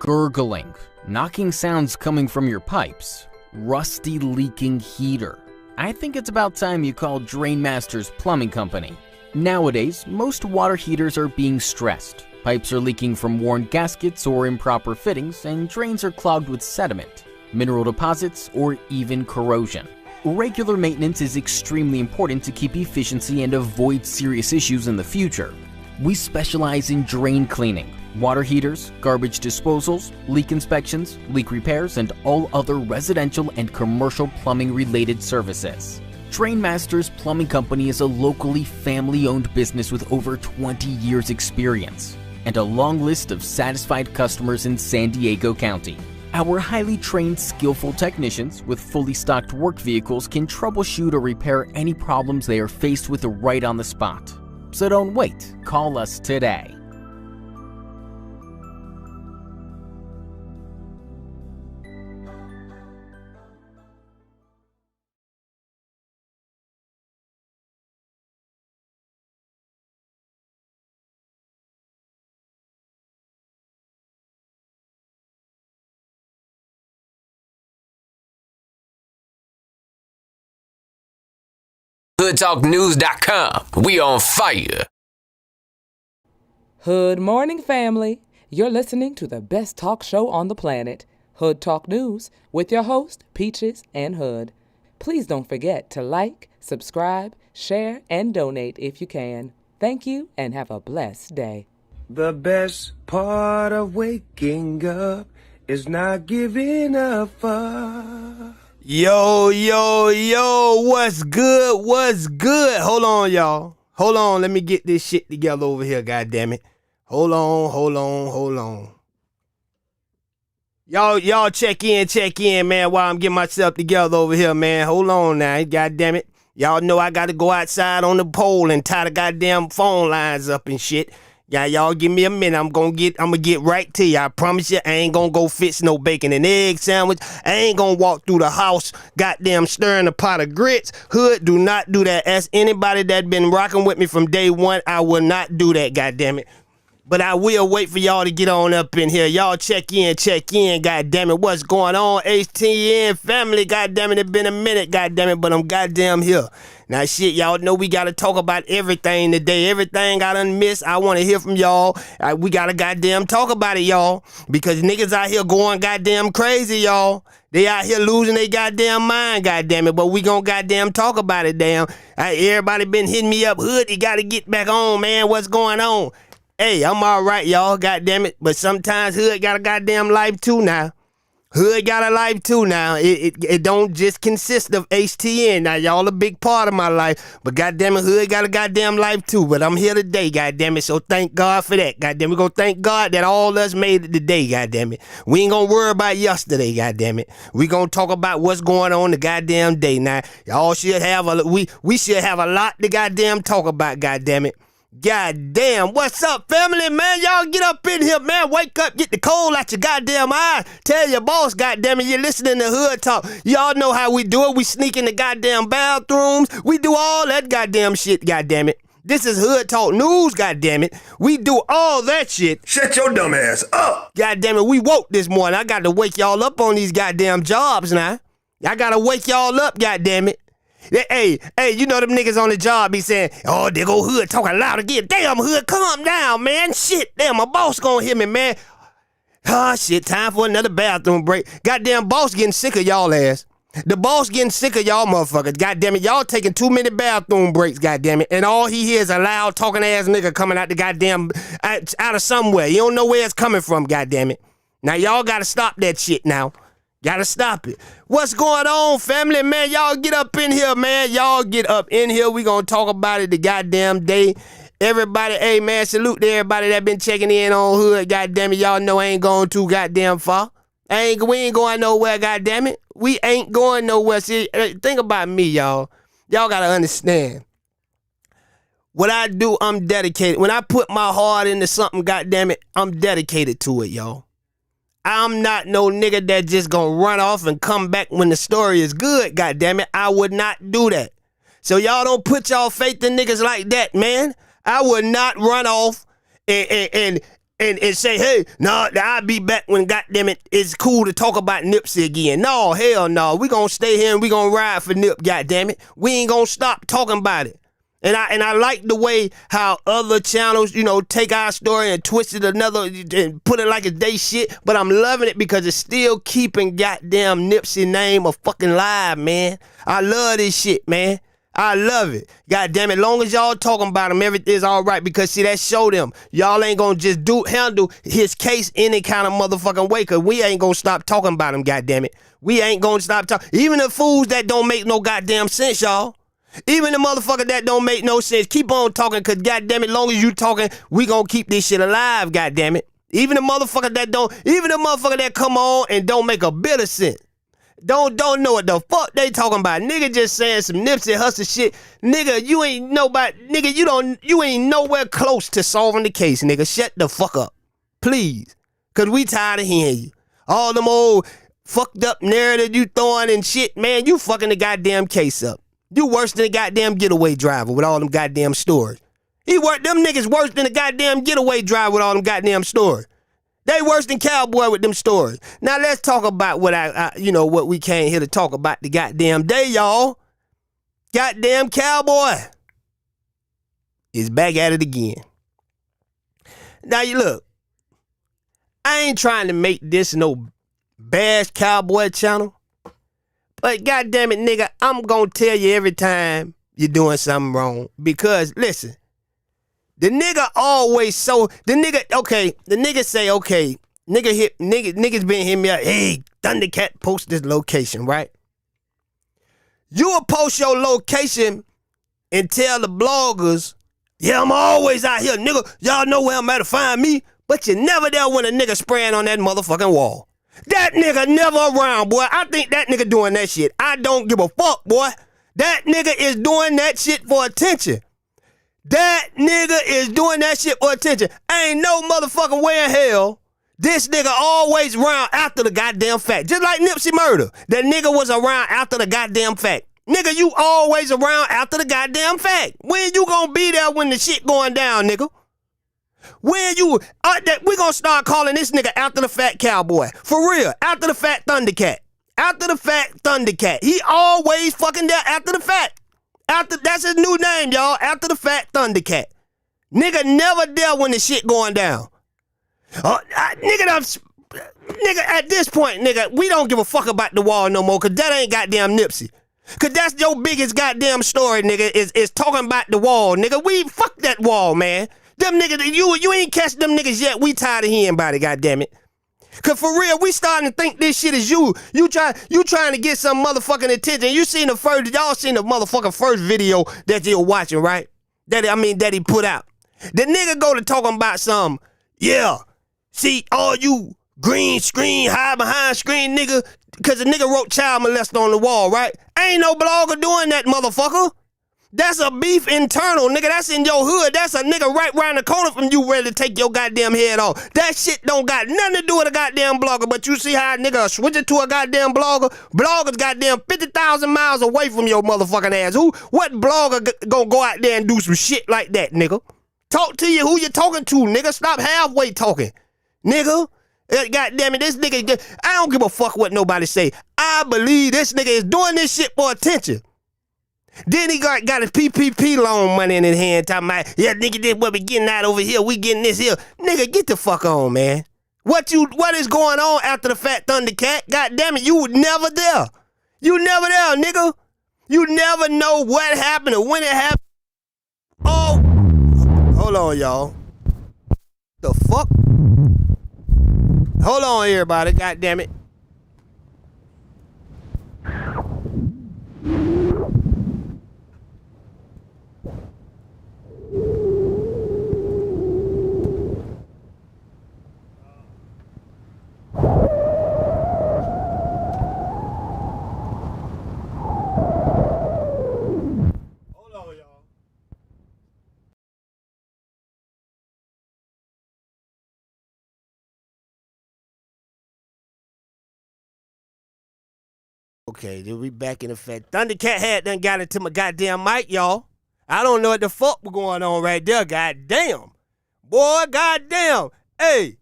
Gurgling, knocking sounds coming from your pipes, rusty leaking heater. I think it's about time you called Drainmaster's Plumbing Company. Nowadays, most water heaters are being stressed. Pipes are leaking from worn gaskets or improper fittings, and drains are clogged with sediment, mineral deposits, or even corrosion. Regular maintenance is extremely important to keep efficiency and avoid serious issues in the future. We specialize in drain cleaning, water heaters, garbage disposals, leak inspections, leak repairs, and all other residential and commercial plumbing-related services. Drainmaster's Plumbing Company is a locally family-owned business with over 20 years' experience and a long list of satisfied customers in San Diego County. Our highly trained, skillful technicians with fully stocked work vehicles can troubleshoot or repair any problems they are faced with right on the spot. So don't wait, call us today. HoodTalkNews.com. We on fire. Hood morning, family. You're listening to the best talk show on the planet, Hood Talk News, with your host, Peaches and Hood. Please don't forget to like, subscribe, share, and donate if you can. Thank you, and have a blessed day. The best part of waking up is not giving a fuck. Yo, what's good? Hold on, y'all. Hold on, let me get this shit together over here, goddammit. Hold on. Y'all check in, man, while I'm getting myself together over here, man. Hold on now, goddammit. Y'all know I gotta go outside on the pole and tie the goddamn phone lines up and shit. Yeah, y'all give me a minute. I'm gonna get right to you. I promise you, I ain't gonna go fix no bacon and egg sandwich. I ain't gonna walk through the house, goddamn stirring a pot of grits. Hood, do not do that. As anybody that been rocking with me from day one, I will not do that, goddammit. But I will wait for y'all to get on up in here. Y'all check in, goddammit. What's going on, HTN family? Goddammit, it been a minute, goddammit, but I'm goddamn here. Now, shit, y'all know we got to talk about everything today. Everything I done missed, I want to hear from y'all. We got to goddamn talk about it, y'all. Because niggas out here going goddamn crazy, y'all. They out here losing their goddamn mind, goddammit. But we gonna goddamn talk about it, damn. Everybody been hitting me up. Hood, you got to get back on, man. What's going on? Hey, I'm all right, y'all, goddammit. But sometimes Hood got a goddamn life too now. Hood got a life too now. It don't just consist of HTN. Now, y'all a big part of my life. But goddammit, Hood got a goddamn life too. But I'm here today, goddammit. So thank God for that, goddammit. We gonna thank God that all of us made it today, goddammit. We ain't gonna worry about yesterday, goddammit. We gonna talk about what's going on the goddamn day. Now, y'all should have we should have a lot to goddamn talk about, goddammit. God damn, what's up, family, man? Y'all get up in here, man. Wake up, get the coal out your goddamn eye. Tell your boss, goddamn it, you're listening to Hood Talk. Y'all know how we do it. We sneak in the goddamn bathrooms. We do all that goddamn shit, goddamn it. This is Hood Talk News, goddamn it. We do all that shit. Shut your dumb ass up. Goddamn it, we woke this morning. I got to wake y'all up on these goddamn jobs now. I got to wake y'all up, goddamn it. Hey, you know them niggas on the job be saying, oh, there go Hood talking loud again. Damn, Hood, calm down, man. Shit, damn, my boss gonna hear me, man. Ah, shit, time for another bathroom break. Goddamn boss getting sick of y'all ass. The boss getting sick of y'all motherfuckers. Goddamn it, y'all taking too many bathroom breaks, goddamn it. And all he hears is a loud talking ass nigga coming out the goddamn, out of somewhere. You don't know where it's coming from, goddamn it. Now y'all gotta stop that shit now. Gotta stop it. What's going on, family, man? Y'all get up in here, man. Y'all get up in here. We gonna talk about it the goddamn day. Everybody, hey, man, salute to everybody that been checking in on Hood. Goddamn it, y'all know I ain't going too goddamn far. We ain't going nowhere, goddamn it. We ain't going nowhere. See, think about me, y'all. Y'all gotta understand. What I do, I'm dedicated. When I put my heart into something, goddamn it, I'm dedicated to it, y'all. I'm not no nigga that just gonna run off and come back when the story is good, goddammit. I would not do that. So y'all don't put y'all faith in niggas like that, man. I would not run off and and say, hey, no, I'll be back when goddamn it's cool to talk about Nipsey again. No, hell no. We gonna stay here and we gonna ride for Nip, goddamn it. We ain't gonna stop talking about it. And I like the way how other channels, take our story and twist it another and put it like it's they shit. But I'm loving it because it's still keeping goddamn Nipsey name a fucking live, man. I love this shit, man. I love it. God damn it. Long as y'all talking about him, everything's all right. Because, see, that show them. Y'all ain't going to just handle his case any kind of motherfucking way. Because we ain't going to stop talking about him, God damn it. We ain't going to stop talking. Even the fools that don't make no goddamn sense, y'all. Even the motherfucker that don't make no sense. Keep on talking. Because, God damn it, long as you talking, we going to keep this shit alive, God damn it. Even the motherfucker that come on and don't make a bit of sense. Don't know what the fuck they talking about. Nigga just saying some Nipsey Hussle shit. Nigga, you ain't nobody. Nigga, you ain't nowhere close to solving the case, nigga. Shut the fuck up. Please. Cause we tired of hearing you. All them old fucked up narrative you throwing and shit, man, you fucking the goddamn case up. You worse than a goddamn getaway driver with all them goddamn stories. Them niggas worse than a goddamn getaway driver with all them goddamn stories. They worse than Cowboy with them stories. Now let's talk about what what we came here to talk about the goddamn day, y'all. Goddamn Cowboy is back at it again. Now you look, I ain't trying to make this no bash Cowboy channel, but goddamn it, nigga, I'm gonna tell you every time you're doing something wrong. Because listen. The nigga always the nigga say, okay, niggas been hitting me up, hey, Thundacat post this location, right? You will post your location and tell the bloggers, yeah, I'm always out here, nigga, y'all know where I'm at to find me, but you never there when a nigga spraying on that motherfucking wall. That nigga never around, boy. I think that nigga doing that shit. I don't give a fuck, boy. That nigga is doing that shit for attention. That nigga is doing that shit for attention. Ain't no motherfucking way in hell this nigga always around after the goddamn fact. Just like Nipsey murder. That nigga was around after the goddamn fact. Nigga, you always around after the goddamn fact. When you gonna be there when the shit going down, nigga? When you... we gonna start calling this nigga after the fact Cowboy. For real. After the fact Thundacat. After the fact Thundacat. He always fucking there after the fact. That's his new name, y'all. After the fact, Thundacat. Nigga never there when the shit going down. Nigga, at this point, nigga, we don't give a fuck about the wall no more, cause that ain't goddamn Nipsey. Cause that's your biggest goddamn story, nigga, is talking about the wall, nigga. We fuck that wall, man. Them niggas, you ain't catch them niggas yet. We tired of hearing about it, goddamn it. Cause for real, we starting to think this shit is you. You trying to get some motherfucking attention. Y'all seen the motherfucking first video that you're watching, right? That he put out. The nigga go to talking about some, yeah, see, all you green screen, hide behind screen nigga, cause the nigga wrote child molester on the wall, right? Ain't no blogger doing that, motherfucker. That's a beef internal, nigga. That's in your hood. That's a nigga right around the corner from you ready to take your goddamn head off. That shit don't got nothing to do with a goddamn blogger, but you see how a nigga switch it to a goddamn blogger? Blogger's goddamn 50,000 miles away from your motherfucking ass. What blogger gonna go out there and do some shit like that, nigga? Talk to you who you talking to, nigga. Stop halfway talking, nigga. God damn it, this nigga, I don't give a fuck what nobody say. I believe this nigga is doing this shit for attention. Then he got his PPP loan money in his hand, talking about, yeah, nigga, this what we getting out over here, we getting this here. Nigga, get the fuck on, man. What is going on after the fact, Thundacat? God damn it, you were never there. You never there, nigga. You never know what happened or when it happened. Oh, hold on, y'all. The fuck? Hold on, everybody, god damn it. Okay, then we back in effect. Thundacat had done got into my goddamn mic, y'all. I don't know what the fuck was going on right there, goddamn. Boy, goddamn. Hey,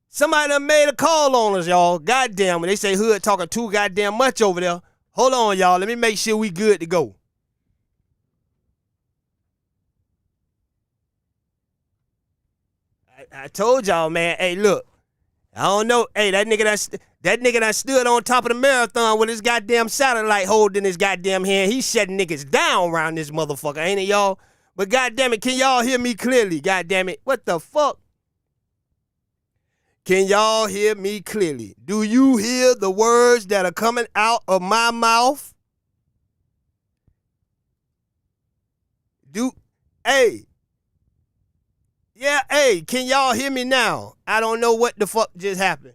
somebody done made a call on us, y'all. Goddamn, when they say hood talking too goddamn much over there. Hold on, y'all. Let me make sure we good to go. I told y'all, man. Hey, look. I don't know. Hey, that nigga that stood on top of the marathon with his goddamn satellite holding his goddamn hand. He's shutting niggas down around this motherfucker, ain't it, y'all? But goddamn it, can y'all hear me clearly? Goddamn it. What the fuck? Can y'all hear me clearly? Do you hear the words that are coming out of my mouth? Hey. Yeah, hey, can y'all hear me now? I don't know what the fuck just happened.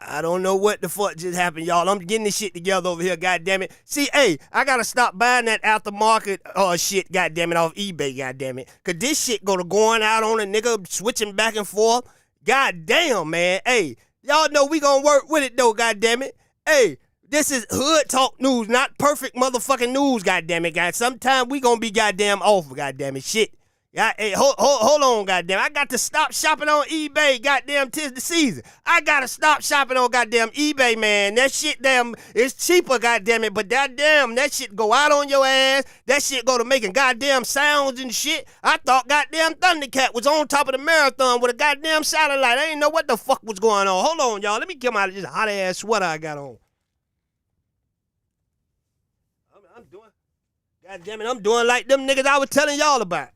I don't know what the fuck just happened, y'all. I'm getting this shit together over here, goddammit. See, hey, I gotta stop buying that aftermarket shit, goddammit, off eBay, goddammit. Cause this shit going out on a nigga, switching back and forth. Goddamn, man. Hey, y'all know we gonna work with it though, goddammit. Hey, this is hood talk news, not perfect motherfucking news, goddammit, guys. Sometime we gonna be goddamn off, goddammit, shit. Yeah, hey, hold on, goddamn. I got to stop shopping on eBay, goddamn, 'tis the season. I gotta stop shopping on goddamn eBay, man. That shit, damn, is cheaper, goddamn it. But goddamn, that shit go out on your ass. That shit go to making goddamn sounds and shit. I thought goddamn Thundacat was on top of the marathon with a goddamn satellite. I didn't know what the fuck was going on. Hold on, y'all. Let me get my this hot ass sweater I got on. I'm doing like them niggas I was telling y'all about.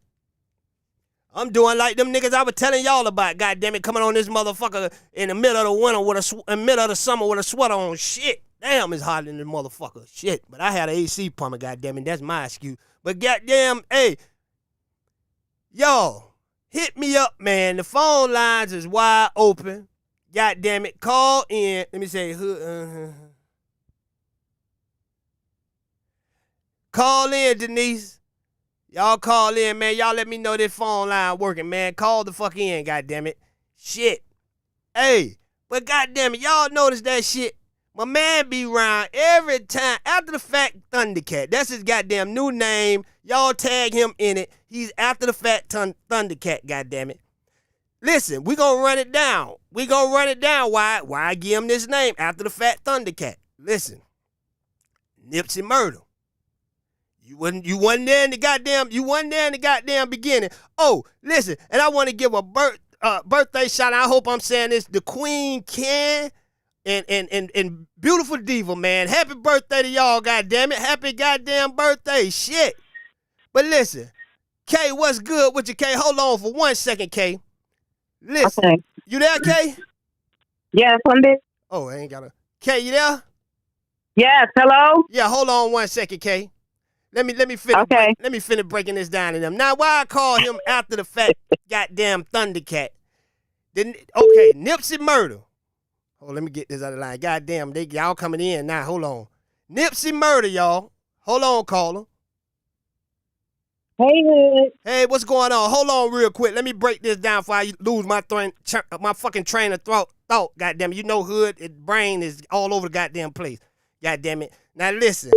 I'm doing like them niggas I was telling y'all about, goddammit, coming on this motherfucker in the middle of the winter in the middle of the summer with a sweater on. Shit. Damn, it's hot in this motherfucker. Shit. But I had an AC pumping, goddammit. That's my excuse. But goddamn, hey, y'all, hit me up, man. The phone lines is wide open. Goddammit, call in. Let me say, call in, Denise. Y'all call in, man. Y'all let me know this phone line working, man. Call the fuck in, goddammit. Shit. Hey, but goddammit, y'all notice that shit? My man be around every time. After the fact, Thundacat. That's his goddamn new name. Y'all tag him in it. He's after the fact Thundacat, goddammit. Listen, we gonna run it down. We gonna run it down. Why I give him this name? After the fact, Thundacat. Listen. Nipsey murder. You wasn't there in the goddamn beginning. Oh, listen, and I want to give a birthday shout out. I hope I'm saying this. The Queen Ken and beautiful diva, man. Happy birthday to y'all, goddamn it. Happy goddamn birthday. Shit. But listen, Kay, what's good with you, Kay? Hold on for 1 second, Kay. Listen. Okay. You there, Kay? Yes, I'm there. Oh, I ain't got a Kay, you there? Yes, hello? Yeah, hold on 1 second, Kay. Let me finish. Okay. Let me finish breaking this down to them. Now, why I call him after the fact, goddamn Thundacat? Okay, Nipsey murder. Oh, let me get this other line. Goddamn, y'all coming in now. Hold on. Nipsey murder, y'all. Hold on, caller. Hey, Hood. Hey, what's going on? Hold on real quick. Let me break this down before I lose my fucking train of thought. Goddamn it. You know Hood, brain is all over the goddamn place. Goddamn it. Now, listen.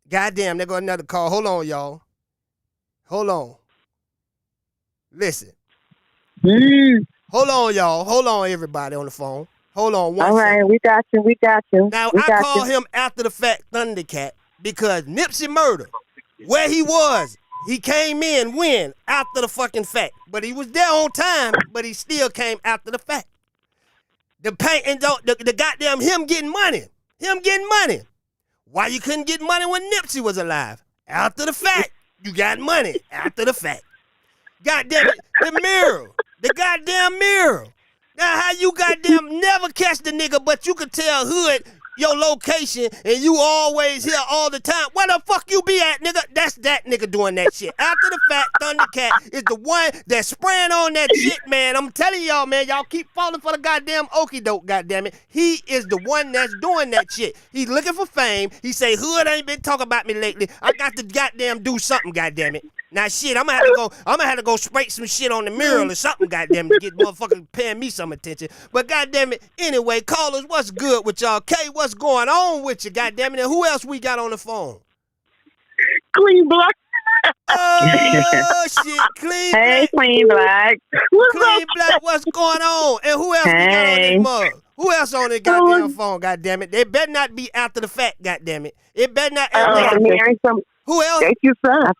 Goddamn, there go another call. Hold on, y'all. Hold on. Listen. Hold on, y'all. Hold on, everybody on the phone. Hold on one second. All right, we got you. Now, I call him after the fact Thundacat because Nipsey murder, where he was, he came in when? After the fucking fact. But he was there on time, but he still came after the fact. The goddamn him getting money. Why you couldn't get money when Nipsey was alive? After the fact. You got money after the fact. Goddamn it, the goddamn Mural. Now how you goddamn never catch the nigga, but you could tell Hood your location and you always here all the time. Where the fuck you be at, nigga? That's that nigga doing that shit. After the fact, Thundacat is the one that's spraying on that shit, man. I'm telling y'all, man, y'all keep falling for the goddamn okie doke, goddamn it. He is the one that's doing that shit. He's looking for fame. He say, Hood ain't been talking about me lately. I got to goddamn do something, goddamn it. Now shit, I'm gonna have to go spray some shit on the mural or something, goddamn, to get motherfuckers paying me some attention. But goddamn it, anyway, callers, what's good with y'all? Kay, what's going on with you, goddamn it? And who else we got on the phone? Clean Black. Oh shit, Clean Hey, Black. Clean Black. Clean Black, what's going on? And who else we got on this mug? Who else on this goddamn phone, goddamn it? They better not be after the fact, goddamn it. It better not. Who else? Thank you, sir.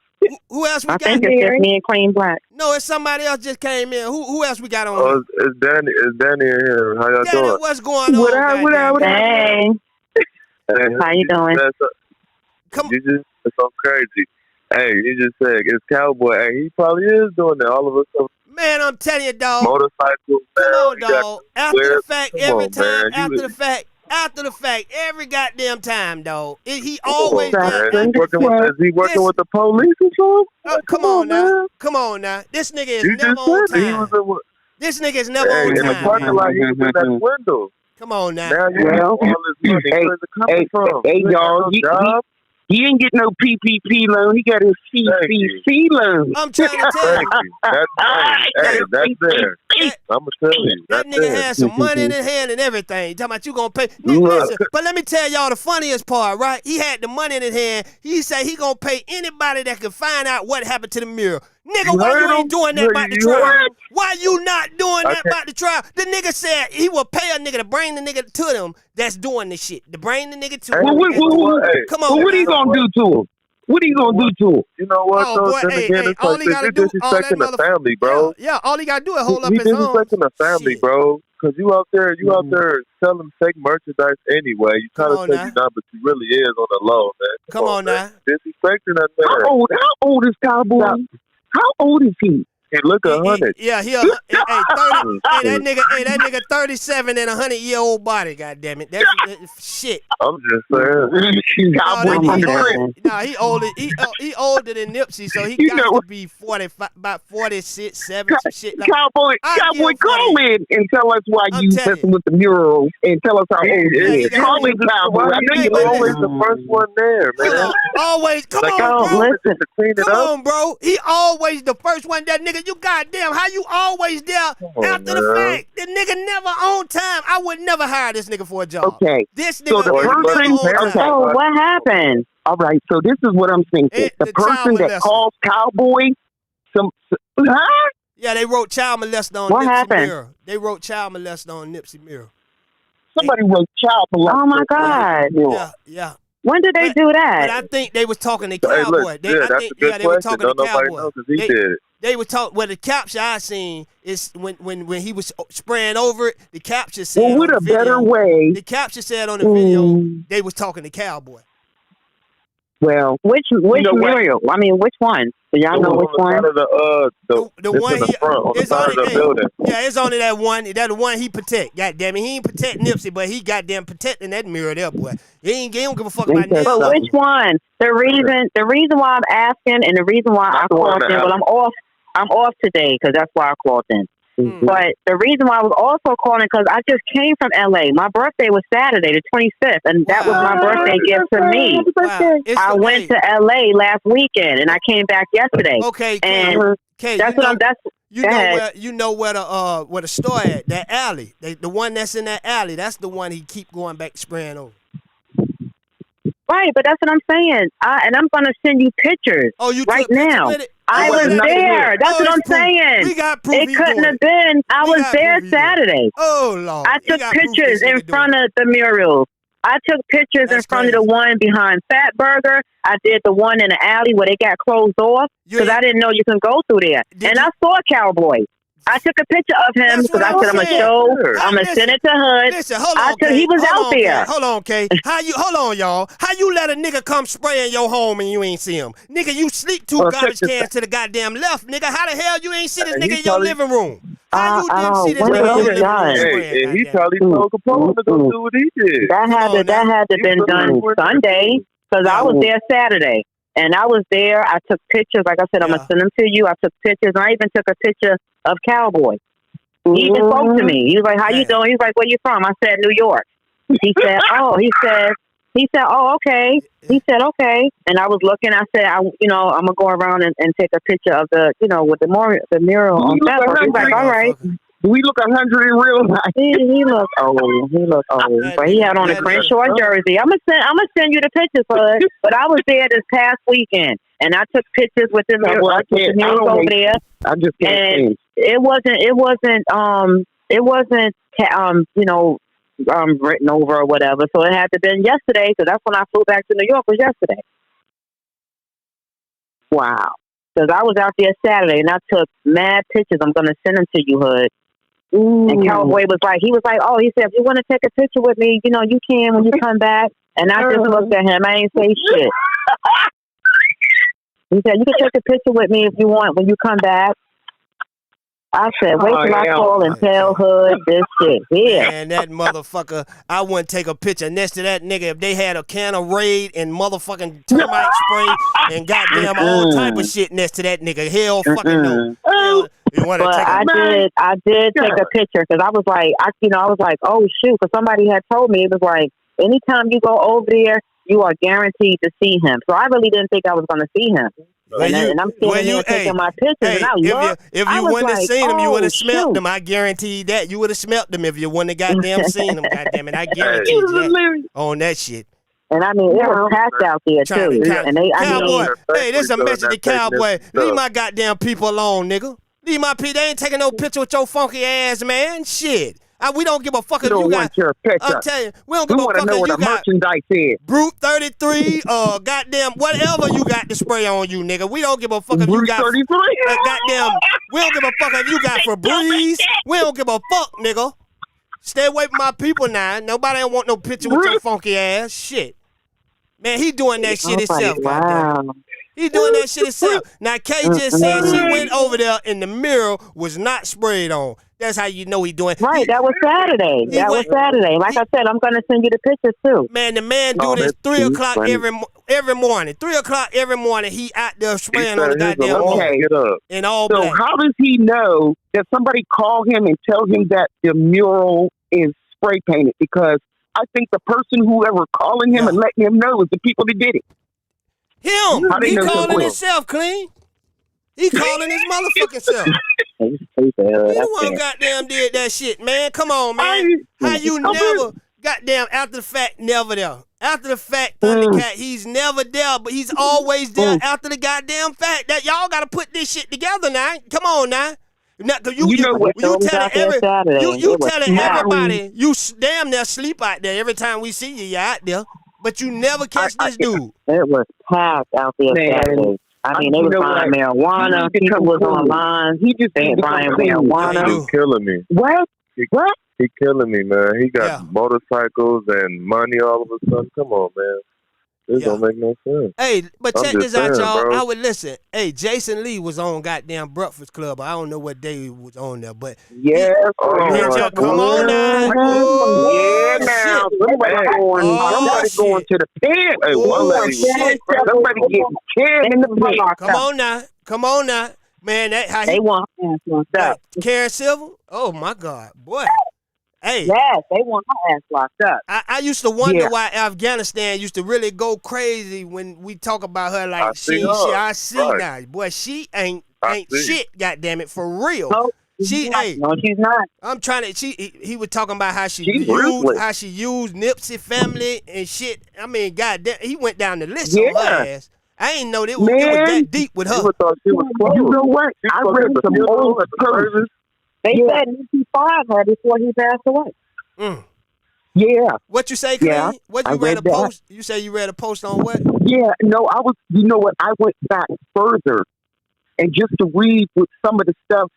Who else we got? I think it's just me and Clean Black. No, it's somebody else just came in. Who else we got on? Oh, it's Danny. It's Danny in here. How y'all Danny, doing? what's going on? What Hey. How you doing? Come You just it's so crazy. Hey, you just said it's Cowboy. Hey, he probably is doing that. All of us have Man, I'm telling you, dog. motorcycles. Come on, We got dog. After the fact, Come every on, time. man. After the fact, every goddamn time, dog. He Come always on, does. man. Is he working with the police or something? Come on now. Come on now. This nigga is You never just on said he time. was This nigga is never hey, on in the time. parking lot. He was in that window. Come on now. Now you know all this money. Where's it coming from? Hey, y'all. He didn't get no PPP loan. He got his CCC loan. I'm trying to tell you. That's there. I'm going to tell you. That nigga had some money in his hand and everything. You talking about you gonna pay? Listen, but let me tell y'all the funniest part, right? He had the money in his hand. He said he gonna pay anybody that can find out what happened to the mural. Nigga, why you ain't doing that about the trial? Why you not doing that about the trial? The nigga said he will pay a nigga to bring the nigga to them that's doing this shit. To bring the nigga to him. Come on. What are you gonna do to him? What are you gonna do to him? You know what, Oh, though? boy, Then hey, again, hey, it's all like he gotta you're do- all that disrespecting the family, bro. Yeah, all he gotta do is hold up He his arms. disrespecting the family, Shit. bro. Because you out there selling fake merchandise anyway. You try Come to on say now. you not, but you really is on the low, man. Come on now. Disrespecting that man. How old is Cowboy? How old is he? He look 100. Yeah, he a 30. Hey, that nigga 37 and 100-year-old body. Goddamn it, that's shit. I'm just saying. He older than Nipsey, so he got to be 45, about 46, 7, some shit like. Cowboy, call in and tell us why you messing with the murals and tell us how old you is. Call in, Cowboy. I know You're always the first one there, man. Always, come on, bro. Come on, bro. He always the first one. That nigga, you goddamn, how you always there after the fact? The nigga never on time. I would never hire this nigga for a job. Okay. This nigga So the person, So what happened? all right, so this is what I'm thinking. The person that calls Cowboy, huh? Yeah, they wrote child molester on What Nipsey happened? Mural. They wrote child molester on Nipsey Mural. Somebody wrote child molester. Oh my God. Yeah. When did they do But that? I think they was talking to Hey, Cowboy. look, that's a good They were question. talking to Don't nobody Cowboy. know because he did it. They were talking. Well, the capture I seen is when he was spraying over it. The capture said. Well, what on a the video, better way. The capture said on the video they was talking to Cowboy. Well, Which Muriel? I mean, which one? Do y'all know which one? The one in the front, on the it's side of the only, building. Yeah, it's only that one. That the one he protect. Goddamn it, he ain't protect Nipsey, but he goddamn protecting that mirror there, boy. He don't give a fuck about But Nipsey. which one? The reason why I'm asking, and the reason why I called in. Well, I'm off today because that's why I called in. But the reason why I was also calling because I just came from LA. My birthday was Saturday, the 25th, and that was my birthday gift to me. Wow. I went to LA last weekend, and I came back yesterday. Okay, and Kay, that's what I'm. That's you know where the store at, that alley. The one that's in that alley, that's the one he keep going back spraying over. right. But that's what I'm saying. And I'm gonna send you pictures. Oh, you right took pictures now. with it? I was there. That's what I'm saying. We got proof. It couldn't have been. I was there Saturday. Oh Lord! I took pictures in front of the murals. I took pictures in front of the one behind Fat Burger. I did the one in the alley where they got closed off because I didn't know you can go through there. And I saw Cowboy. I took a picture of him because I said I'm gonna send it to Hood. Listen, hold on, he was out there. Hold on, Kay. Hold on, y'all. How you let a nigga come spray in your home and you ain't see him? Nigga, you sleep two garbage cans to the goddamn left, nigga. How the hell you ain't see this nigga in your living room? How you didn't see this nigga in your living room spraying? And he probably told Capone to go do what he did. That had to been done Sunday because I was there Saturday. And I was there. I took pictures. Like I said, I'm going to send them to you. I took pictures. And I even took a picture of Cowboy. He even spoke to me. He was like, how you doing? He was like, where you from? I said, New York. He said, He said, "Oh, okay." He said, "Okay," and I was looking. I said, "I'm gonna go around and take a picture of the, with the mural on Facebook." He's like, "All right." We look 100 in real life. He looked old. He looked old, but he had on a Crenshaw jersey. I'm gonna send you the pictures for it. But I was there this past weekend, and I took pictures with the mural over there. I just can't change. It wasn't written over or whatever. So it had to been yesterday, because that's when I flew back to New York. Was yesterday. Wow. Because I was out there Saturday and I took mad pictures. I'm gonna send them to you, Hood. Ooh. And Cowboy was like, "Oh, he said, if you want to take a picture with me, you can when you come back." And I just looked at him. I ain't say shit. He said, "You can take a picture with me if you want when you come back." I said, "Wait till I call and tell Hood this shit here." Man, that motherfucker, I wouldn't take a picture next to that nigga if they had a can of Raid and motherfucking termite spray and goddamn all type of shit next to that nigga. Hell fucking no. But I did take a picture, because I was like, oh shoot, because somebody had told me, it was like, anytime you go over there, you are guaranteed to see him. So I really didn't think I was going to see him. And I'm standing there taking my pictures, and I looked. If you wouldn't have seen him, you would have smelt them. I guarantee that. You would have smelt them if you wouldn't have goddamn seen them. Goddamn it, I guarantee that on that shit. And I mean, it was packed out there too. And Cowboy, hey, this is a message to Cowboy. Leave my goddamn people alone, nigga. Leave my people. They ain't taking no picture with your funky ass, man. Shit. We don't give a fuck if you got. Your picture. I'm telling you, we don't give a fuck if you got merchandise is. Brute 33, goddamn whatever you got to spray on you, nigga. We don't give a fuck if Brute you got 33. Goddamn. We don't give a fuck if you got Febreze. We don't give a fuck, nigga. Stay away from my people now. Nobody don't want no picture with your funky ass. Shit. Man, he doing that shit himself. Wow. He doing that shit himself. Now, Kay just said she went over there and the mural was not sprayed on. That's how you know he doing. Right, that was Saturday. Was Saturday. Like I said, I'm going to send you the pictures too. Man, the man do this 3 o'clock every morning. 3 o'clock every morning, he out there spraying on the goddamn wall. In all black. So how does he know that somebody call him and tell him that the mural is spray painted? Because I think the person whoever calling him and letting him know is the people that did it. Him. He calling himself clean. He calling his motherfucking self. He the one goddamn did that shit, man. Come on, man. How you never goddamn after the fact never there? After the fact, Thundacat, he's never there, but he's always there after the goddamn fact. That y'all gotta put this shit together now. Come on now. You telling everybody you damn near sleep out there every time we see you. You're out there, but you never catch this dude. It was packed out there Saturday. I mean, they was buying marijuana. People was online. He just buying marijuana. He's killing me. What? He killing me, man. He got motorcycles and money all of a sudden. Come on, man. This don't make no sense. Hey, but check this out, y'all. Bro. I would listen. Hey, Jason Lee was on goddamn Breakfast Club. I don't know what day he was on there, but come on now. Now somebody going to the pen. Hey, somebody getting canned in the pen. Come on now, man. That how they want that. Karen Silver. Oh my God, boy. Hey. Yes, they want my ass locked up. I used to wonder why Afghanistan used to really go crazy when we talk about her. Like I see now, boy. She ain't shit. Goddamn it, for real. No, she's not. I'm trying to. He was talking about how she used Nipsey family and shit. I mean, goddamn, he went down the list on her ass. I ain't know it was that deep with her. You know what? I read some old stories. They said Nipsey fired her before he passed away. Yeah. What you say, Clean? Yeah, What you read a post? You say you read a post on what? Yeah, no, I was. You know what? I went back further, and just to read with some of the stuff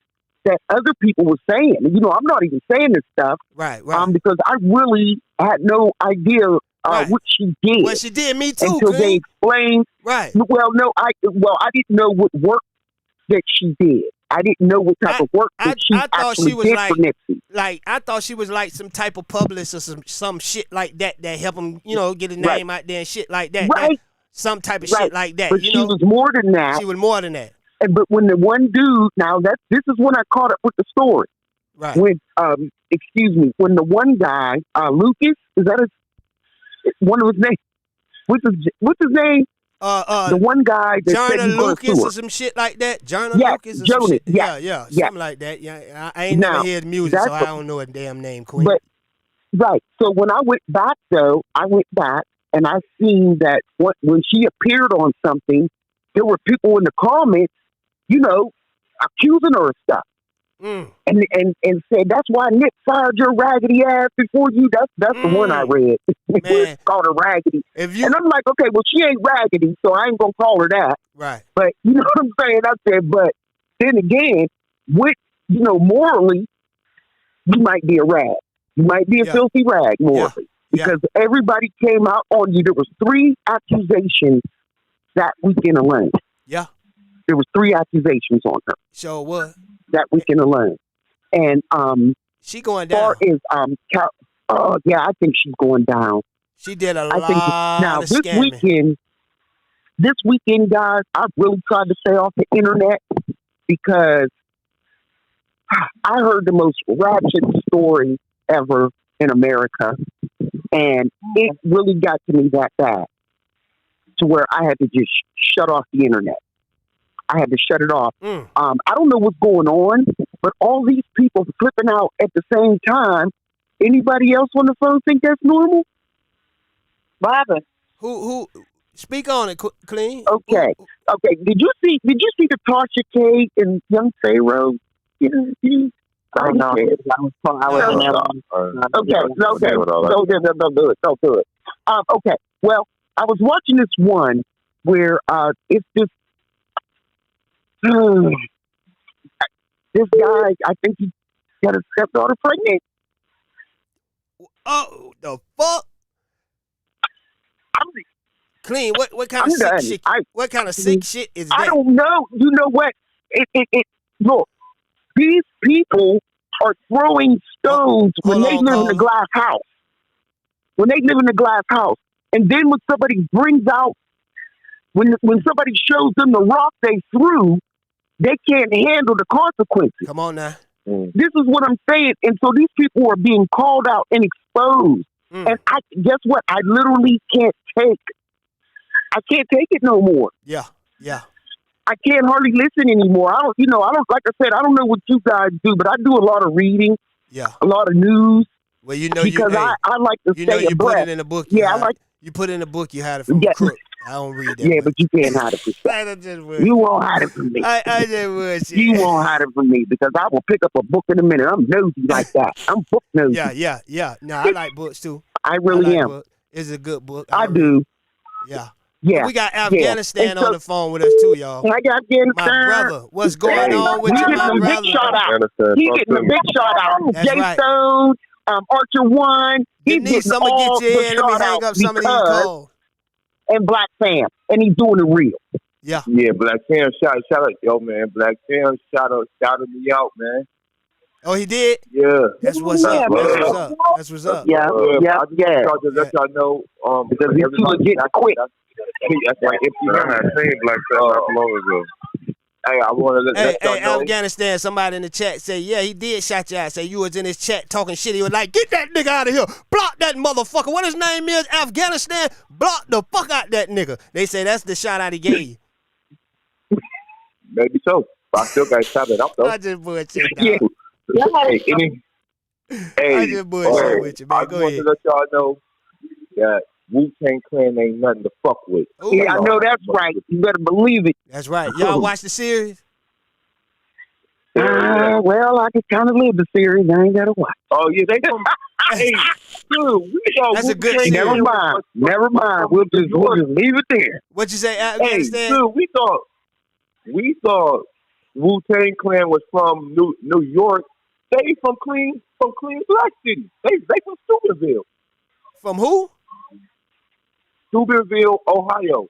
that other people were saying. You know, I'm not even saying this stuff, right? Because I really had no idea what she did. Well, she did me too. Until they explained. Right. Well, no, I didn't know what work that she did. I didn't know what type of work that she actually did for Nipsey. Like, I thought she was like some type of publicist or some shit like that help him, get his name out there and shit like that. Right. Some type of shit like that. But she was more than that. She was more than that. But when the one dude, this is when I caught up with the story. Right. When, when the one guy, Lucas, is that one of his names? what's his name? The one guy that said Jonah he's gonna Lucas sue or some shit like that. Jonah Yes, Lucas or Jonas, some shit. yes, Yeah, yes. something like that. Yeah, I ain't Now, never heard music, so that's I don't know a damn name, Queen. But right. So when I went back, though, and I seen that when she appeared on something, there were people in the comments, accusing her of stuff. And said that's why Nick fired your raggedy ass before you. That's the one I read. It's called her raggedy. And I'm like, okay, well she ain't raggedy, so I ain't gonna call her that. Right. But you know what I'm saying? I said, but then again, morally, you might be a rag. You might be a filthy rag morally. Because everybody came out on you. There was 3 accusations that weekend alone. Yeah. There was 3 accusations on her. So what? That weekend alone. And she going down. Far as I think she's going down. She did a lot of this scamming. This weekend, guys, I really tried to stay off the internet because I heard the most ratchet story ever in America, and it really got to me that bad to where I had to just shut off the internet. I had to shut it off. I don't know what's going on, but all these people flipping out at the same time. Anybody else on the phone think that's normal? What happened? Who? Speak on it, Clean. Okay. Did you see the Tasha K and Young Pharaoh? Oh no, I was okay. Don't do it. Okay. Well, I was watching this one where it's this. This guy, I think he got a stepdaughter pregnant. Oh, the fuck! Clean. What kind of sick shit? What kind of sick shit is that? I don't know. You know what? Look, these people are throwing stones when they live in a glass house. When they live in a glass house, and then when somebody brings out, when somebody shows them the rock they threw, they can't handle the consequences. Come on now. This is what I'm saying. And so these people are being called out and exposed. And guess what? I literally can't take. I can't take it no more. Yeah. I can't hardly listen anymore. I don't, like I said, I don't know what you guys do, but I do a lot of reading. Yeah. A lot of news. Well, because I like to stay you abreast. Put it in the book. You put it in the book. You had it from Crook. I don't read that. Yeah, but you can't hide it from me. You won't hide it from me. I just would. You won't hide it from me because I will pick up a book in a minute. I'm nosy like that. I'm book nosy. Yeah. No, I like books too. I really am. Books. It's a good book. I do. Yeah. Yeah. We got Afghanistan on the phone with us too, y'all. I got Afghanistan. My brother, what's going on with you, my brother? Big shout out. He getting a big shout out. That's Jay right. Stone, Archer One. He's getting all the shout hang up some of these calls. And Black Sam, and he's doing it real. Yeah. Yeah, Black Sam shout out, yo man. Black Sam shouted me out, man. Oh, he did? Yeah. That's what's up. That's what's up. Yeah. I just let y'all know because he's too legit to quit. That's right. I had seen Black Sam not long ago. Hey, I want to let y'all know. Afghanistan, somebody in the chat say, yeah, he did shout you out. Say you was in his chat talking shit. He was like, get that nigga out of here. Block that motherfucker. What his name is, Afghanistan? Block the fuck out that nigga. They say that's the shout out he gave you. Maybe so. But I still got to shout it up, though. I just bullshit. Hey, I just bullshit with you, man. I Go want ahead. to let y'all know that Wu-Tang Clan ain't nothing to fuck with. Ooh, yeah, I know that's right. You better believe it. That's right. Y'all watch the series? Well, I can kind of live the series. I ain't got to watch. Oh, yeah, they from... Hey, dude, we thought That's a good series. Never mind. We'll just leave it there. What you say, Hey, Afghanistan? dude, we thought Wu-Tang Clan was from New York. They from clean Black City. They from Steubenville. From who? Steubenville, Ohio.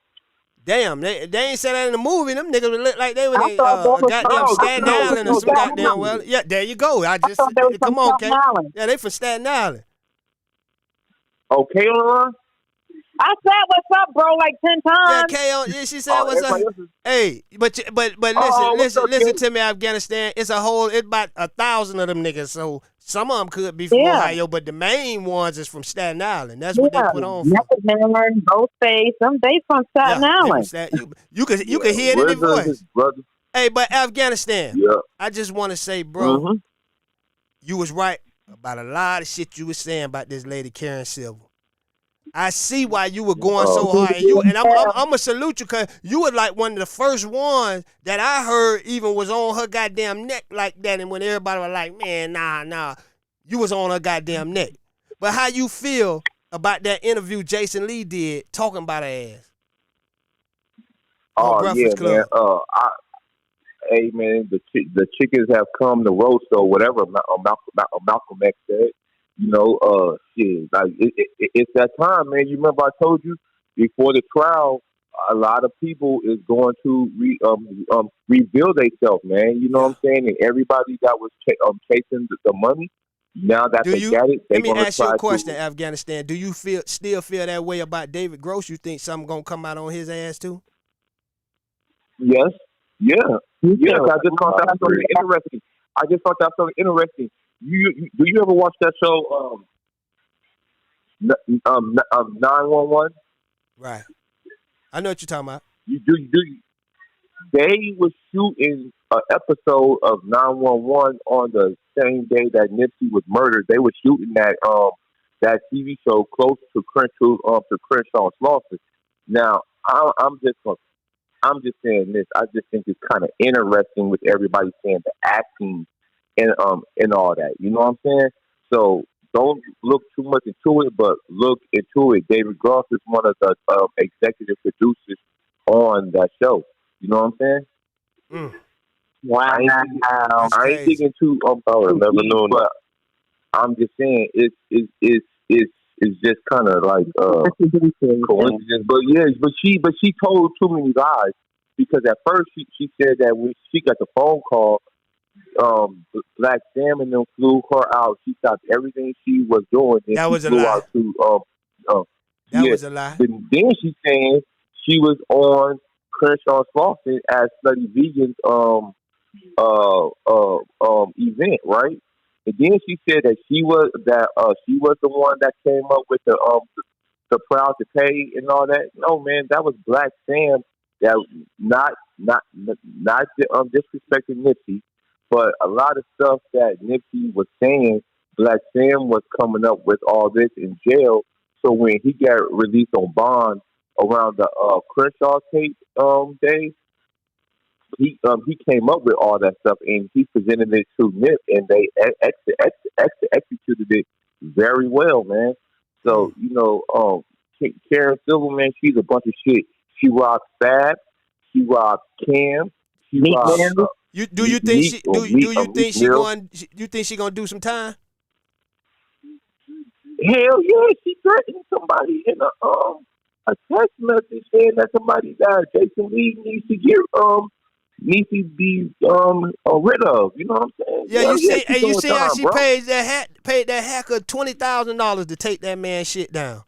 Damn, they ain't said that in the movie. Them niggas would look like they were goddamn Staten Island or some goddamn well. Yeah, there you go. Come on, Kay. Yeah, they from Staten Island. Okay, Laurent? I said what's up, bro, like 10 Yeah, times. K.O. Yeah, she said what's up. Hey, but listen to me, Afghanistan. It's about 1,000 of them niggas. So some of them could be from Ohio, but the main ones is from Staten Island. That's what they put on for. Method Ghostface, they from Staten Island. You could hear it in their voice. Brother. Hey, but Afghanistan, I just want to say, bro, you was right about a lot of shit you was saying about this lady Karen Silver. I see why you were going so hard, and I'm gonna salute you because you were like one of the first ones that I heard even was on her goddamn neck like that, and when everybody was like, "Man, nah," you was on her goddamn neck. But how you feel about that interview Jason Lee did talking about her ass? Oh yeah, man. Hey man, the chickens have come to roast or whatever Malcolm X said. You know, shit, like it's that time, man. You remember I told you before the trial, a lot of people is going to reveal themselves, man. You know what I'm saying? And everybody that was chasing the money, now that they got it, they let me gonna ask you try a question, to. Afghanistan. Do you still feel that way about David Gross? You think something gonna come out on his ass too? Yes. Yeah. I just thought that was something interesting. Do you ever watch that show 911? Right. I know what you're talking about. You do. They were shooting an episode of 911 on the same day that Nipsey was murdered. They were shooting that TV show close to Crenshaw's losses. Now I'm just saying this. I just think it's kind of interesting with everybody saying the acting and all that. You know what I'm saying? So don't look too much into it, but look into it. David Gross is one of the executive producers on that show. You know what I'm saying? Wow. I ain't digging too never known, but I'm just saying it's just kind of like coincidence. But she told too many lies because at first she said that when she got the phone call, Black Sam and them flew her out. She stopped everything she was doing. And that was a lie. That was a lie. Then she's saying she was on Crenshaw's Lawson as Slutty Vegan's event, right? And then she said that she was the one that came up with the Proud to Pay and all that. No, man, that was Black Sam. That not disrespecting Nipsey, but a lot of stuff that Nipsey was saying, Black Sam was coming up with all this in jail. So when he got released on bond around the Crenshaw tape days, he came up with all that stuff and he presented it to Nip, and they executed it very well, man. So you know, Karen Silverman, she's a bunch of shit. She rocks Fab, she rocks Cam, she rocks. You think she gonna do some time? Hell yeah, she threatened somebody in a text message saying that somebody that Jason Lee needs to be rid of. You know what I'm saying? Yeah, you see how she paid that hacker $20,000 to take that man's shit down.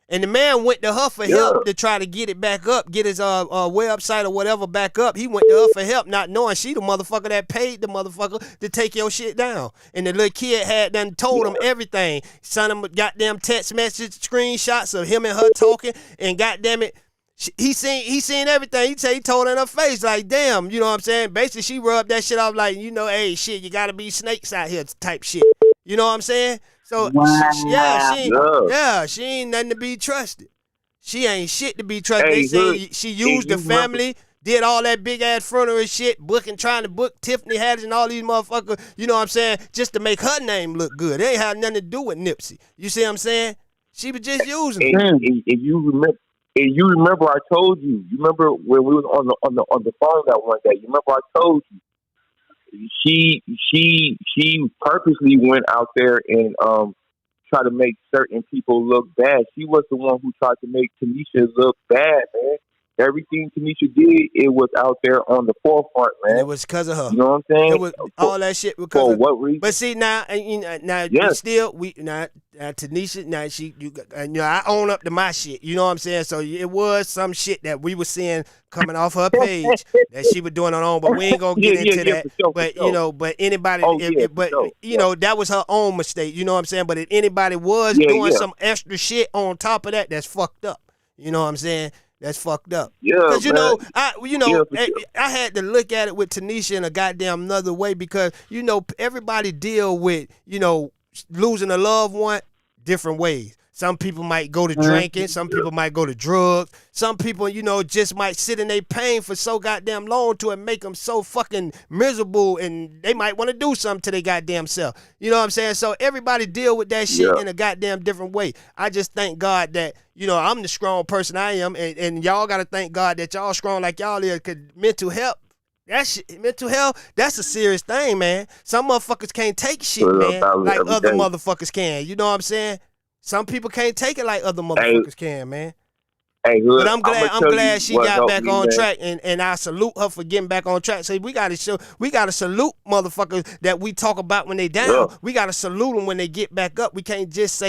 And the man went to her for help to try to get it back up, get his website or whatever back up. He went to her for help, not knowing she the motherfucker that paid the motherfucker to take your shit down. And the little kid had done told him everything. Sent him goddamn text message screenshots of him and her talking. And goddamn it, he seen everything. He told her in her face, like, damn, you know what I'm saying? Basically, she rubbed that shit off like, you know, hey, shit, you gotta be snakes out here type shit. You know what I'm saying? So, she ain't nothing to be trusted. She ain't shit to be trusted. They say she used the family, did all that big-ass funeral shit, trying to book Tiffany Haddish and all these motherfuckers, you know what I'm saying, just to make her name look good. It ain't have nothing to do with Nipsey. You see what I'm saying? She was just using it. And you remember I told you. You remember when we was on the phone that one day. You remember I told you. She purposely went out there and tried to make certain people look bad. She was the one who tried to make Tanisha look bad, man. everything Tanisha did, it was out there on the forefront, man. And it was because of her. You know what I'm saying? It was all that shit because for of what reason? But see now, now Tanisha, now I own up to my shit. You know what I'm saying? So it was some shit that we were seeing coming off her page that she was doing on her own, but we ain't gonna get into that. Sure, but sure. But anybody, sure. that was her own mistake. You know what I'm saying? But if anybody was doing some extra shit on top of that, that's fucked up. You know what I'm saying? That's fucked up. Yeah, because sure. I had to look at it with Tanisha in a goddamn another way because everybody deal with losing a loved one different ways. Some people might go to drinking. Some people might go to drugs. Some people, just might sit in their pain for so goddamn long to it make them so fucking miserable, and they might want to do something to their goddamn self. You know what I'm saying? So everybody deal with that shit in a goddamn different way. I just thank God that, I'm the strong person I am, and y'all got to thank God that y'all strong like y'all is, because mental health, that's a serious thing, man. Some motherfuckers can't take shit, man, like other motherfuckers can. You know what I'm saying? Some people can't take it like other motherfuckers can, man. Hey, but I'm glad she got back on man. track, and I salute her for getting back on track. So we gotta salute motherfuckers that we talk about when they down. Yeah. We gotta salute them when they get back up. We can't just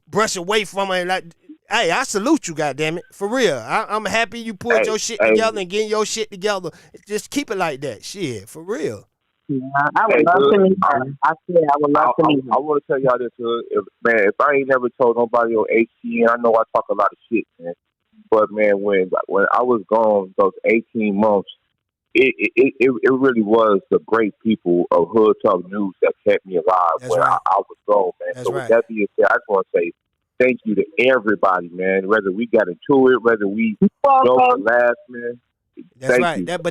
brush away from her and like, hey, I salute you, goddammit, for real. I'm happy you pulled your shit together and getting your shit together. Just keep it like that, shit, for real. Yeah, I would love to meet her. I would love to meet her. I want to tell y'all this, if I ain't never told nobody on HTN, I know I talk a lot of shit, man. But man, when I was gone those 18 months, it really was the great people of Hood Talk News that kept me alive I was gone, man. That's with that being said, I just want to say thank you to everybody, man. Whether we got into it, whether we broke the last, man. That's right. You. That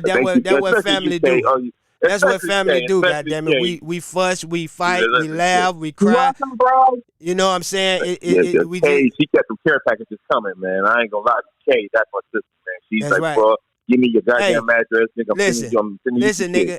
what family do. That's what family do, goddammit. We fuss, we fight, we laugh, we cry. Welcome, bro. You know what I'm saying? She kept some care packages coming, man. I ain't gonna lie to Kay. That's my sister, man. She's like, right. Bro, give me your goddamn address, nigga. Listen, nigga.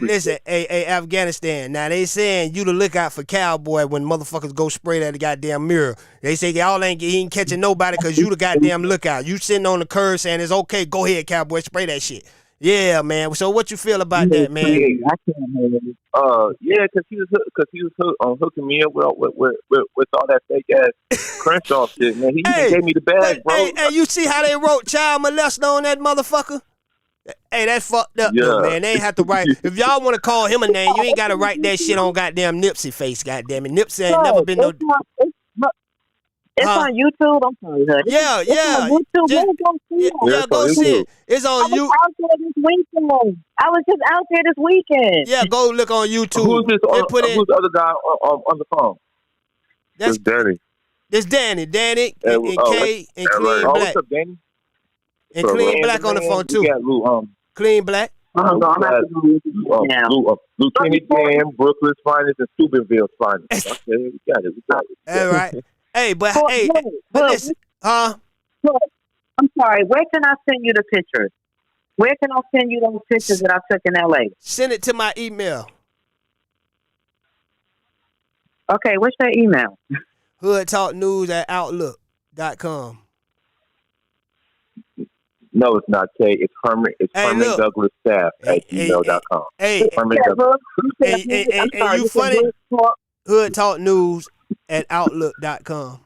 Listen, Afghanistan. Now they saying you to look out for Cowboy when motherfuckers go spray that goddamn mirror. They say he ain't catching nobody because you the goddamn lookout. You sitting on the curb saying it's okay. Go ahead, Cowboy, spray that shit. Yeah, man. So what you feel about that, man? Because he was hooking me up with all that fake ass Crenshaw shit, man. He gave me the bag, bro. Hey, you see how they wrote child molester on that motherfucker? Hey, that's fucked up, though, man. They ain't have to write. If y'all want to call him a name, you ain't got to write that shit on goddamn Nipsey face, goddamn it. Nipsey ain't never been no. It's on YouTube. I'm sorry, Hood. Yeah. Go see it. It's on YouTube. I was just out there this weekend. Yeah, go look on YouTube. Who's the other guy on the phone? That's Danny. It's Danny and Kay and Clean Black. What's up, Danny? And Clean Black on the phone too. Clean Black. Lieutenant Dan, Brooklyn's finest, and Steubenville's finest. Okay, we got it. All right. But listen, I'm sorry. Where can I send you the pictures? Where can I send you those pictures that I took in LA? Send it to my email. Okay, what's your email? hoodtalknews@outlook.com. No, it's not Kay. It's Herman. It's Herman Douglas Staff at gmail.com. Herman Douglas. You funny? hoodtalknews@outlook.com.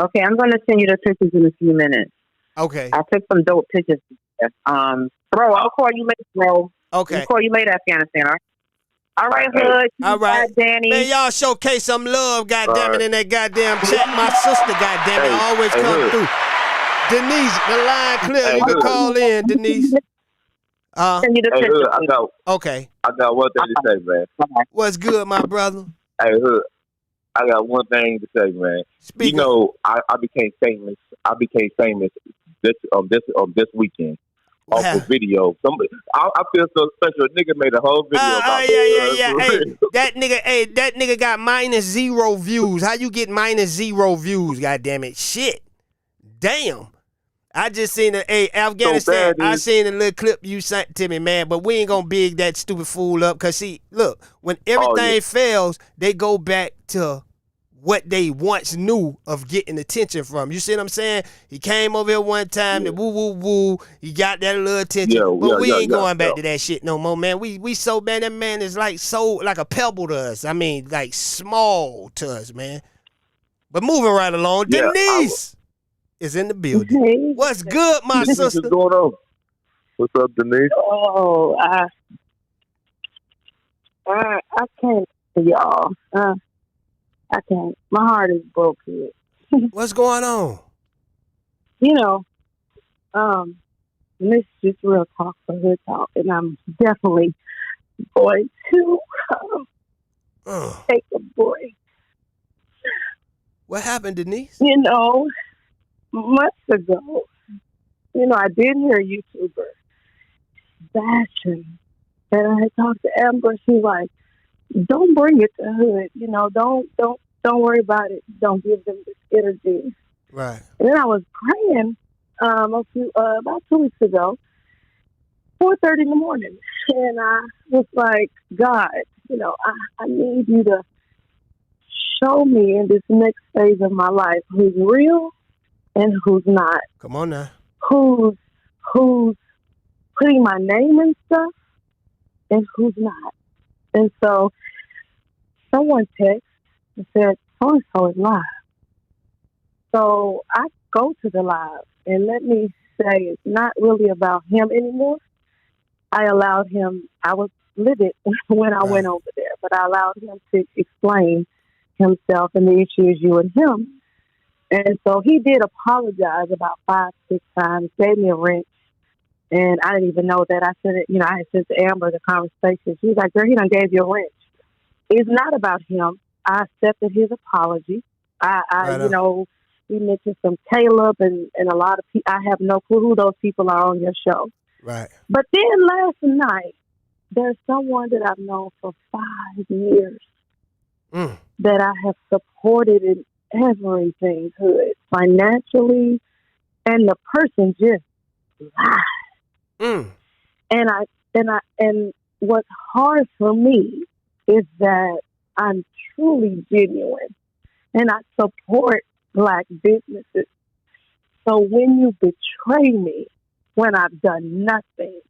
Okay, I'm going to send you the pictures in a few minutes. Okay. I took some dope pictures. Bro, I'll call you later, bro. Okay. I'll call you later, Afghanistan, all right? All right, Hood. All right. Danny. Man, y'all showcase some love, goddammit, in that goddamn chat. My sister, goddammit, always come through. Denise, the line clear. You can call in, Denise. Send you the pictures. Okay. I got one thing to say, man. What's good, my brother? Hey, Hood. I got one thing to say, man. Speak I became famous. This weekend off a video. I feel so special. A nigga made a whole video about Hey, that nigga got -0 views. How you get -0 views? Goddamn it, shit. Damn. I just seen Afghanistan. I seen a little clip you sent to me, man. But we ain't gonna big that stupid fool up, cause see, look, when everything fails, they go back to what they once knew of getting attention from. You see what I'm saying? He came over here one time, the woo woo woo. He got that little attention, but we ain't going back to that shit no more, man. We so bad. That man is like so like a pebble to us. I mean, like small to us, man. But moving right along, Denise is in the building. What's good, my sister? What's going on? What's up, Denise? Oh, I can't, y'all. I can't. My heart is broken. What's going on? You know, this is just real talk for hood talk, and I'm definitely going to take a break. What happened, Denise? You know, months ago, I did hear a YouTuber bashing, and I had talked to Amber. She's like, "Don't bring it to hood. Don't worry about it. Don't give them this energy." Right. And then I was praying about 2 weeks ago, 4:30 in the morning, and I was like, God, I need you to show me in this next phase of my life who's real and who's not. Come on now. Who's putting my name in stuff and who's not. And so someone texted and said, so-and-so is live. So I go to the live, and let me say it's not really about him anymore. I allowed him, I was livid when I went over there, but I allowed him to explain himself and the issues, you and him. And so he did apologize about 5-6 times, gave me a wrench, and I didn't even know that. I said it, I had sent to Amber the conversation. She was like, girl, he done gave you a wrench. It's not about him. I accepted his apology. We mentioned some Caleb and a lot of people. I have no clue who those people are on your show. Right. But then last night, there's someone that I've known for 5 years that I have supported in everything good, financially, and the person just lied. And what's hard for me is that I'm truly genuine and I support Black businesses. So when you betray me when I've done nothing,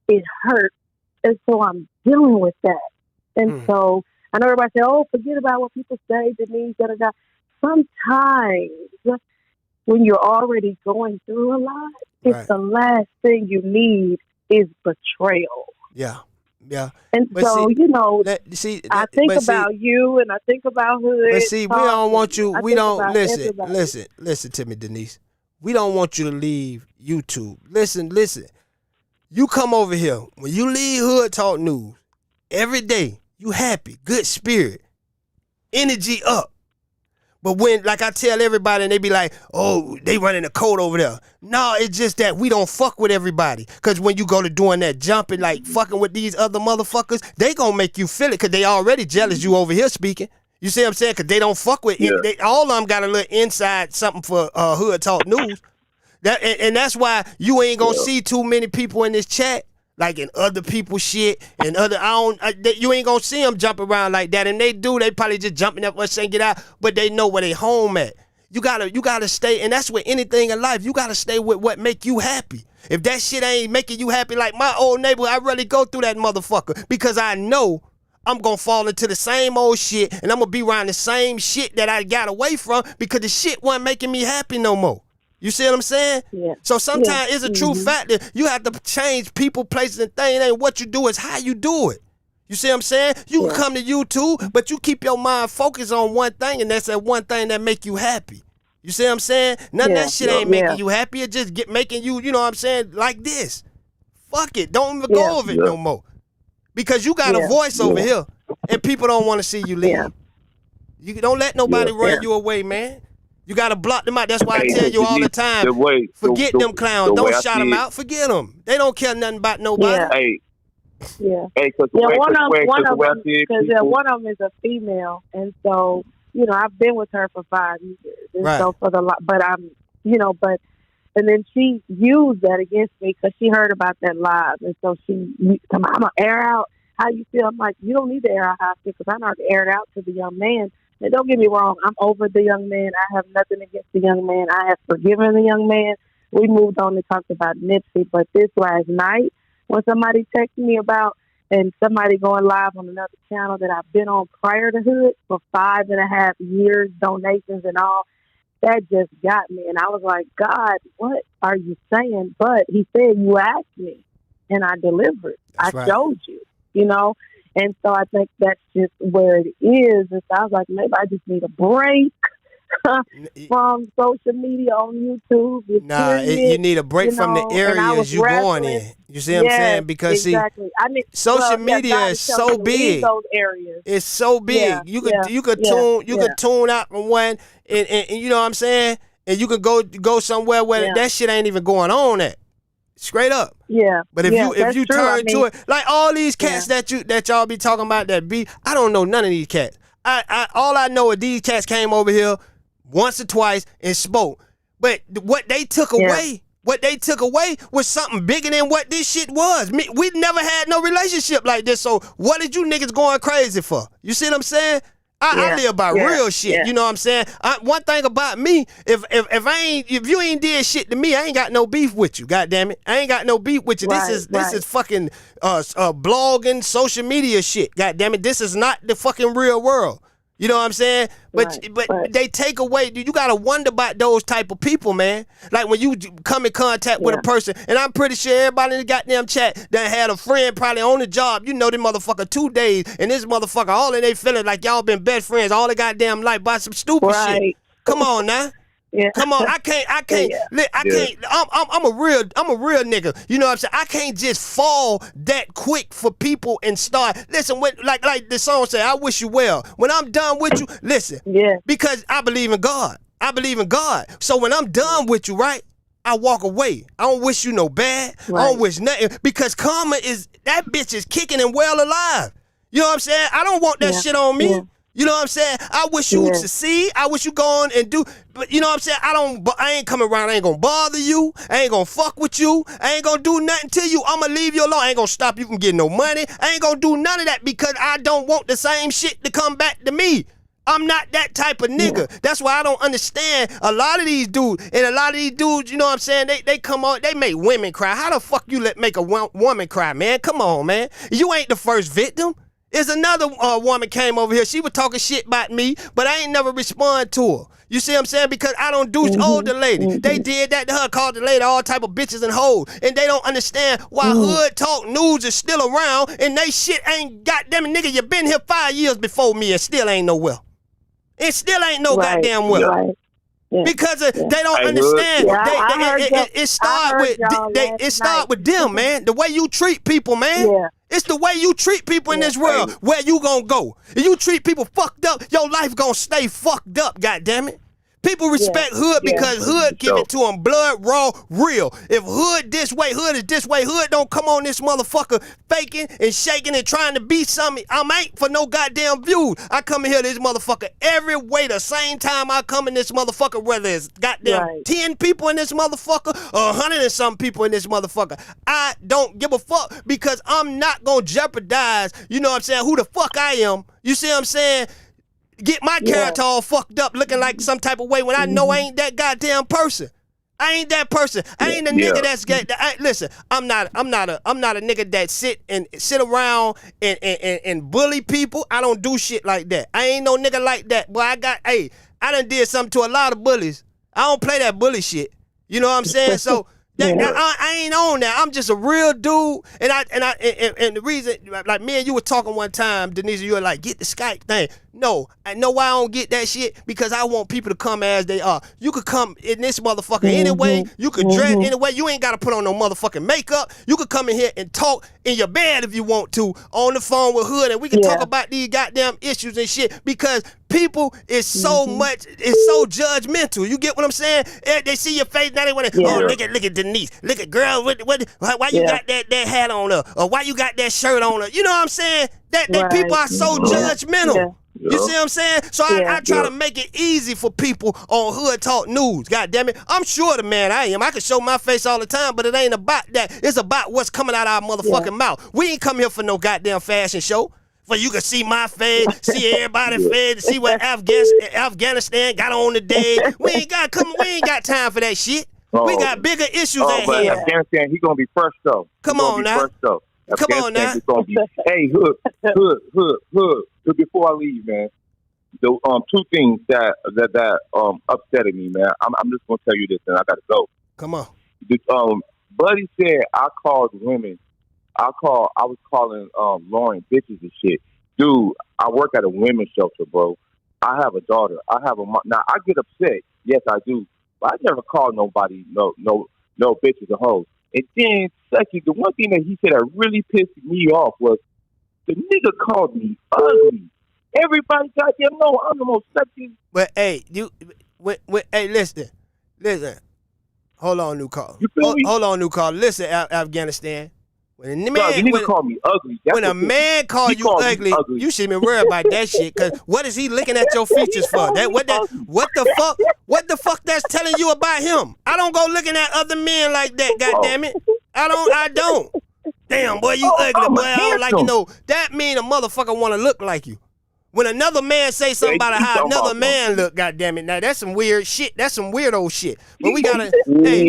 it hurts. And so I'm dealing with that. And so I know everybody say, oh, forget about what people say to me. Sometimes when you're already going through a lot, it's the last thing you need is betrayal. Yeah. Yeah. And but so, I think about you and I think about hood. But see, we don't want you, listen to me, Denise. We don't want you to leave YouTube. Listen. You come over here. When you leave Hood Talk News, every day, you happy, good spirit, energy up. But when, like I tell everybody, and they be like, oh, they running a code over there. No, it's just that we don't fuck with everybody. Because when you go to doing that jumping, like fucking with these other motherfuckers, they gonna make you feel it because they already jealous you over here speaking. You see what I'm saying? Because they don't fuck with it. All of them got a little inside something for Hood Talk News. And that's why you ain't gonna see too many people in this chat. Like in other people's shit and you ain't gonna see them jump around like that. And they probably just jumping up and get out, but they know where they home at. You gotta stay, and that's with anything in life. You gotta stay with what make you happy. If that shit ain't making you happy, like my old neighbor, I really go through that motherfucker because I know I'm gonna fall into the same old shit and I'm gonna be around the same shit that I got away from because the shit wasn't making me happy no more. You see what I'm saying? Yeah. So sometimes it's a true fact that you have to change people, places, and things. And what you do is how you do it. You see what I'm saying? You can come to YouTube, but you keep your mind focused on one thing, and that's that one thing that make you happy. You see what I'm saying? None of that shit ain't making you happy. It just making you, you know what I'm saying, like this. Fuck it. Don't even go over it no more. Because you got a voice over here, and people don't want to see you leave. You don't let nobody run you away, man. You got to block them out. That's why I tell you all the time, forget them clowns. Don't shout them out. Forget them. They don't care nothing about nobody. One of them is a female. And so, I've been with her for 5 years. And so and then she used that against me because she heard about that live. And so I'm going to air out how you feel. I'm like, you don't need to air out how I feel, because I know how to air it out to the young man. And don't get me wrong, I'm over the young man. I have nothing against the young man. I have forgiven the young man. We moved on and talked about Nipsey. But this last night, when somebody texted me about, and somebody going live on another channel that I've been on prior to Hood for 5.5 years, donations and all, that just got me. And I was like, God, what are you saying? But he said, you asked me, and I delivered. That's I right. showed you, you know? And so I think that's just where it is. And so I was like, maybe I just need a break from social media on YouTube. You need a break from the areas you going in. You see what I'm saying? Because exactly. social media is so big. Those areas. It's so big. You could tune out from one, and you know what I'm saying. And you could go somewhere where that shit ain't even going on at. Straight up. Yeah. But if you turn to it, like all these cats that y'all be talking about I don't know none of these cats. All I know is these cats came over here once or twice and spoke. But what they took away was something bigger than what this shit was. We never had no relationship like this. So what did you niggas going crazy for? You see what I'm saying? I live by real shit. You know what I'm saying? One thing about me, if you ain't did shit to me, I ain't got no beef with you. God damn it, I ain't got no beef with you. This is fucking blogging, social media shit. God damn it, this is not the fucking real world. You know what I'm saying? But they take away. You gotta wonder about those type of people, man. Like when you come in contact with a person, and I'm pretty sure everybody in the goddamn chat that had a friend probably on the job. You know this motherfucker 2 days, and this motherfucker all in they feeling like y'all been best friends all the goddamn life by some stupid shit. Come on now. Yeah. Come on, I can't. I'm a real nigga. You know what I'm saying? I can't just fall that quick for people and start. Listen, like the song said, I wish you well. When I'm done with you, listen. Yeah. Because I believe in God. So when I'm done with you, right? I walk away. I don't wish you no bad. Right. I don't wish nothing, because karma that bitch is kicking and well alive. You know what I'm saying? I don't want that shit on me. Yeah. You know what I'm saying? I wish you would succeed. I wish you go on and do, but you know what I'm saying? I ain't coming around. I ain't gonna bother you. I ain't gonna fuck with you. I ain't gonna do nothing to you. I'ma leave you alone. I ain't gonna stop you from getting no money. I ain't gonna do none of that, because I don't want the same shit to come back to me. I'm not that type of nigga. Yeah. That's why I don't understand a lot of these dudes. And a lot of these dudes, you know what I'm saying? They come on, they make women cry. How the fuck you make a woman cry, man? Come on, man. You ain't the first victim. There's another woman came over here. She was talking shit about me, but I ain't never respond to her. You see what I'm saying? Because I don't do older lady. They did that to her, called the lady all type of bitches and hoes. And they don't understand why Hood Talk News is still around and they shit ain't goddamn it, nigga, you been here 5 years before me and still ain't nowhere. It still ain't no goddamn well. Right. Yeah. Because they don't understand. It start with them, man. The way you treat people, man. Yeah. It's the way you treat people in this world. Where you gonna go? If you treat people fucked up, your life gonna stay fucked up, goddammit. People respect Hood because Hood give it to them blood, raw, real. If Hood this way, Hood is this way. Hood don't come on this motherfucker faking and shaking and trying to be something. I ain't for no goddamn views. I come in here this motherfucker every way the same time I come in this motherfucker, whether it's goddamn 10 people in this motherfucker or 100 and some people in this motherfucker. I don't give a fuck, because I'm not gonna jeopardize, you know what I'm saying, who the fuck I am. You see what I'm saying? Get my character all fucked up looking like some type of way when I know I ain't that goddamn person. I ain't that person. I ain't a nigga that's listen, I'm not a nigga that sit around and bully people. I don't do shit like that. I ain't no nigga like that. Boy, I done did something to a lot of bullies. I don't play that bully shit. You know what I'm saying? So I ain't on that. I'm just a real dude, and the reason, like me and you were talking one time, Denise, you were like, get the Skype thing. No, I know why I don't get that shit, because I want people to come as they are. You could come in this motherfucker anyway. You could dress anyway. You ain't got to put on no motherfucking makeup. You could come in here and talk in your bed if you want to, on the phone with Hood, and we can talk about these goddamn issues and shit, because people is so much, it's so judgmental. You get what I'm saying? They see your face, now they want to, look at Denise. Look at girl, why you got that hat on her? Or why you got that shirt on her? You know what I'm saying? That people are so judgmental. You see what I'm saying? So I try to make it easy for people on Hood Talk News. God damn it. I'm sure the man I am. I can show my face all the time, but it ain't about that. It's about what's coming out of our motherfucking mouth. We ain't come here for no goddamn fashion show. For you can see my face, see everybody's face, see what Afghanistan got on today. We ain't got time for that shit. We got bigger issues at but hand. Afghanistan, he gonna be fresh though. Come on now. Hey, Hood. Before I leave, man, the two things that upsetted me, man. I'm just gonna tell you this, and I gotta go. Come on. Buddy said I called women. I was calling Lauren bitches and shit. Dude, I work at a women's shelter, bro. I have a daughter. I have a mom. Now I get upset. Yes, I do. But I never call nobody no bitches or hoes. And then, second, the one thing that he said that really pissed me off was the nigga called me ugly. Everybody goddamn know I'm the most sexy. But hey, hey, listen. Hold on, new call. Hold on, new call. Listen, Afghanistan. When a man call me ugly. When a man call you ugly, you shouldn't be worried about that shit. Cause what is he looking at your features for? What the fuck that's telling you about him? I don't go looking at other men like that. Goddamn it, I don't. Damn boy, you ugly boy. I don't like you. Know that mean a motherfucker want to look like you. When another man say something about how another man look, goddamn it, now that's some weird shit. That's some weirdo shit. But we gotta, when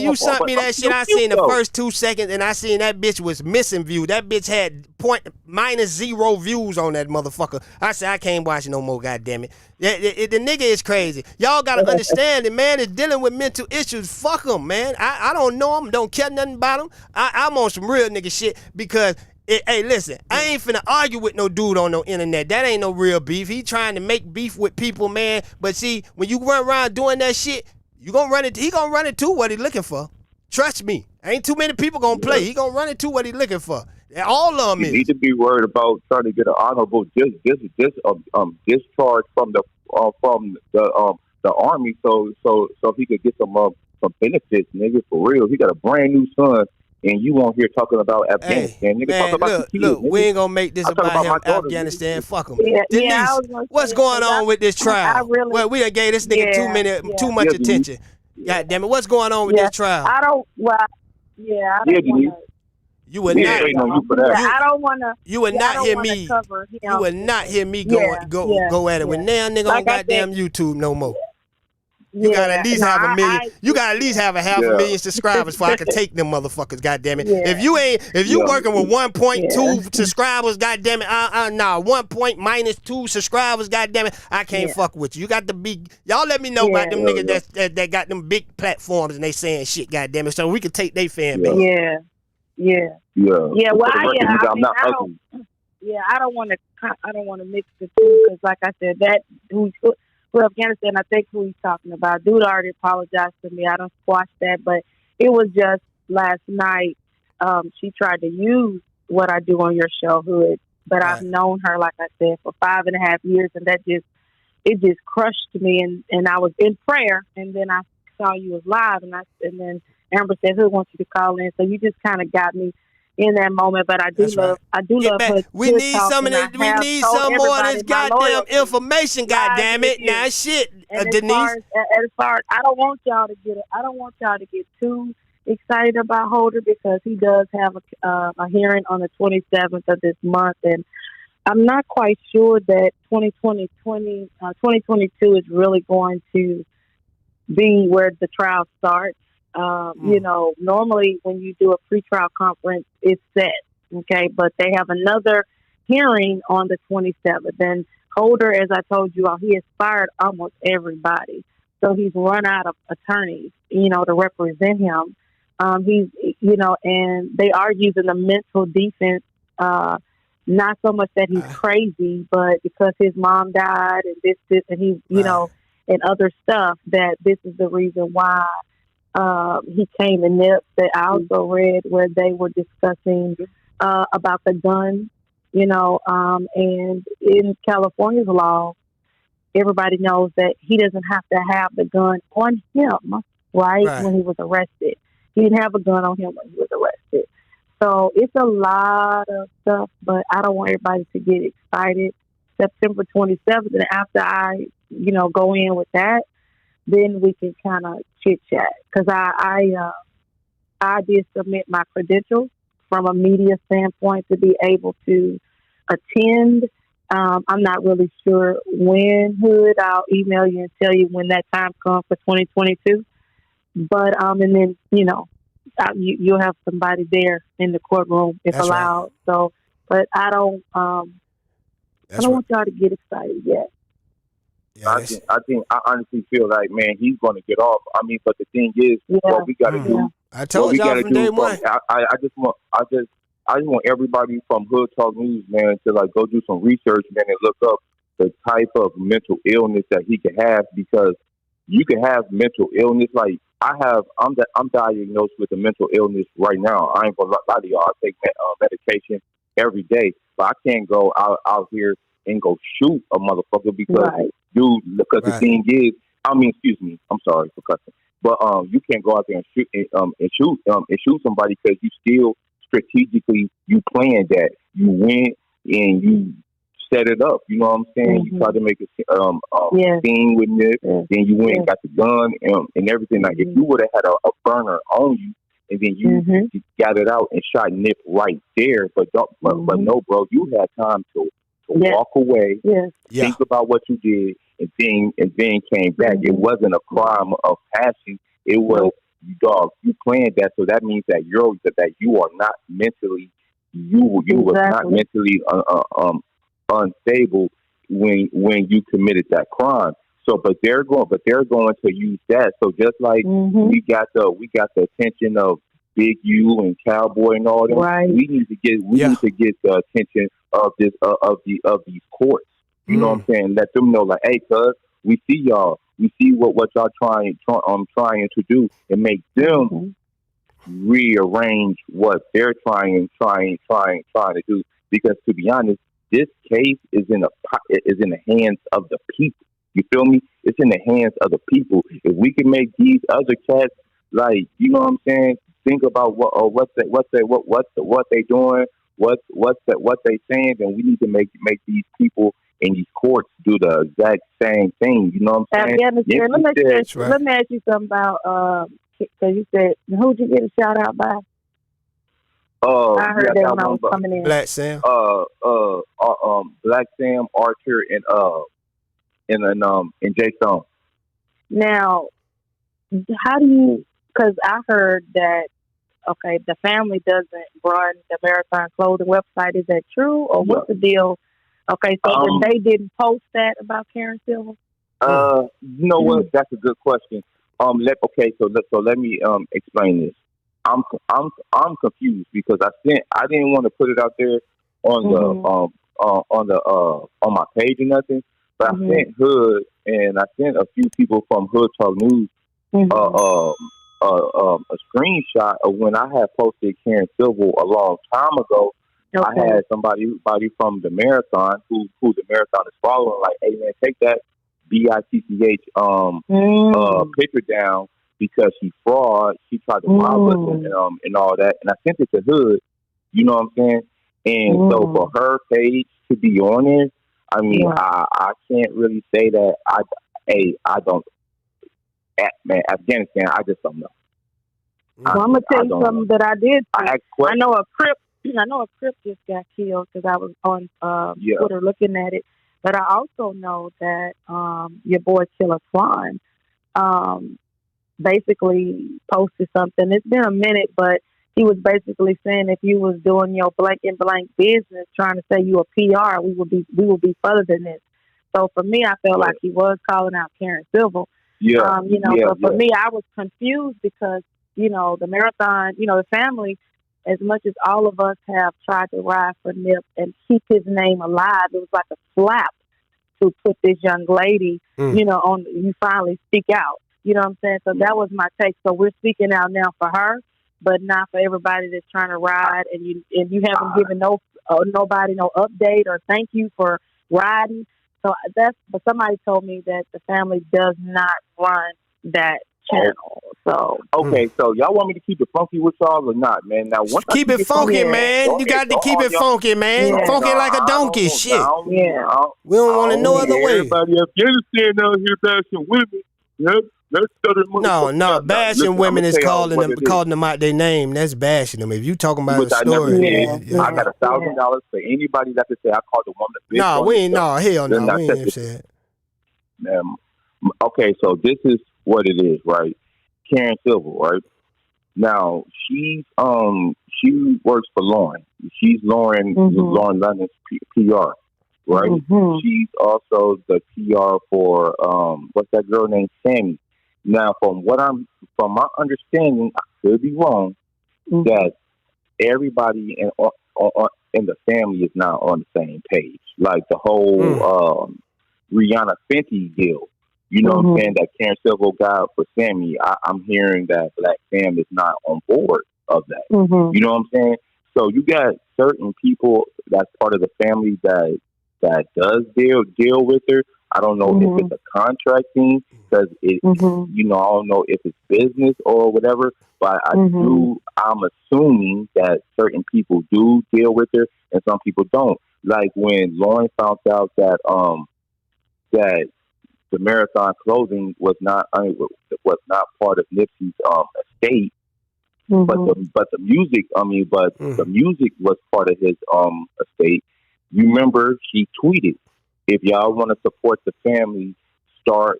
you sent me that shit, I seen the first 2 seconds and I seen that bitch was missing view. That bitch had -0 views on that motherfucker. I said I can't watch no more, goddamn it. The nigga is crazy. Y'all gotta understand the man is dealing with mental issues. Fuck him, man. I don't know him. Don't care nothing about him. I'm on some real nigga shit because. Hey, listen, I ain't finna argue with no dude on no internet. That ain't no real beef. He trying to make beef with people, man. But see, when you run around doing that shit, he gonna run into what he looking for. Trust me. Ain't too many people gonna play. He gonna run into what he looking for. All of them is. You need to be worried about trying to get an honorable discharge from the army so he could get some benefits, nigga, for real. He got a brand new son. And you on here talking about Afghanistan. Nigga, talk about look, we ain't gonna make this about him, Afghanistan. Fuck him. Denise, what's going on with this trial? Well, we done gave this nigga too much attention. God damn it, what's going on with this trial? I don't wanna. You would not. I don't wanna. You would not hear me. You would not hear me go at it with now nigga on goddamn YouTube no more. You got at least have a million. You got at least have a half a million subscribers before I can take them motherfuckers. Goddamn it! If you working with 1.2 subscribers, goddamn it, 1 point -2 subscribers, goddamn it, I can't fuck with you. You got to be. Y'all let me know about them niggas that got them big platforms and they saying shit, goddamn it, so we can take their fan base. Well, I don't want to mix the two because, like I said, Afghanistan, I think who he's talking about. Dude already apologized to me. I don't squash that, but it was just last night. She tried to use what I do on your show, Hood, but I've known her, like I said, for 5.5 years, and it just crushed me. And I was in prayer, and then I saw you was live, and then Amber said, "Hood wants you to call in?" So you just kind of got me in that moment, but I do love we need some of this. We need some more of this goddamn information. Goddamn it, now shit, Denise. As far as I don't want y'all to get too excited about Holder because he does have a hearing on the 27th of this month, and I'm not quite sure that 2022 is really going to be where the trial starts. You know, normally when you do a pretrial conference, it's set, okay? But they have another hearing on the 27th. And Holder, as I told you all, he has fired almost everybody. So he's run out of attorneys, to represent him. And they are using the mental defense, not so much that he's crazy, but because his mom died and this, and he, and other stuff, that this is the reason why he came in Nipsey. I also read where they were discussing about the gun, and in California's law, everybody knows that he doesn't have to have the gun on him, right? When he was arrested. He didn't have a gun on him when he was arrested. So it's a lot of stuff, but I don't want everybody to get excited. September 27th, and after I, go in with that, then we can kind of chit chat. Because I did submit my credentials from a media standpoint to be able to attend. I'm not really sure when, Hood. I'll email you and tell you when that time comes for 2022. But and then you'll have somebody there in the courtroom if That's allowed. Right. So, but I don't want y'all to get excited yet. Yeah, I honestly feel like, man, he's going to get off. I mean, but the thing is, what we got to do. I told y'all from day one. I just want everybody from Hood Talk News, man, to like go do some research, man, and look up the type of mental illness that he could have, because you can have mental illness. Like I'm diagnosed with a mental illness right now. I ain't gonna lie to y'all. I take medication every day, but I can't go out here and go shoot a motherfucker because, the thing is, excuse me, I'm sorry for cussing, but you can't go out there and shoot somebody because you still strategically you planned that. You went and you set it up. You know what I'm saying? Mm-hmm. You tried to make a scene with Nip, then you went and got the gun and everything. Like if you would have had a burner on you, and then you got it out and shot Nip right there, but no, bro, you had time to walk away, think about what you did, and then came back. It wasn't a crime of passion. It was, dog, you planned that, so that means that you are not mentally, you was not mentally unstable when you committed that crime. So, but they're going to use that. So just like we got the attention of Big U and Cowboy and all that. Right. We need to get the attention of this of these courts. You know what I'm saying? Let them know, like, hey, cuz, we see y'all. We see what y'all trying to do, and make them rearrange what they're trying to do. Because to be honest, this case is in the hands of the people. You feel me? It's in the hands of the people. If we can make these other cats, like, you know what I'm saying, think about what they doing, what they saying, then we need to make these people in these courts do the exact same thing. You know what I'm saying? Afghanistan. Let me ask you something about because you said, who'd you get a shout out by? I heard that when I was coming in. Black Sam. Black Sam, Archer, and Jay Stone. Now, how do you? Because I heard that the family doesn't run the Marathon Clothing website. Is that true, or what's the deal? Okay, so then they didn't post that about Karen Silver. You know what? That's a good question. So let me explain this. I'm confused because I didn't want to put it out there on on my page or nothing, but I sent Hood and I sent a few people from Hood Talk News a screenshot of when I had posted Karen Silver a long time ago. I had somebody from the marathon who the marathon is following, like, hey man, take that BITCH picture down because she fraud. She tried to rob us and all that. And I sent it to Hood. You know what I'm saying? And so for her page to be on it, I mean, I can't really say that I don't. Man, Afghanistan, I just don't know. Well, I'm gonna tell you something that I did. I know a Crip just got killed because I was on Twitter looking at it. But I also know that your boy Killer Swan basically posted something. It's been a minute, but he was basically saying if you was doing your blank and blank business, trying to say you a PR, we will be further than this. So for me, I felt like he was calling out Karen Silver. But for me, I was confused because, the marathon, the family, as much as all of us have tried to ride for Nip and keep his name alive, it was like a slap to put this young lady, you finally speak out. You know what I'm saying? So that was my take. So we're speaking out now for her, but not for everybody that's trying to ride. And you haven't given nobody no update or thank you for riding. So but somebody told me that the family does not run that channel. So okay, so y'all want me to keep it funky with y'all or not, man? Now, once Keep I it funky, funky, man. You got to keep it funky, man. Yeah. Funky like a donkey. Shit. Yeah. We don't want it no other way. Everybody in Afghanistan out here bashing women. Yep, that's southern motherfuckers. No, bashing women is calling them them out their name. That's bashing them. If you talking about which a I never story, did. I got $1,000 for anybody that could say I called a woman a bitch. No, we ain't. No, hell They're no, not we ain't tested. said. Okay, so this is what it is, right? Karen Civil, right? Now she works for Lauren. She's Lauren London's PR, right? Mm-hmm. She's also the PR for what's that girl named Sammy. Now, from my understanding, I could be wrong, that everybody in the family is not on the same page. Like the whole Rihanna Fenty deal. You know what I'm saying? That Karen Civil got for Sammy. I'm hearing that Black Sam is not on board of that. You know what I'm saying? So you got certain people that's part of the family that does deal with her. I don't know if it's a contract thing because I don't know if it's business or whatever. But I'm assuming that certain people do deal with her and some people don't. Like when Lauren found out that that the marathon clothing was not part of Nipsey's estate, but the music, the music was part of his estate. You remember she tweeted, "If y'all want to support the family, start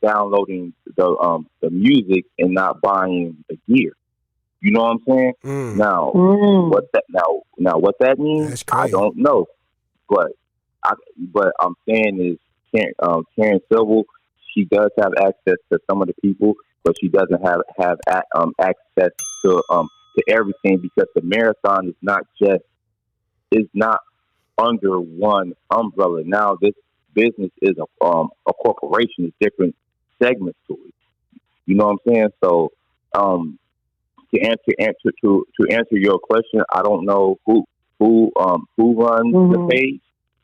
downloading the music and not buying the gear." You know what I'm saying? Now, what that means, I don't know, but I'm saying is Karen Civil, she does have access to some of the people, but she doesn't have access to everything because the marathon is not under one umbrella. Now this business is a corporation. It's different segments to it. You know what I'm saying? So to answer your question, I don't know who runs the page.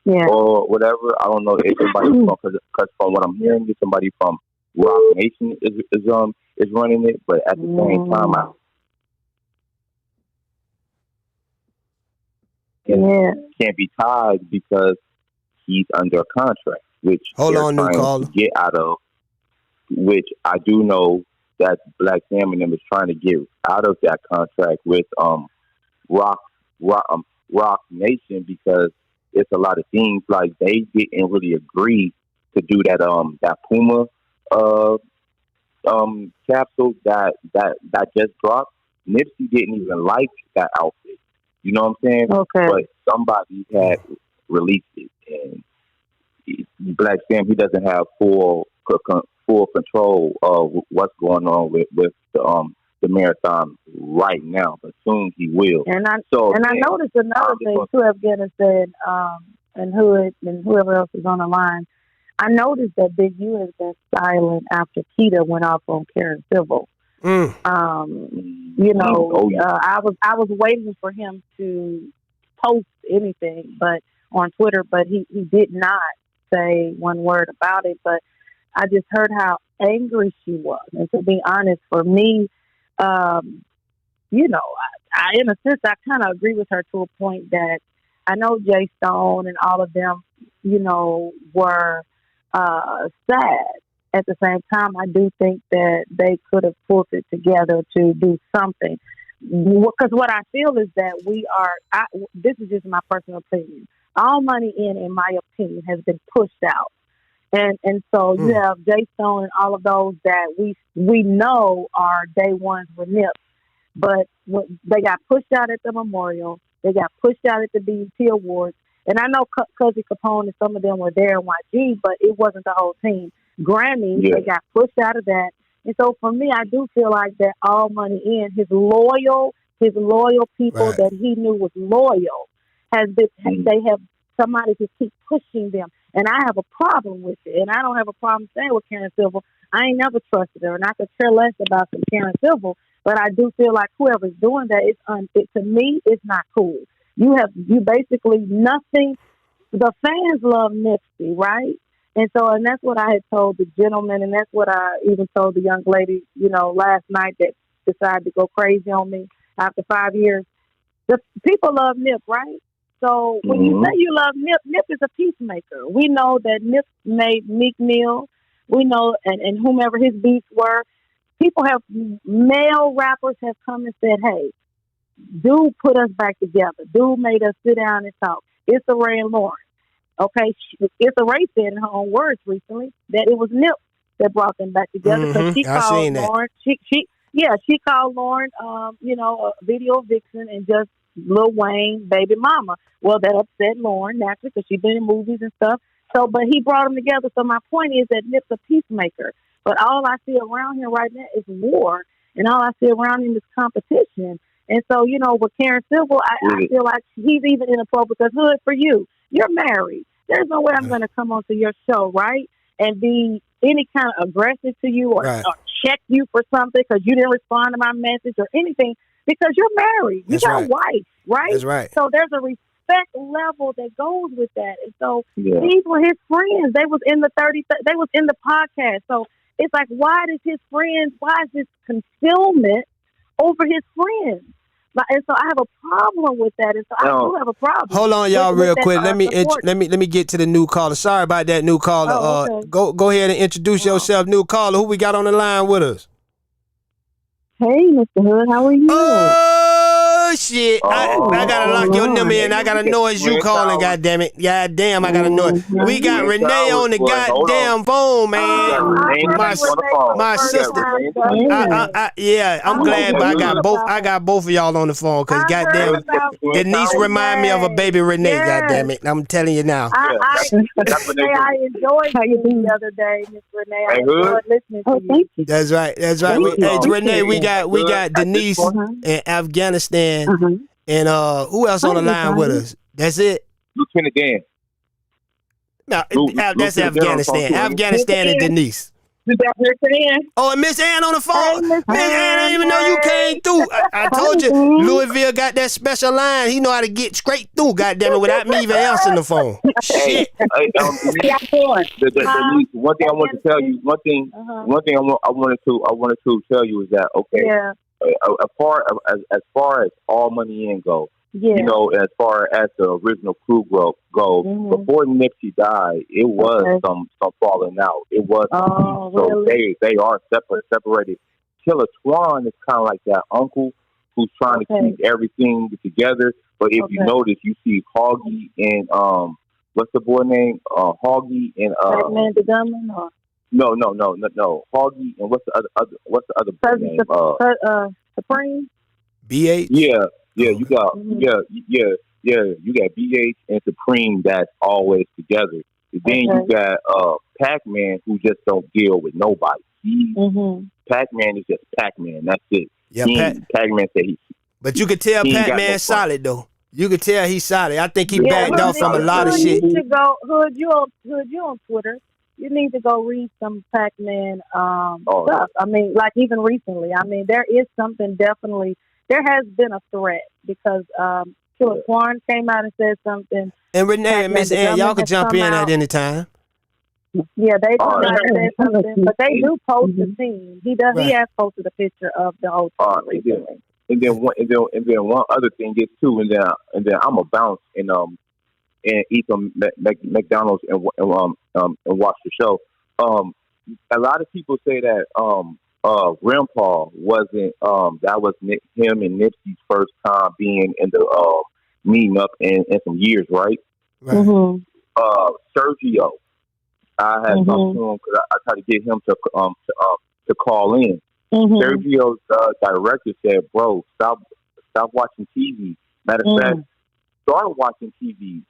Yeah. Or whatever. I don't know if somebody because from what I'm hearing, somebody from Rock Nation is running it, but at the same time, I can't be tied because he's under a contract, which Hold on, new trying caller. to get out of. Which I do know that Black Sam and them is trying to get out of that contract with Rock Nation because it's a lot of things like they didn't really agree to do that Puma capsule that just dropped. Nipsey didn't even like that outfit. You know what I'm saying? Okay. But somebody had released it, and Black Sam, he doesn't have full control of what's going on with the marathon right now, but soon he will. And I noticed another thing too, Afghanistan, and Hood and whoever else is on the line. I noticed that Big U has been silent after Keita went off on Karen Civil. I was waiting for him to post anything, but on Twitter, but he did not say one word about it. But I just heard how angry she was, and to be honest, for me, I in a sense, I kind of agree with her to a point that I know Jay Stone and all of them, were sad. At the same time, I do think that they could have pulled it together to do something. Because what I feel is that this is just my personal opinion. All money in my opinion, has been pushed out. And so you have Jay Stone and all of those that we know are day ones with Nip. But they got pushed out at the memorial. They got pushed out at the BET Awards. And I know Cuzzy Capone and some of them were there in YG, but it wasn't the whole team. Grammys, they got pushed out of that. And so for me, I do feel like that All Money In, his loyal people that he knew was loyal, they have somebody to keep pushing them. And I have a problem with it. And I don't have a problem saying with Karen Civil. I ain't never trusted her. And I could care less about some Karen Civil. But I do feel like whoever's doing that, to me, it's not cool. You basically nothing. The fans love Nipsey, right? And so, and that's what I had told the gentleman, and that's what I even told the young lady, last night that decided to go crazy on me after 5 years. The people love Nip, right? So when you say you love Nip, Nip is a peacemaker. We know that Nip made Meek Mill. We know, and whomever his beats were, male rappers have come and said, hey, dude put us back together. Dude made us sit down and talk. Issa Rae and Lauren. Okay, Issa Rae said in her own words recently that it was Nip that brought them back together because she called Lauren. She called Lauren, a video vixen and just Lil Wayne baby mama. Well, that upset Lauren naturally because she's been in movies and stuff. So, but he brought them together. So my point is that Nip's a peacemaker. But all I see around him right now is war, and all I see around him is competition. And so, with Karen Civil, I feel like he's even inappropriate because Hood, for you, you're married. There's no way I'm going to come onto your show, right, and be any kind of aggressive to you or check you for something because you didn't respond to my message or anything because you're married. You got a wife, right? That's right. So there's a respect level that goes with that. And so these were his friends. They was in they was in the podcast. So it's like, why is this concealment over his friends? And so I have a problem with that. And so I do have a problem. Hold on, y'all, real quick. Let me get to the new caller. Sorry about that, new caller. Okay. Go ahead and introduce yourself, new caller. Who we got on the line with us? Hey, Mr. Hood, how are you? Oh shit! I gotta lock your number in. I gotta know it's you calling. Goddamn it! Goddamn, I gotta know it. We got Renee on the goddamn phone, man. My sister. I'm glad, but I got both of y'all on the phone because goddamn, Denise remind me of a baby Renee. Goddamn it! I'm telling you now. I enjoyed you the other day, Miss Renee. I enjoyed listening to you. That's right. Hey, Renee, we got Denise in Afghanistan. And who else on the line with us? That's it? Lieutenant Dan. No, that's Afghanistan. Afghanistan and Denise. Oh, and Miss Ann on the phone. Miss Ann, I didn't even know you came through. I told you, Louisville got that special line. He know how to get straight through, goddamn it, without me even answering the phone. Shit. Denise, one thing I want to tell you. One thing I wanted to tell you is that as far as All Money In go, as far as the original crew go, before Nipsey died, it was some falling out. It was really? So they are separated. Killer Swan is kind of like that uncle who's trying to keep everything together. But if you notice, you see Hoggy and what's the boy name? Hoggy and Man the Gunman. Or? No. Hoggy and what's the other boy name? Supreme. BH. Yeah, you got you got BH and Supreme that's always together. And then you got Pac-Man who just don't deal with nobody. Pac-Man is just Pac-Man. That's it. Yeah, Pac-Man said he. But you could tell Pac-Man's solid though. You could tell he's solid. I think he backed off from a lot of shit. You need to go, Hood, you on Twitter. You need to go read some Pac-Man stuff. I mean, like even recently. I mean, there is something definitely. There has been a threat because Killer Swan came out and said something. And Renee and Miss Ann, y'all can jump in at any time. Yeah, they do say something, but they do post the scene. He does. Right. He has posted a picture of the whole thing recently. And then one other thing is too, and then I'm a bounce and eat some McDonald's and watch the show. A lot of people say that Grandpa wasn't that was him and Nipsey's first time being in the meeting up in some years, right? Sergio, I had talked to him because I tried to get him to call in. Sergio's director said, "Bro, stop watching TV. Matter of fact, start watching TV.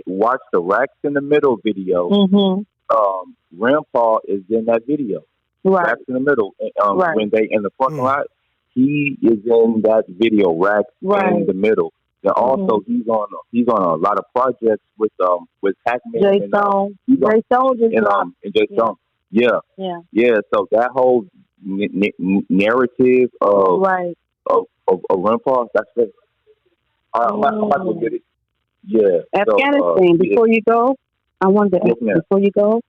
Watch the Racks in the Middle video. Grandpa is in that video. Racks in the Middle. When they in the parking lot, he is in that video. Racks in the Middle. And also he's on a lot of projects with Pac-Man Jay Stone. Jay Stone just and Jay Stone. Yeah. So that whole narrative of Grandpa, that's it. I'm about to get it. Yeah. Afghanistan. Before you go, I wanted to ask before you go.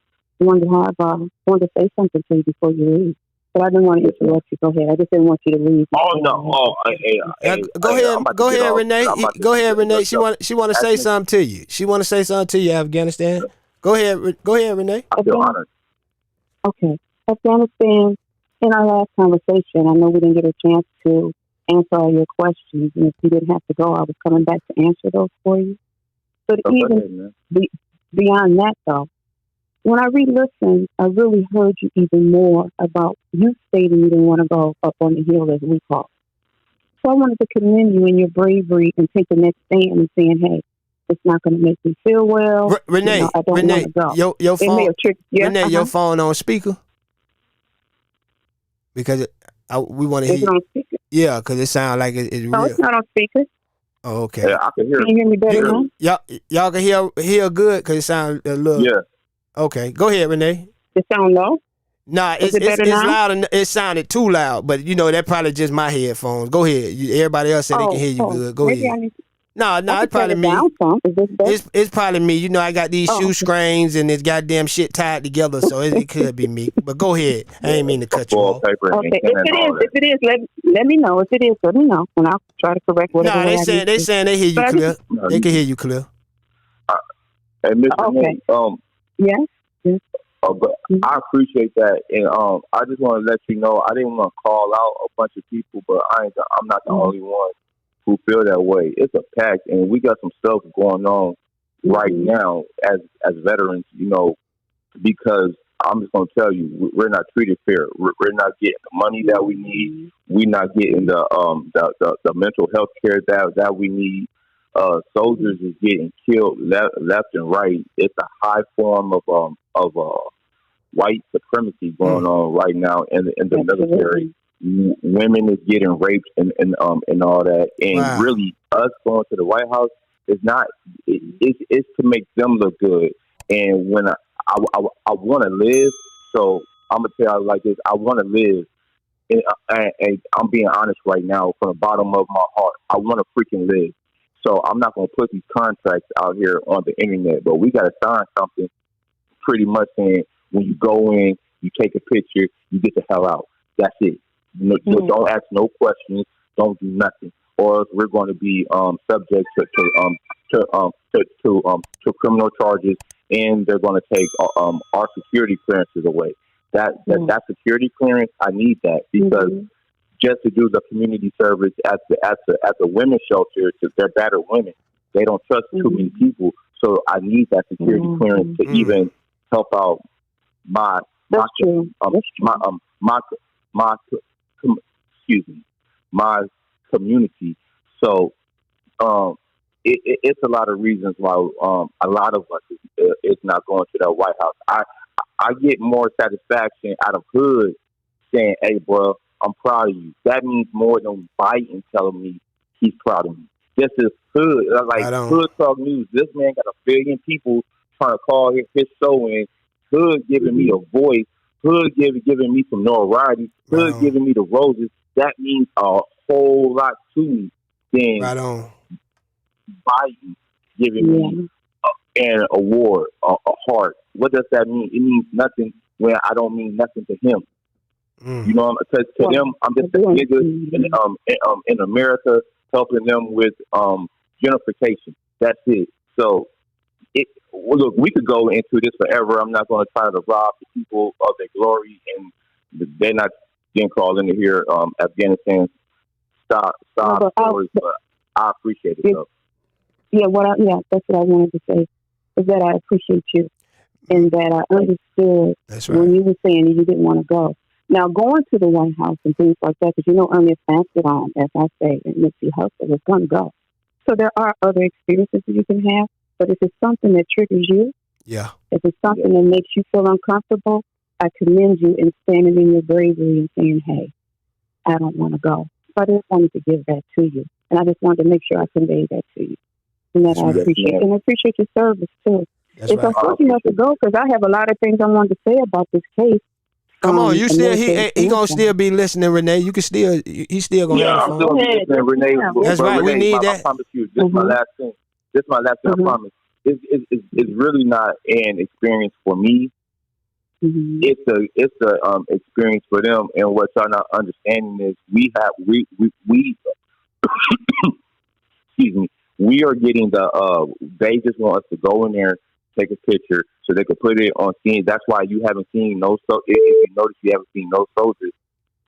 wanted to say something to you before you leave. But I didn't want to interrupt you. Go ahead. I just didn't want you to leave. Oh no! Go ahead, Renee. Go ahead, Renee. She want to say something to you. She want to say something to you, Afghanistan. Go ahead, Renee. Okay. Afghanistan. In our last conversation, I know we didn't get a chance to answer all your questions, and if you didn't have to go, I was coming back to answer those for you. But even beyond that, though, when I re-listened, I really heard you even more about you stating you didn't want to go up on the hill, as we call it. So I wanted to commend you in your bravery and take the next stand and saying, hey, it's not going to make me feel well. Renee, I don't want to go. Your phone, Renee, your Uh-huh. phone on speaker? Because we want to hear It's on speaker. Yeah, because it sounds like it's real. No, it's not on speaker. Oh, okay. Yeah, I can hear. Can you hear me better now? Y'all can hear good because it sounds a little. Yeah. Okay, go ahead, Renee. It sound low? Nah, Is it better it's now? loud and it sounded too loud, but that probably just my headphones. Go ahead. Everybody else said they can hear you good. Go maybe ahead. No, it's probably me. Is this better? It's probably me. I got these shoe screens and this goddamn shit tied together, so it could be me. But go ahead. I ain't mean to cut you off. Okay, if it is, let me know. If it is, let me know, and I'll try to correct whatever. No, they saying they hear you clear. They can hear you clear. Hey, Mr. Nate, yes. But I appreciate that, and I just want to let you know I didn't want to call out a bunch of people, but I'm not the only one who feel that way. It's a pact, and we got some stuff going on right now as veterans, because I'm just going to tell you, we're not treated fair. We're not getting the money that we need. We're not getting the mental health care that we need. Soldiers is getting killed left and right. It's a high form of white supremacy going on right now in the military. Women is getting raped and all that, and really us going to the White House is not. It's to make them look good. And when I want to live, so I'm gonna tell you like this: I want to live, and I'm being honest right now from the bottom of my heart. I want to freaking live. So I'm not gonna put these contracts out here on the internet, but we gotta sign something pretty much saying when you go in, you take a picture, you get the hell out. That's it. Don't ask no questions. Don't do nothing, or else we're going to be subject to criminal charges, and they're going to take our security clearances away. That security clearance, I need that because just to do the community service at the women's shelter, they're battered women. They don't trust too many people, so I need that security clearance to even help out my community. So it's a lot of reasons why a lot of us is not going to that White House. I get more satisfaction out of hood saying, "Hey, bro, I'm proud of you." That means more than Biden telling me he's proud of me. This is hood, Hood Talk News. This man got 1 billion people trying to call his show in. Hood giving me a voice. Hood giving me some notoriety. Hood giving me the roses. That means a whole lot to me than Biden giving me an award, a heart. What does that mean? It means nothing when I don't mean nothing to him. You know, to them, I'm just a nigga in America helping them with gentrification. That's it. So, look, we could go into this forever. I'm not going to try to rob the people of their glory, and they're not getting called into here. Afghanistan stop stories, but I appreciate it. Though. That's what I wanted to say. Is that I appreciate you, and that I understood when you were saying you didn't want to go. Now, going to the White House and things like that, because Ernest Mastodon, as I say, and Nipsey Hussle was going to go. So there are other experiences that you can have, but if it's something that triggers you, if it's something that makes you feel uncomfortable, I commend you in standing in your bravery and saying, hey, I don't want to go. So I just wanted to give that to you. And I just wanted to make sure I conveyed that to you. And that I appreciate. And I appreciate your service, too. It's unfortunate you have to go because I have a lot of things I wanted to say about this case. Come on, you still he gonna still be listening, Renee. You can still he's still gonna have I'm still listening, Renee. That's right. Renee, we need that. I promise you. This is my last thing. I promise. It's really not an experience for me. it's a experience for them. And what y'all not understanding is we excuse me, we are getting they just want us to go in there, take a picture so they can put it on scene. That's why you haven't seen no if you notice, you haven't seen no soldiers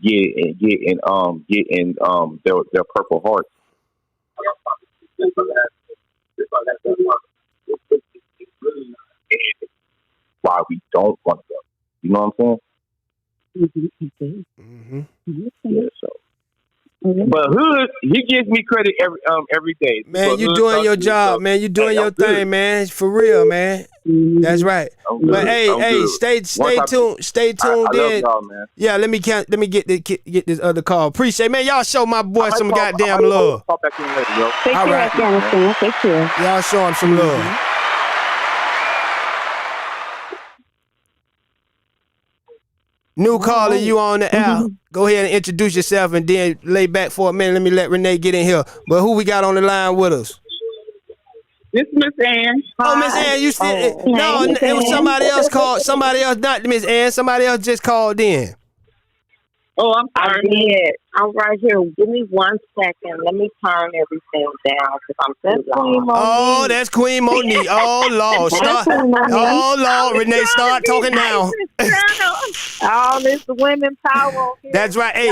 get in their Purple Hearts. Why we don't want to go. You know what I'm saying? Yeah, so. But Hood, he gives me credit every day. Man, you doing your job, man. You doing your thing, man. For real, man. That's right. But hey, stay tuned. Stay tuned I love y'all, man. Yeah, let me get this other call. Appreciate, man. Y'all show my boy some goddamn love. Call back in later, yo. Take care, Afghanistan. Take care. Y'all show him some love. New caller, you on the air. Go ahead and introduce yourself and then lay back for a minute. Let me let Renee get in here. But who we got on the line with us? This Miss Ann. Oh, Miss Ann, you said no. It was somebody else called. Somebody else, not Miss Ann. Somebody else just called in. Oh, I'm sorry. I did. I'm right here. Give me 1 second. Let me turn everything down because I'm too loud. Oh, that's Queen Monique. Oh, Lord. Oh, Lord. Renee, start talking now. All this women power. That's right. Hey,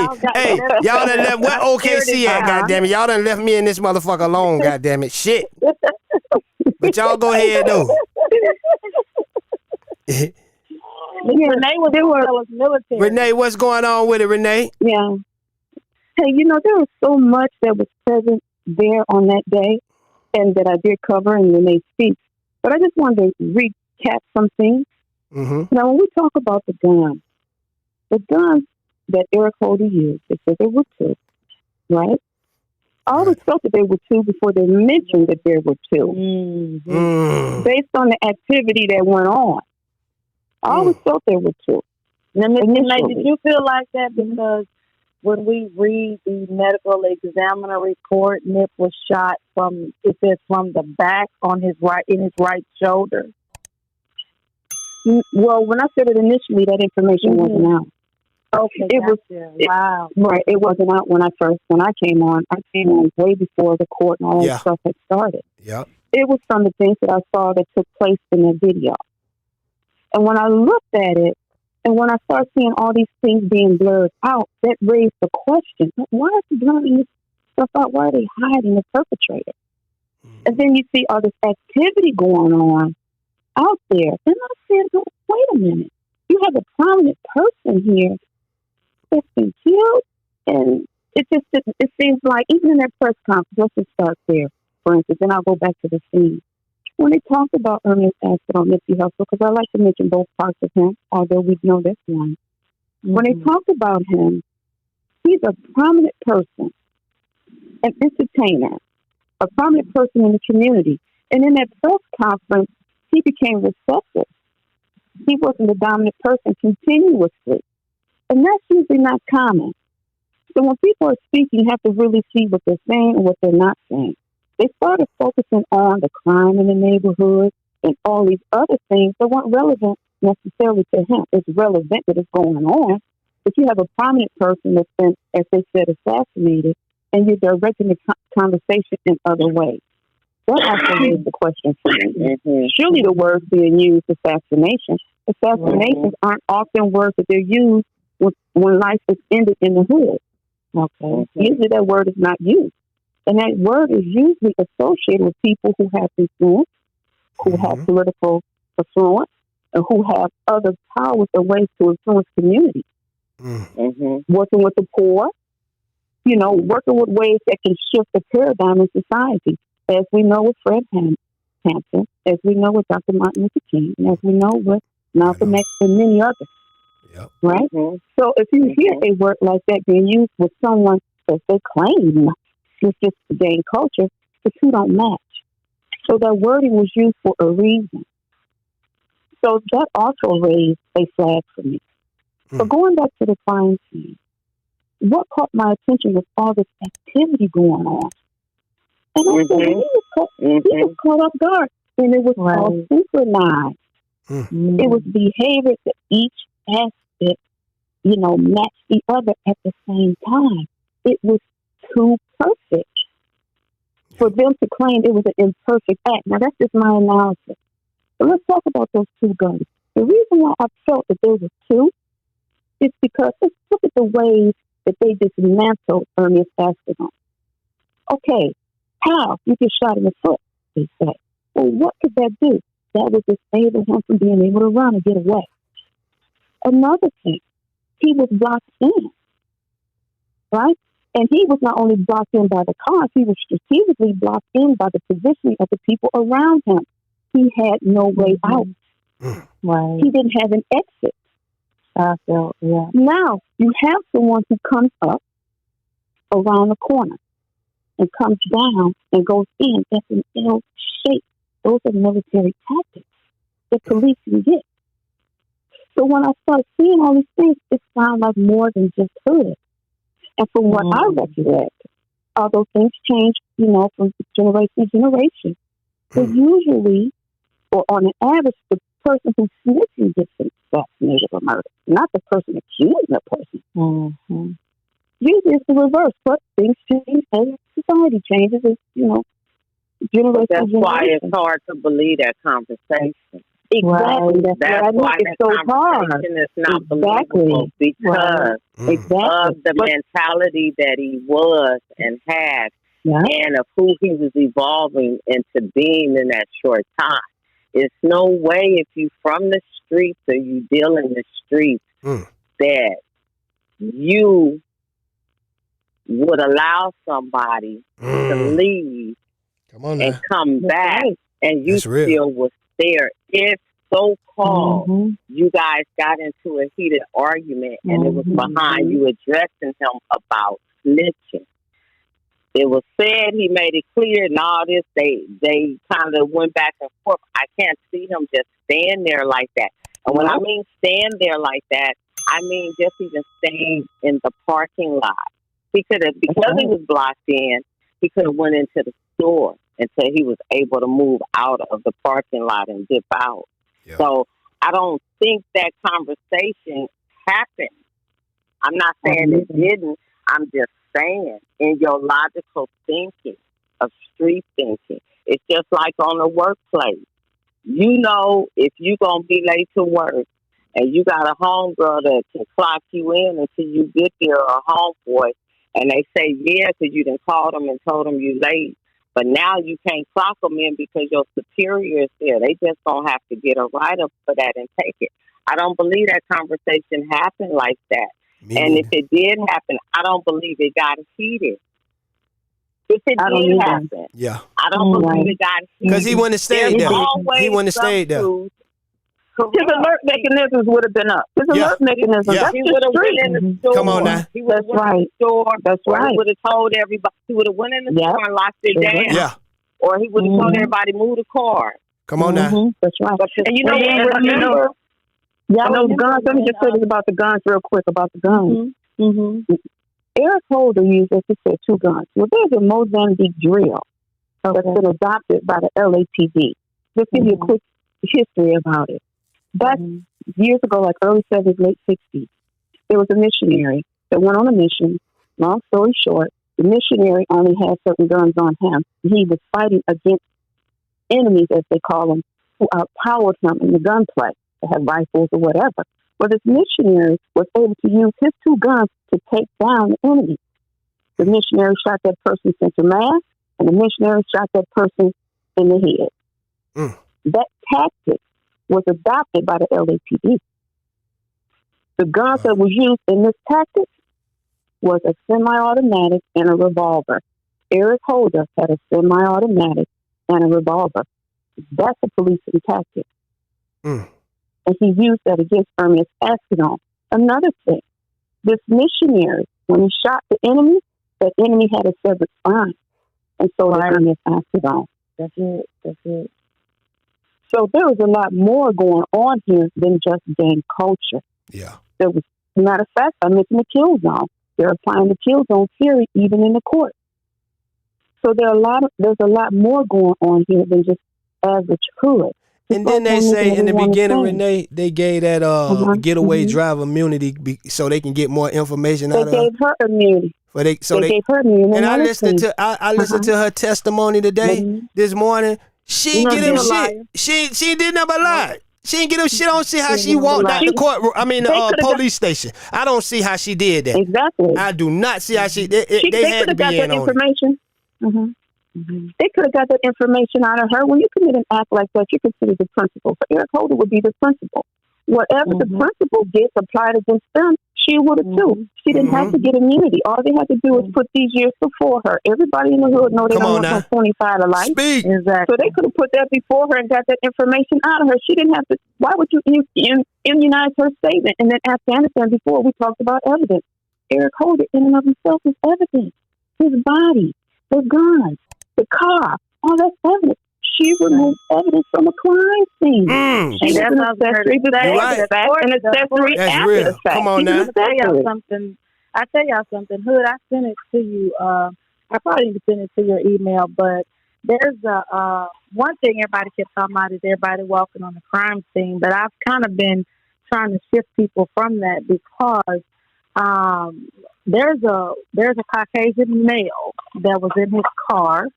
y'all done left where OKC at, goddammit. Y'all done left me and this motherfucker alone, goddammit. Shit. But y'all go ahead, though. Renee was military. Renee, what's going on with it, Renee? Yeah. Hey, there was so much that was present there on that day and that I did cover in Renee speaks. But I just wanted to recap some things. Mm-hmm. Now, when we talk about the guns that Eric Holder used, they said there were 2, right? I always felt that there were 2 before they mentioned that there were 2. Mm-hmm. Based on the activity that went on. I always felt there were 2. Now, did you feel like that because when we read the medical examiner report, Nip was shot from the back on his right shoulder? Well, when I said it initially, that information wasn't out. Okay, wow. Right, it wasn't out when I came on. I came on way before the court and all that stuff had started. Yep. It was from the things that I saw that took place in the video. And when I looked at it, and when I started seeing all these things being blurred out, that raised the question, why is he blurring this stuff out? Why are they hiding the perpetrator? And then you see all this activity going on out there. Then I said, no, wait a minute. You have a prominent person here that's been killed. And it seems like, even in that press conference, let's just start there, for instance, and I'll go back to the scene. When they talked about Ernest accident on Nipsey Hussle, because I like to mention both parts of him, although we know this one. Mm-hmm. When they talked about him, he's a prominent person, an entertainer, a prominent person in the community. And in that press conference, he became receptive. He wasn't a dominant person continuously. And that's usually not common. So when people are speaking, you have to really see what they're saying and what they're not saying. They started focusing on the crime in the neighborhood and all these other things that weren't relevant necessarily to him. It's relevant that it's going on, but you have a prominent person that's been, as they said, assassinated, and you're directing the conversation in other ways. That also raised the question for me. Mm-hmm. Surely the words being used, assassination. Assassinations aren't often words that they're used when life is ended in the hood. Okay. Usually that word is not used. And that word is usually associated with people who have influence, who have political influence, and who have other powers and ways to influence communities. Mm-hmm. Working with the poor, working with ways that can shift the paradigm in society. As we know with Fred Hampton, as we know with Dr. Martin Luther King, and as we know with Malcolm X and many others. Yep. Right? Mm-hmm. So if you hear a word like that being used with someone that they claim is just to gain culture, the two don't match. So that wording was used for a reason. So that also raised a flag for me. So going back to the crime scene, what caught my attention was all this activity going on. And I said, he was caught off guard. And it was all synchronized. It was behavior that each aspect, matched the other at the same time. It was too perfect for them to claim it was an imperfect act. Now, that's just my analysis. So let's talk about those two guns. The reason why I felt that there were two is because let's look at the ways that they dismantled Ernest Aspinall. Okay, how? You get shot in the foot, they say. Well, what could that do? That would disable him from being able to run and get away. Another thing, he was blocked in, right? And he was not only blocked in by the cars, he was strategically blocked in by the positioning of the people around him. He had no way out. Right. He didn't have an exit. Yeah. Now, you have someone who comes up around the corner and comes down and goes in. That's an L shape. Those are military tactics that police can get. So when I started seeing all these things, it sounded like more than just hood. And from what I recollect, although things change, from generation to generation, but usually, or on an average, the person who's snitching gets assassinated or murdered, not the person accusing the person. Usually it's the reverse, but things change as society changes, as, generation. That's why it's hard to believe that conversation. Exactly. Right. That's why it's so hard. Is not believable because of the mentality that he was and had, and of who he was evolving into being in that short time. It's no way if you from the streets or you deal in the streets that you would allow somebody to leave and come back and you still was there. If so-called you guys got into a heated argument and it was behind you addressing him about snitching. It was said, he made it clear, and all this, they kind of went back and forth. I can't see him just stand there like that. And when I mean stand there like that, I mean just even staying in the parking lot. He could have, because he was blocked in, he could have went into the store until he was able to move out of the parking lot and dip out. Yeah. So I don't think that conversation happened. I'm not saying it didn't. I'm just saying, in your logical thinking of street thinking, it's just like on the workplace. If you're going to be late to work and you got a homegirl that can clock you in until you get there, or a homeboy, and they say, because you done called them and told them you're late, but now you can't clock them in because your superior is there. They just don't have to get a write-up for that and take it. I don't believe that conversation happened like that. And if it did happen, I don't believe it got heated. If it did happen, I don't believe it got heated. Because he wouldn't have stayed there. He wouldn't have stayed there. His alert mechanisms would have been up. His alert mechanisms. That's he would have went in the store. Come on now. He would have went in the store. That's right. He would have told everybody. He would have went in the store and locked it down. Yeah. Or he would have told everybody move the car. Come on now. That's right. And remember. Those guns. Let me just say this about the guns real quick. About the guns. Eric Holder used, as he said, two guns. Well, there's a Mozambique drill that's been adopted by the LAPD. Just give you a quick history about it. Back years ago, like early 70s, late 60s, there was a missionary that went on a mission. Long story short, the missionary only had certain guns on him. He was fighting against enemies, as they call them, who outpowered him in the gunplay. They had rifles or whatever. Well, this missionary was able to use his two guns to take down the enemy. The missionary shot that person center mass, and the missionary shot that person in the head. That tactic was adopted by the LAPD. The guns that was used in this tactic was a semi-automatic and a revolver. Eric Holder had a semi-automatic and a revolver. That's a policing tactic. And he used that against Ernest Aspinall. Another thing, this missionary, when he shot the enemy, that enemy had a severed spine. And so did Ernest Aspinall. That's it. So there was a lot more going on here than just gang culture. Yeah. There was, matter of fact, I mentioned the kill zone. They're applying the kill zone theory even in the court. So there's a lot more going on here than just average hood. And then they say in the beginning, Renee, they gave that getaway driver immunity so they can get more information out of her. They gave her immunity. They gave her immunity. And I listened to her testimony today, this morning. She ain't get him shit. She did never lie. She ain't get him shit. I don't see how she walked out the court. I mean, the police station. I don't see how she did that. Exactly. I do not see how she. They had to be got in that on information. They could have got that information out of her. When you commit an act like that, you're considered the principal. So Eric Holder would be the principal. Whatever the principal gets applied against them, she would have too. She didn't have to get immunity. All they had to do was put these years before her. Everybody in the hood know they don't want 25 to life. Speak. Exactly. So they could have put that before her and got that information out of her. She didn't have to. Why would you immunize her statement? And then Afghanistan, before we talked about evidence. Eric Holder in and of himself is evidence. His body, the guns, the car, all that's evidence. She removed evidence from a crime scene. And that's an accessory to that. An accessory after the fact. Come on now. I tell y'all something. Hood, I sent it to you. I probably didn't send it to your email, but there's one thing everybody kept talking about is everybody walking on the crime scene. But I've kind of been trying to shift people from that because there's a Caucasian male that was in his car.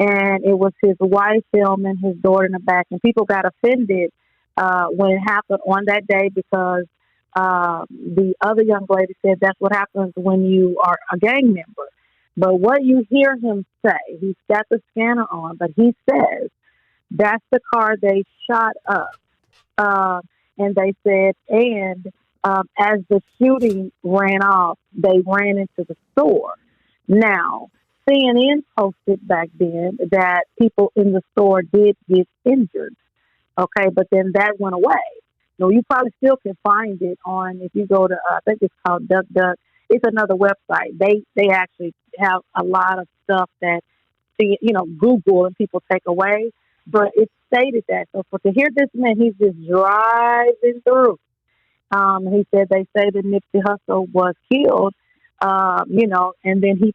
And it was his wife filming his daughter in the back. And people got offended when it happened on that day because the other young lady said that's what happens when you are a gang member. But what you hear him say, he's got the scanner on, but he says that's the car they shot up. And they said, as the shooting ran off, they ran into the store. Now, CNN posted back then that people in the store did get injured. Okay, but then that went away. So you probably still can find it on, if you go to, I think it's called Duck Duck. It's another website. They actually have a lot of stuff that, Google and people take away. But it stated that. So to hear this man, he's just driving through. He said they say that Nipsey Hussle was killed. And then he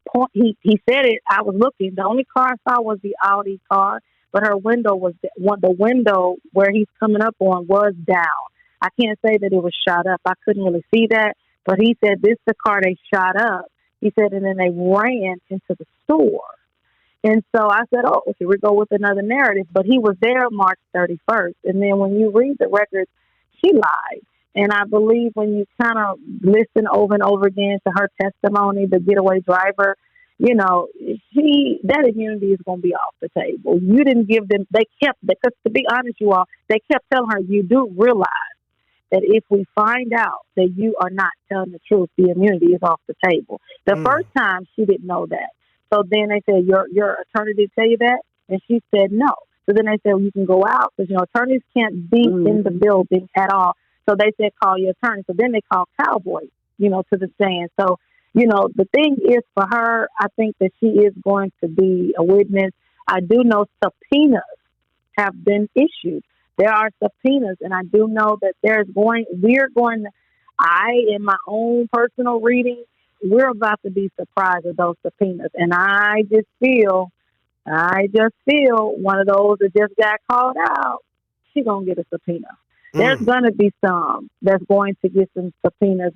said it. I was looking. The only car I saw was the Audi car, but her window was the window where he's coming up on was down. I can't say that it was shot up. I couldn't really see that, but he said this is the car they shot up. He said, and then they ran into the store. And so I said, oh, here we go with another narrative. But he was there March 31st. And then when you read the records, she lied. And I believe when you kind of listen over and over again to her testimony, the getaway driver, that immunity is going to be off the table. You didn't give them, because to be honest, you all, they kept telling her, you do realize that if we find out that you are not telling the truth, the immunity is off the table. The first time she didn't know that. So then they said, your attorney did tell you that? And she said no. So then they said, well, you can go out because, attorneys can't be in the building at all. So they said, call your attorney. So then they called Cowboy, to the stand. So, the thing is for her, I think that she is going to be a witness. I do know subpoenas have been issued. There are subpoenas, and I do know that in my own personal reading, we're about to be surprised with those subpoenas. And I just feel one of those that just got called out, she's going to get a subpoena. There's going to be some that's going to get some subpoenas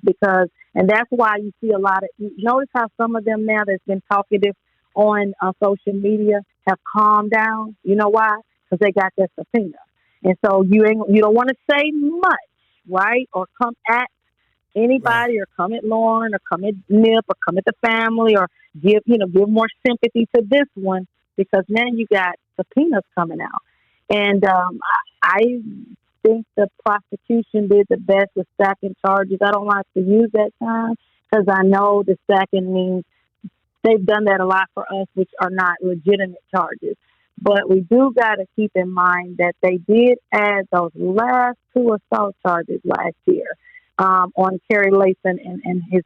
and that's why you see a lot of, notice how some of them now that's been talkative on social media have calmed down. You know why? Because they got their subpoena. And so you don't want to say much, right? Or come at anybody or come at Lauren or come at Nip or come at the family or give more sympathy to this one because now you got subpoenas coming out. And I think the prosecution did the best with stacking charges. I don't like to use that term because I know the stacking means they've done that a lot for us, which are not legitimate charges. But we do got to keep in mind that they did add those last 2 assault charges last year on Kerry Layson and his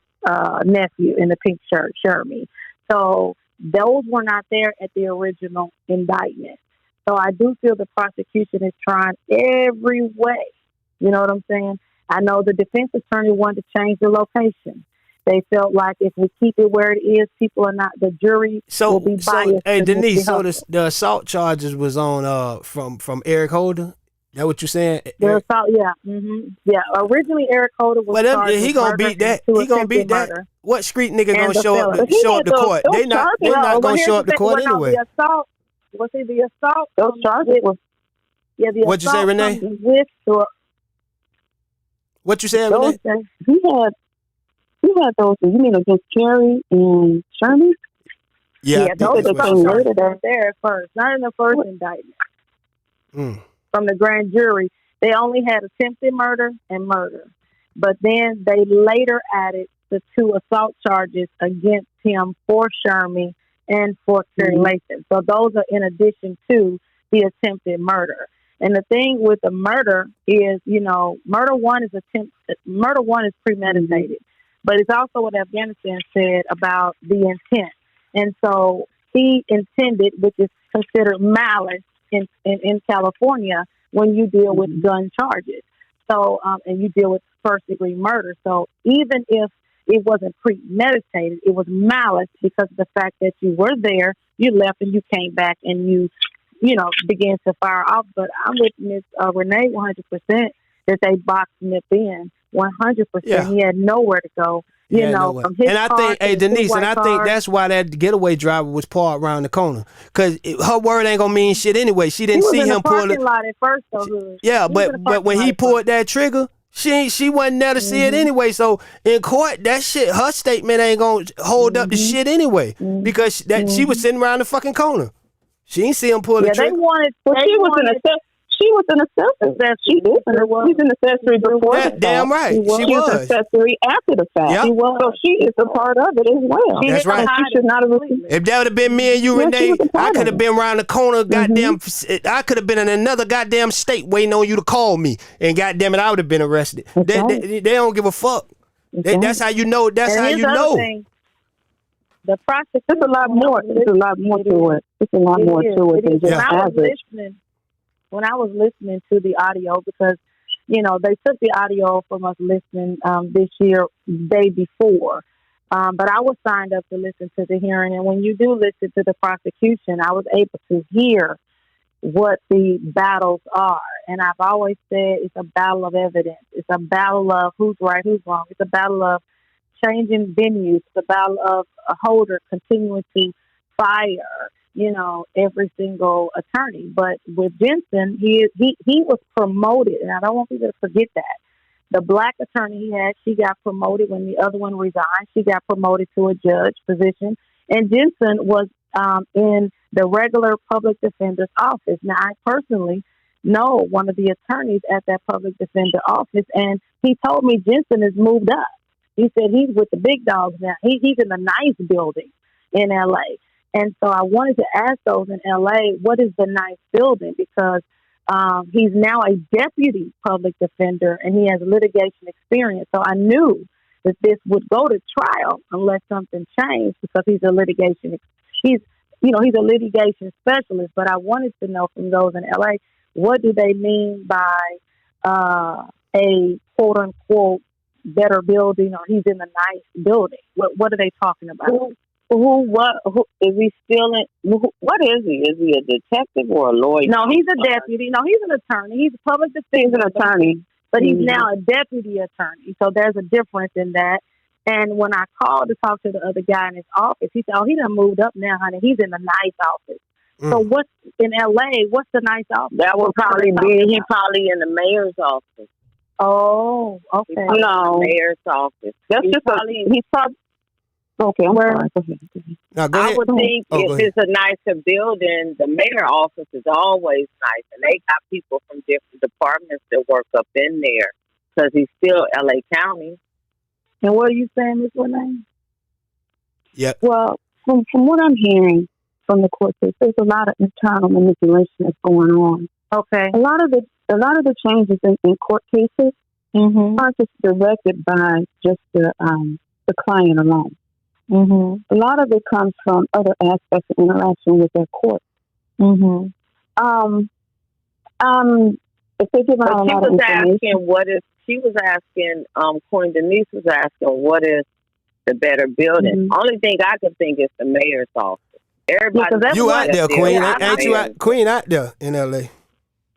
nephew in the pink shirt, Shermy. So those were not there at the original indictment. So I do feel the prosecution is trying every way. You know what I'm saying? I know the defense attorney wanted to change the location. They felt like if we keep it where it is, people are not, the jury will be biased. Hey, Denise, so the assault charges was on from Eric Holder? That what you saying? The assault, yeah. Yeah, originally Eric Holder was charged he with gonna murder beat that. and two He gonna beat attempted that. murder. What street nigga gonna And the show up felon. to court? They not gonna show up to court anyway. The assault, the assault. Those charges were. Yeah, the What'd you say, assault Renee? comes with the. What you said, Renee? He had those. You mean against Kerry and Sherman? Yeah, those they came later. There at first, not in the first indictment. From the grand jury, they only had attempted murder and murder, but then they later added the two assault charges against him for Sherman and for Kerry Latham. So those are in addition to the attempted murder. And the thing with the murder is, murder one is premeditated, but it's also what Afghanistan said about the intent. And so he intended, which is considered malice in California when you deal with gun charges. So, and you deal with first degree murder. So even if it wasn't premeditated, it was malice because of the fact that you were there, you left and you came back and you began to fire off. But I'm with Ms. Renee 100% that they boxed Nip in 100%. Yeah. He had nowhere to go. From his and I think, hey Denise, and I think that's why that getaway driver was parked around the corner, because her word ain't gonna mean shit anyway. She didn't see him pull it. Lot at first, though, yeah, but when he pulled that trigger, she wasn't there to see it anyway. So in court, that shit, her statement ain't gonna hold up the shit anyway, because she was sitting around the fucking corner. She ain't see him pull the trigger. She was an accessory. She's an accessory before the fact. Damn right. She was an accessory after the fact. Yep. So she is a part of it as well. That's right. She should not have received. If that would have been me and you, Renee, I could have been around the corner, goddamn. I could have been in another goddamn state waiting on you to call me, and goddamn it, I would have been arrested. They don't give a fuck. That's how you know. That's how you know. The process. There's a lot more. There's a lot more to it. There's a lot more to it than just average. When I was listening to the audio, because, they took the audio from us listening this year, day before. But I was signed up to listen to the hearing. And when you do listen to the prosecution, I was able to hear what the battles are. And I've always said it's a battle of evidence. It's a battle of who's right, who's wrong. It's a battle of changing venues. It's a battle of a holder continuing to fire every single attorney. But with Jensen, he was promoted, and I don't want people to forget that. The black attorney he had, she got promoted when the other one resigned. She got promoted to a judge position, and Jensen was in the regular public defender's office. Now, I personally know one of the attorneys at that public defender office, and he told me Jensen has moved up. He said he's with the big dogs now. He's in the nice building in L.A., and so I wanted to ask those in L.A., what is the nice building? Because he's now a deputy public defender, and he has litigation experience. So I knew that this would go to trial unless something changed, because he's a litigation specialist. But I wanted to know from those in L.A., what do they mean by a quote unquote better building, or he's in the nice building? What are they talking about? Who is he still in? What is he? Is he a detective or a lawyer? No, he's a deputy. No, he's an attorney. He's a public defender. He's an attorney. But he's now a deputy attorney. So there's a difference in that. And when I called to talk to the other guy in his office, he said, he done moved up now, honey. He's in the nice office. So what's in L.A., what's the nice office? That would probably be, he's probably in the mayor's office. Oh, okay. No. Mayor's office. That's he's probably. Okay, I'm sorry. No, go ahead. I would think if it's a nicer building, the mayor's office is always nice, and they got people from different departments that work up in there, because he's still L.A. County. And what are you saying, Ms. Renee? Yeah. Well, from what I'm hearing from the court case, there's a lot of internal manipulation that's going on. Okay. A lot of the changes in court cases aren't just directed by just the client alone. A lot of it comes from other aspects of interaction with their court. If they give out a lot of information, she was asking, Queen Denise was asking, what is the better building? Only thing I could think is the mayor's office. Everybody, you out there, Queen? Ain't you out, Queen out there in L.A.?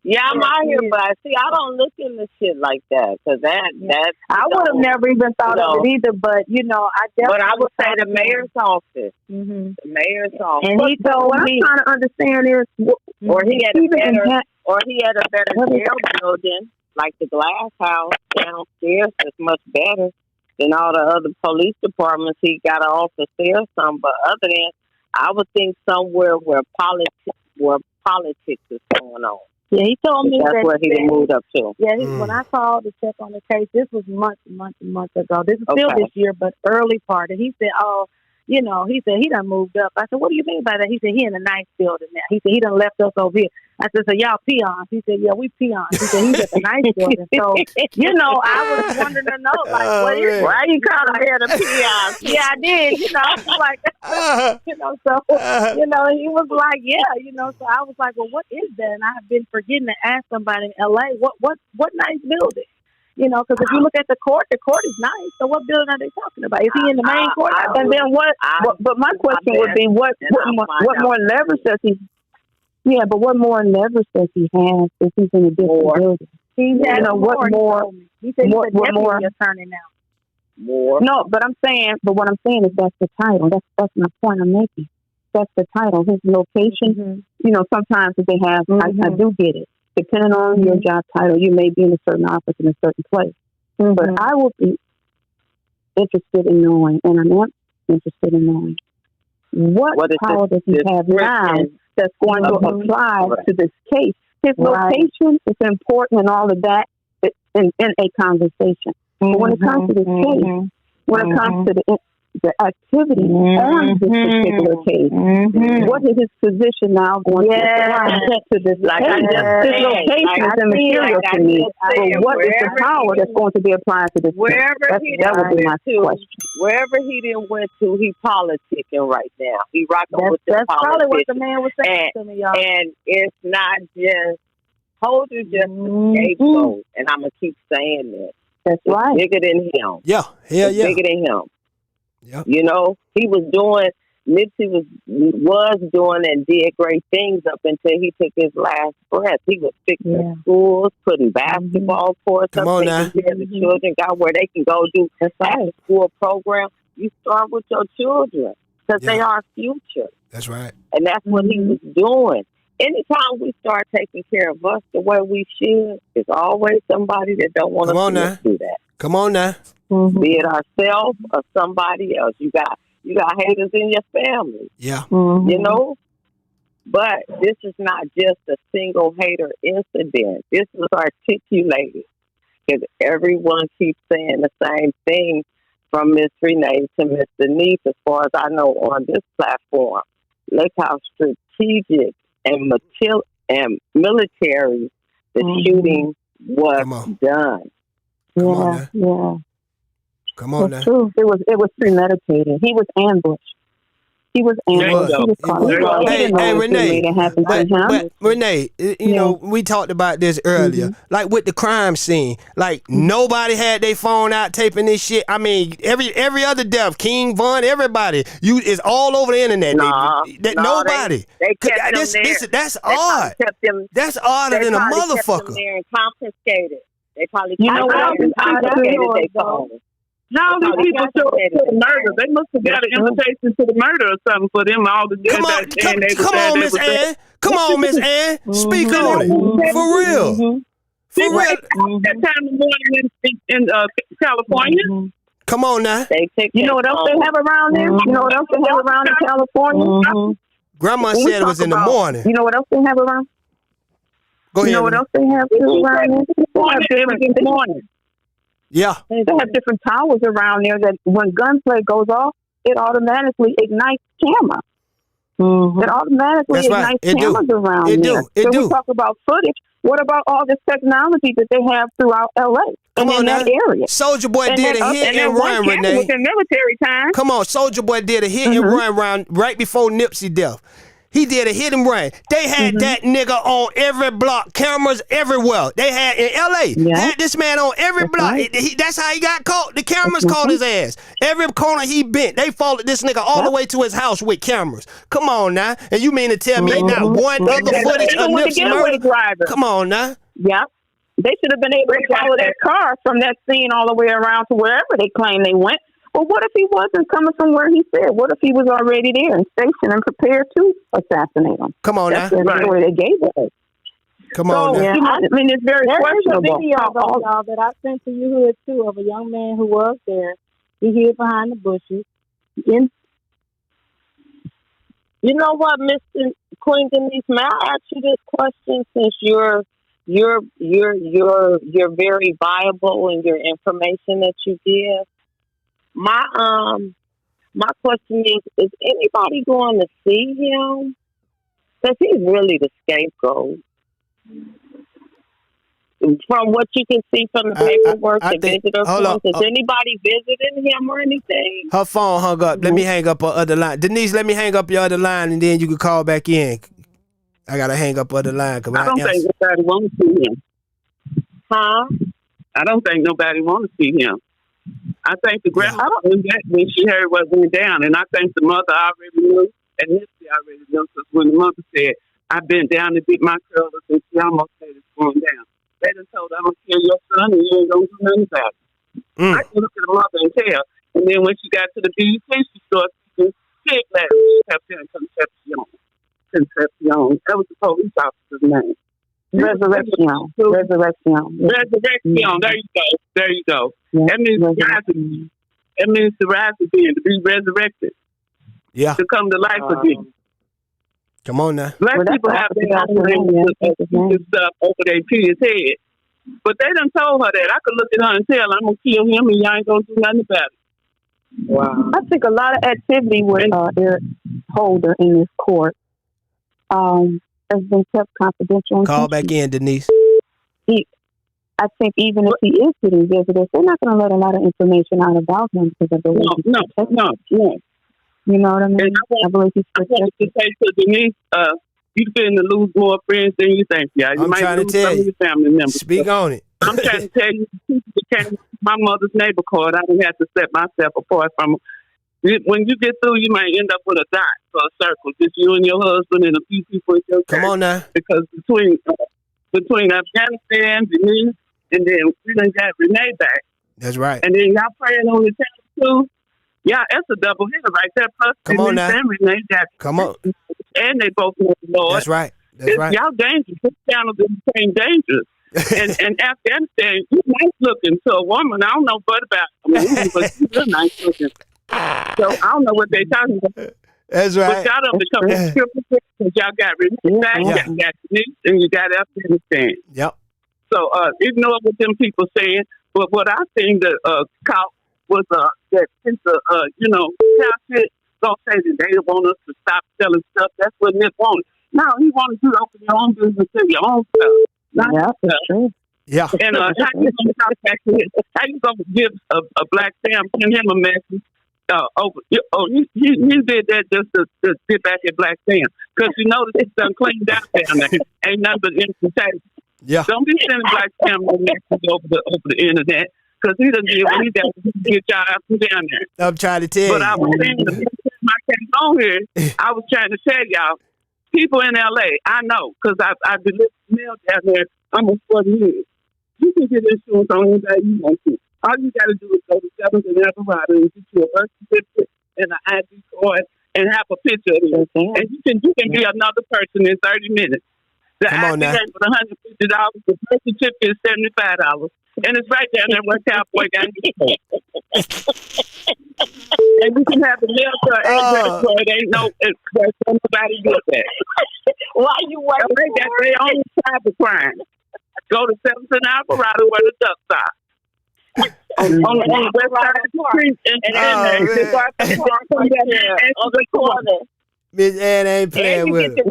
Yeah, I'm out here, but see, I don't look into shit like that because that's. I would have never even thought of it either, but I definitely. But I would say the mayor's office. Mm-hmm. The mayor's office. And he told me. What I'm trying to understand is, or he had a better jail building, like the Glass House downstairs. That's much better than all the other police departments. He got an office there, some, but other than, I would think somewhere where politics is going on. Yeah, he told me that's where he moved up to. Yeah, when I called to check on the case, this was months ago. This is still this year, but early part. And he said, he said he done moved up. I said, what do you mean by that? He said, he in a nice building now. He said, he done left us over here. I said, so y'all peons? He said, yeah, we peons. He said, he's at the nice building. So, I was wondering to know, what is why you calling her the peons? Yeah, I did. I was like, he was like, yeah, so I was like, well, what is that? And I have been forgetting to ask somebody in LA, what nice building? Because if you look at the court is nice. So what building are they talking about? Is he in the main court? And then but my question would be, what more leverage does he? Yeah, but what more leverage does he have if he's in a different building? What more? He said what more attorney now. More. No, but what I'm saying is that's the title. That's my point I'm making. That's the title. His location. Mm-hmm. Sometimes if they have, I do get it. Depending on your job title, you may be in a certain office in a certain place. Mm-hmm. But I would be interested in knowing, and I'm not interested in knowing, what power does he have now that's going to apply to this case. His location is important and all of that in a conversation. Mm-hmm. But when it comes to this case, when it comes to the activity on this particular case, what is his position now going to apply to this case? His location is immaterial to me, but what is the power that's going to be applied to this case? That would be my question. Wherever he didn't went to, he politicking right now. He rocking with the That's probably what the man was saying to me, y'all. And it's not just, Holder just a scapegoat, and I'm going to keep saying this. That's right. Bigger than him. Yeah, bigger than him. Yep. He was doing, Nipsey was doing and did great things up until he took his last breath. He was fixing schools, putting basketball courts up, taking care of the children, got where they can go do after school program. You start with your children because they are future. That's right. And that's what he was doing. Anytime we start taking care of us the way we should, there's always somebody that don't want us to do that. Come on now. Mm-hmm. Be it ourselves or somebody else. You got haters in your family. Yeah. Mm-hmm. But this is not just a single hater incident. This was articulated because everyone keeps saying the same thing from Miss Renee to Miss Denise as far as I know on this platform. Look how strategic and military the shooting was done. Come on now. True. It was premeditated. He was ambushed. He was ambushed. He was caught. Hey, Renee. But Renee, we talked about this earlier. Like with the crime scene, like nobody had their phone out taping this shit. I mean, every other death, King Von, everybody, it's all over the internet. Nobody. They kept them there. That's odd. That's odder than a motherfucker. Kept them there and confiscated. They probably confiscated their phone. How these people show up to the murder? They must have got an invitation to the murder or something for them all to get Come on, Miss Ann. Come on, Miss Ann. Speak on it. For real. For real. That time of morning in California. Come on now. You know what else they have around there? You know what else they have around in California? Grandma said it was in the morning. You know what else they have around? Go ahead. You know what else they have around there? They have in the morning. Yeah. They have different towers around there that when gunplay goes off, it automatically ignites camera. It automatically ignites cameras around there. We talk about footage. What about all this technology that they have throughout LA and in that area? Soulja Boy did a hit and run, Renee. Within military time. Come on, Soulja Boy did a hit and run right before Nipsey death. He did a hit and run. They had that nigga on every block, cameras everywhere. They had in L.A. Had this man on every block. Right. That's how he got caught. The cameras caught his ass. Every corner he bent, they followed this nigga all the way to his house with cameras. Come on now. And you mean to tell me not one other footage of Nipsey murder? Come on now. Yeah. They should have been able to follow that car from that scene all the way around to wherever they claim they went. Well, what if he wasn't coming from where he said? What if he was already there and stationed and prepared to assassinate him? Come on That's now. the story they gave us. Come on now. Yeah, I mean, it's very questionable. There's a video, though, y'all, that I sent to you, Hood, too, of a young man who was there. He hid behind the bushes. You know what, Mr. Queen Denise, may I ask you this question, since you're very viable in your information that you give? My question is anybody going to see him? Because he's really the scapegoat. From what you can see from the paperwork, the visitor forms, is anybody visiting him or anything? Her phone hung up. Let me hang up her other line. Denise, let me hang up your other line, and then you can call back in. I got to hang up other line. I don't think nobody wants to see him. Huh? I don't think nobody wants to see him. I think the grandma knew that when she heard what went down, and I think the mother already knew, and Nipsey already knew, because when the mother said, "I've been down to beat my curls," and she almost said it's going down. They done told her, "I'm gonna kill your son, and you ain't gonna do nothing about it." I can look at the mother and tell. And then when she got to the BET, she started speaking pig letters. She kept saying Concepcion. That was the police officer's name. Resurrection. There you go. Yeah. That means the rise again, to be resurrected. Yeah. To come to life again. Come on now. Black people have their own stuff over their kids' head. But they done told her that. I could look at her and tell, "I'm going to kill him and y'all ain't going to do nothing about it." Wow. I think a lot of activity with Eric Holder in this court has been kept confidential. Call back in, Denise. I think even if he is getting visitors, they're not going to let a lot of information out about him because of the way No. You know what I mean? I believe he's protected. To say to Denise, you're going to lose more friends than you think. Yeah, you might lose some of your family members. Speak on it. I'm trying to tell you, people came to my mother's neighbor card. I didn't have to set myself apart from them. When you get through, you might end up with a dot or a circle, just you and your husband and a few people in your Come on now. Because between Afghanistan, Denise, and then we done got Renee back. That's right. And then y'all praying on the channel too. Yeah, that's a double hitter right there. Plus, come on now. Renee got come on. And they both know the Lord. That's right. That's right. Y'all dangerous. This channel became dangerous. and Afghanistan, you nice looking to a woman. I don't know what about but she's real nice looking. So I don't know what they talking about. That's right. But y'all don't become because y'all got Renee back, y'all got Denise, and you got Afghanistan. Yep. So ignore what them people saying. But what I think that caught was that since cow shit gonna say that they want us to stop selling stuff. That's what Nip wanted. No, he wanted you to open your own business, sell your own stuff. That's true. Yeah. And how you gonna talk back to him? How you gonna give a black Sam, send him a message? He did that just to get back at Black Sam, because you know that he's done cleaned out down there. Ain't nothing but invitation. Yeah. Don't be sending Black Sam no message over the internet, because he done did what he got to get y'all out from down there. I'm trying to tell you. But I was saying, the next time I came on here, I was trying to tell y'all, people in LA, I know, because I've been living mail down there almost 40 years. You can get insurance on anybody you want to. All you got to do is go to 7th and Eldorado and get you a birth certificate and an ID card and have a picture of it. And you can be another person in 30 minutes. The ID rate for $150, the birth certificate is $75. And it's right down there where Cowboy got it. And you can have the mail to address where it ain't nobody does that. Why you working they got their own cyber crime. Go to 7th and Alvarado where the ducks are. on the west side of the street on the corner. Miss Ann ain't playing and with it.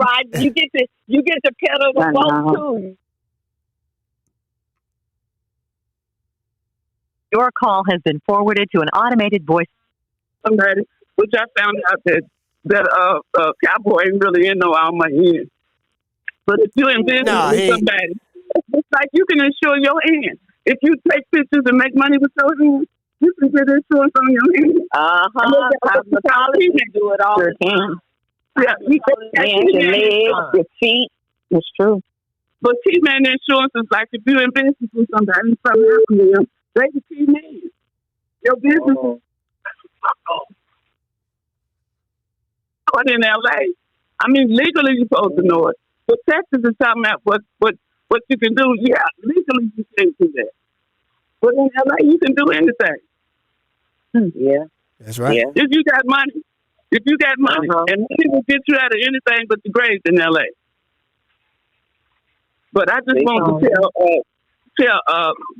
You get to pedal the boat too. Your call has been forwarded to an automated voice. Somebody, which I found out that that Cowboy ain't really in no Alma end. But if you're in business with somebody, it's like you can insure your hand. If you take pictures and make money with your hand, you can get insurance on your hand. Cosmetology do it all the time. Yeah, you can your legs, your feet. It's true. But T-Man insurance is like if you're in business with somebody, something happens to them, they the T-Man. Your business But in LA, I mean, legally you're supposed to know it. But Texas is talking about what you can do. Yeah, legally you can't do that. But in LA, you can do anything. Yeah. That's right. Yeah. If you got money. And people get you out of anything but the grades in LA. But I just want to tell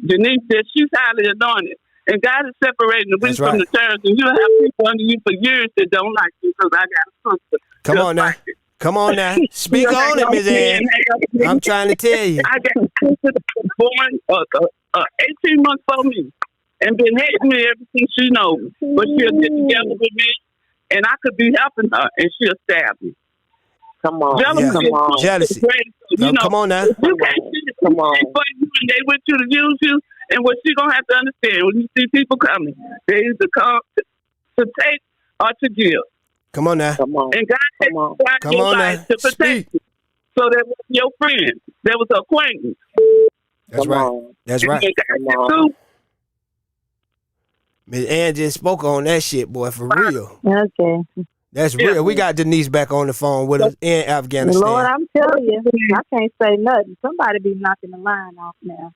Denise that she's highly anointed. And God is separating the wheat from the tares. And you'll have people under you for years that don't like you because I got a sister. Come on now. Come on now. Speak on it, Ms. Ann. I'm trying to tell you. I got a sister born 18 months before me and been hating me ever since she knows me. But she'll get together with me and I could be helping her and she'll stab me. Come on. Jealousy. Come on now. You can't see it. Come on. And they want you to use you. And what you're going to have to understand, when you see people coming, they either come to take or to give. Come on now. And God takes your life to protect you. So that was your friend. That was an acquaintance. That's right. That's right. Ms. Ann just spoke on that shit, boy, for real. Okay. That's real. We got Denise back on the phone with us in Afghanistan. Lord, I'm telling you, I can't say nothing. Somebody be knocking the line off now.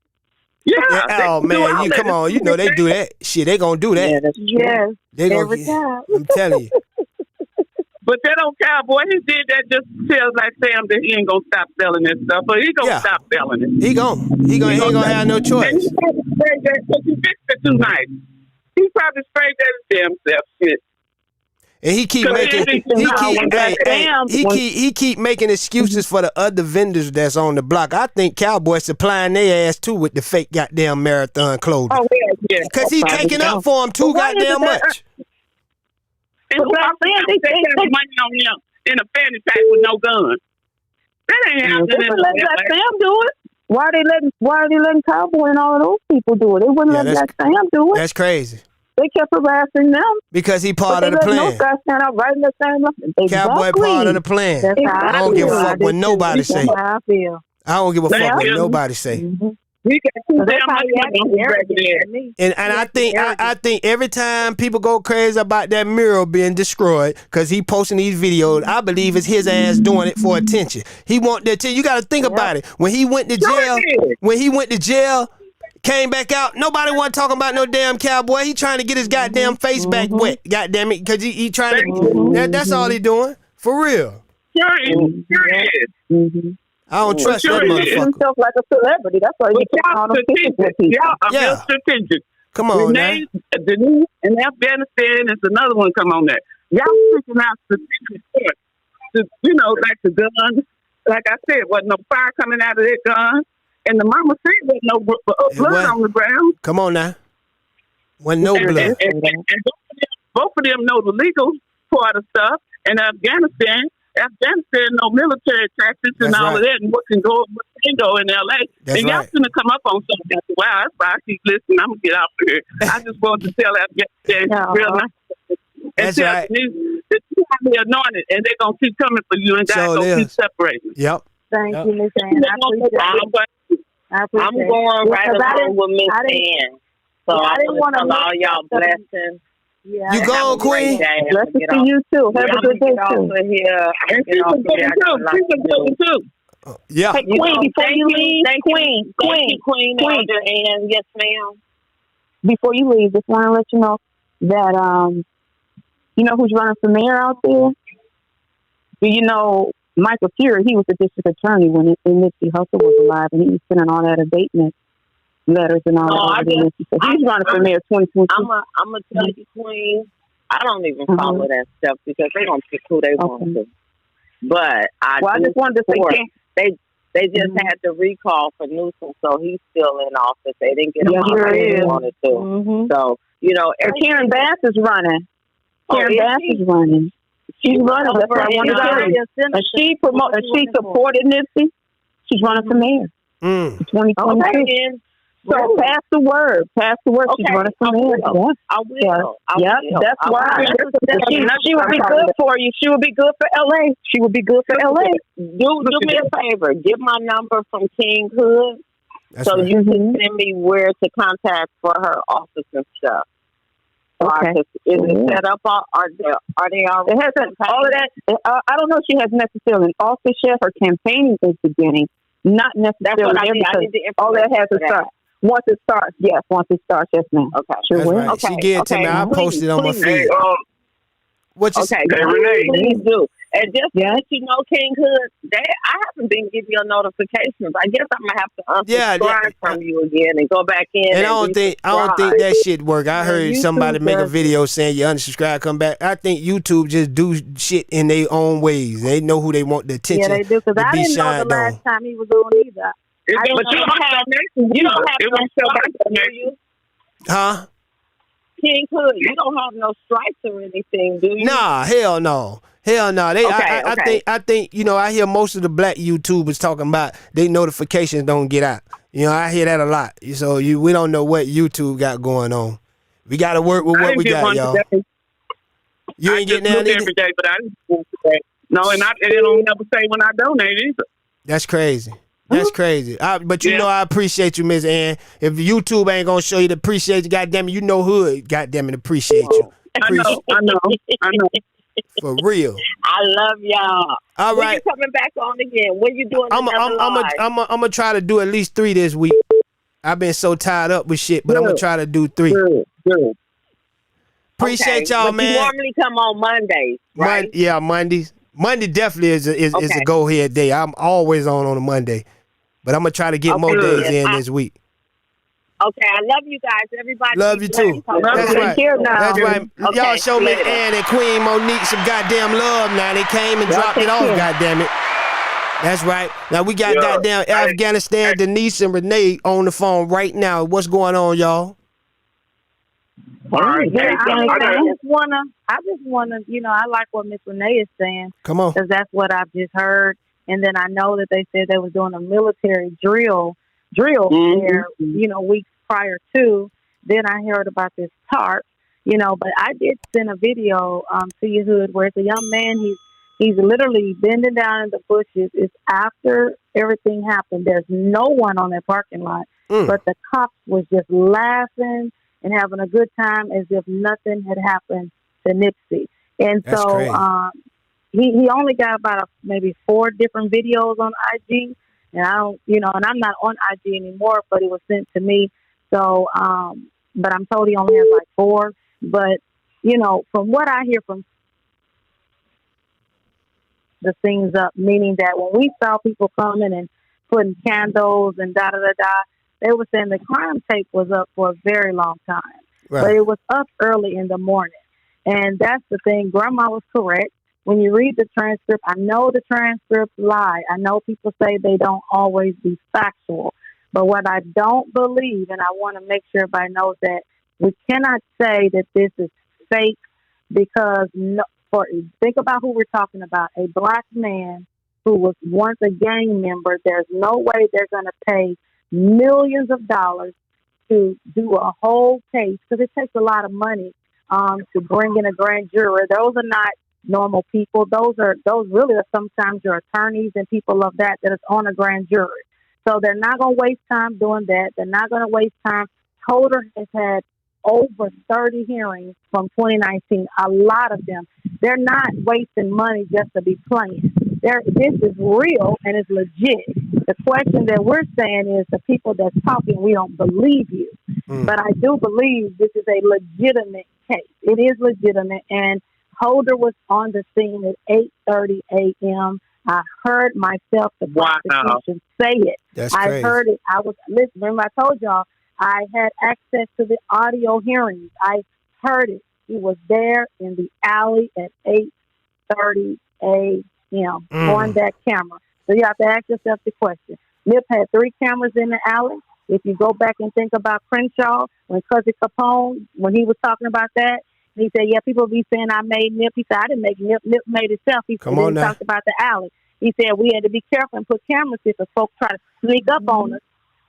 Yeah. Oh man, come on. You know they do that. Shit, they gonna do that. Yeah, that's true. Yes. They every time. I'm telling you. But that old Cowboy, he did that just tells like Sam that he ain't gonna stop selling that stuff. But he gonna stop selling it. He ain't gonna have no choice. And he probably sprayed that because he fixed it too nice. He probably sprayed that damn self shit. And he keep making excuses for the other vendors that's on the block. I think Cowboy supplying their ass too with the fake goddamn marathon clothing. Oh yeah. Because he taking up for them too goddamn much. And they got money on him in a fanny pack with no gun. That ain't happening. Let Sam do it. Why are they letting Cowboy and all of those people do it? They wouldn't let Sam do it. That's crazy. They kept harassing them. Because he part of the plan. Those guys stand out right in the same. Cowboy part of the plan. I don't give a fuck what nobody say. That's how I feel. I don't give a fuck what nobody say. And I think every time people go crazy about that mural being destroyed because he posting these videos, I believe it's his ass doing it for attention. He want that attention. You got to think about it. When he went to jail, came back out, nobody wasn't talking about no damn Cowboy. He trying to get his goddamn face back wet. Goddamn it, because he trying to. That's all he doing for real. I don't trust that motherfucker. Himself like a celebrity. That's why he kept all the pictures with people. Real strategic. Come on, Denise in Afghanistan is another one. Come on there. Y'all freaking out strategic. Like the gun. Like I said, wasn't no fire coming out of that gun. And the mama said there was no blood on the ground. Come on now. Wasn't no blood. And both of them know the legal part of stuff. And Afghanistan, no military tactics and all of that, and what can go in L.A. And y'all gonna come up on something after a while. That's why I keep listening. I'm gonna get out of here. I just wanted to tell Afghanistan real nice. That's right. That you be anointed, and they're gonna keep coming for you, and God gonna keep separating. Yep. Thank you, Miss Ann. I'm going right along with Miss Ann. So I didn't want to all y'all blessings. Yeah, you go, Queen. Blessings to you too. Have a good day too. Yeah. Hey, Queen, before you leave, Queen, Elder Ann. Yes, ma'am. Before you leave, just want to let you know that you know who's running for mayor out there? Do you know Michael Fury? He was the district attorney when Nipsey Hussle was alive, and he was sending all that abatement letters and all that. So he's running for mayor 2022. I'm gonna tell you, Queen. I don't even follow that stuff because they don't pick who they want to. But I just wanted to say they just had the recall for Newsom, so he's still in office. They didn't get him out when they wanted to. So Karen Bass is running. Karen Bass is running. She's running. That's what I want to tell you. And she supported Nipsey. She's running for mayor. 2022. Okay. So pass the word. Pass the word. She's running for mayor. I will. That's why. She would be good for you. She would be good for LA. She would be good for LA. Do me a favor. Give my number from King Hood you can send me where to contact for her office and stuff. Okay. Is it set up? Are they already? It hasn't. All of that. I don't know if she has necessarily an office yet. Her campaigning is beginning. Not necessarily. All that has to start. Once it starts, yes. Once it starts, yes, ma'am. Okay. That's right. Okay. She gave it to me. I posted on my feed. What you say? Renee. Please do. And just to let you know, King Hood, I haven't been giving you notifications. I guess I'm gonna have to unsubscribe from you again and go back in. And I don't think that shit work. I heard somebody make a video saying you unsubscribe, come back. I think YouTube just do shit in their own ways. They know who they want the attention. Yeah, they do. Because I didn't know the last time he was on either. But you don't have no strikes, do you? Huh? King Hood, you don't have no strikes or anything, do you? Nah, hell no. Hell no. I think, I hear most of the black YouTubers talking about they notifications don't get out. I hear that a lot. So we don't know what YouTube got going on. We got to work with what we got, y'all. Today. You ain't getting that every day, but I didn't do today. No, and it don't never say when I donate either. That's crazy. That's crazy. But I appreciate you, Miss Ann. If YouTube ain't gonna show you the appreciate you, goddamn it, Hood, goddamn it, appreciate you. I know. For real. I love y'all. All right. When you coming back on again? When you doing another live? I'm gonna try to do at least 3 this week. I've been so tied up with shit, but I'm gonna try to do 3. Good. Appreciate y'all, man. You normally come on Mondays, right? Mondays. Monday definitely is a go ahead day. I'm always on a Monday, but I'm gonna try to get more days in this week. Okay, I love you guys. Everybody, love you too. That's right. That's right. Okay, y'all show Miss Ann and Queen Monique some goddamn love. Now they came and dropped it off. Goddamn it. That's right. Now we got goddamn Afghanistan, Denise and Renee on the phone right now. What's going on, y'all? All right. I just wanna, I like what Miss Renee is saying. Come on, because that's what I've just heard, and then I know that they said they was doing a military drill there, weeks prior to. Then I heard about this tarp, but I did send a video to your Hood where it's a young man. He's literally bending down in the bushes. It's after everything happened. There's no one on that parking lot, but the cops was just laughing and having a good time as if nothing had happened to Nipsey. And that's so he only got about maybe 4 different videos on IG. And I don't, and I'm not on IG anymore, but it was sent to me. So, but I'm told he only has like 4. But, from what I hear from the things up, meaning that when we saw people coming and putting candles and they were saying the crime tape was up for a very long time. Right. But it was up early in the morning. And that's the thing. Grandma was correct. When you read the transcript, I know the transcripts lie. I know people say they don't always be factual. But what I don't believe, and I want to make sure everybody knows that, we cannot say that this is fake because think about who we're talking about. A black man who was once a gang member, there's no way they're going to pay millions of dollars to do a whole case because it takes a lot of money to bring in a grand jury. Those are not normal people. Those really are sometimes your attorneys and people of that is on a grand jury. So they're not going to waste time doing that. They're not going to waste time. Holder has had over 30 hearings from 2019, a lot of them. They're not wasting money just to be playing. This is real and it's legit. The question that we're saying is the people that's talking, we don't believe you. But I do believe this is a legitimate case. It is legitimate, and Holder was on the scene at 8:30 a.m. I heard myself, the prosecution, say it. That's crazy. I heard it. Listen, remember I told y'all, I had access to the audio hearings. I heard it. He was there in the alley at 8:30 a.m. on that camera. So you have to ask yourself the question. Nip had 3 cameras in the alley. If you go back and think about Crenshaw, when Cousin Capone, when he was talking about that, He said, yeah, people be saying I made Nip. He said, I didn't make Nip. Nip made itself. He said, he talked about the alley. He said, we had to be careful and put cameras here because folks try to sneak up on us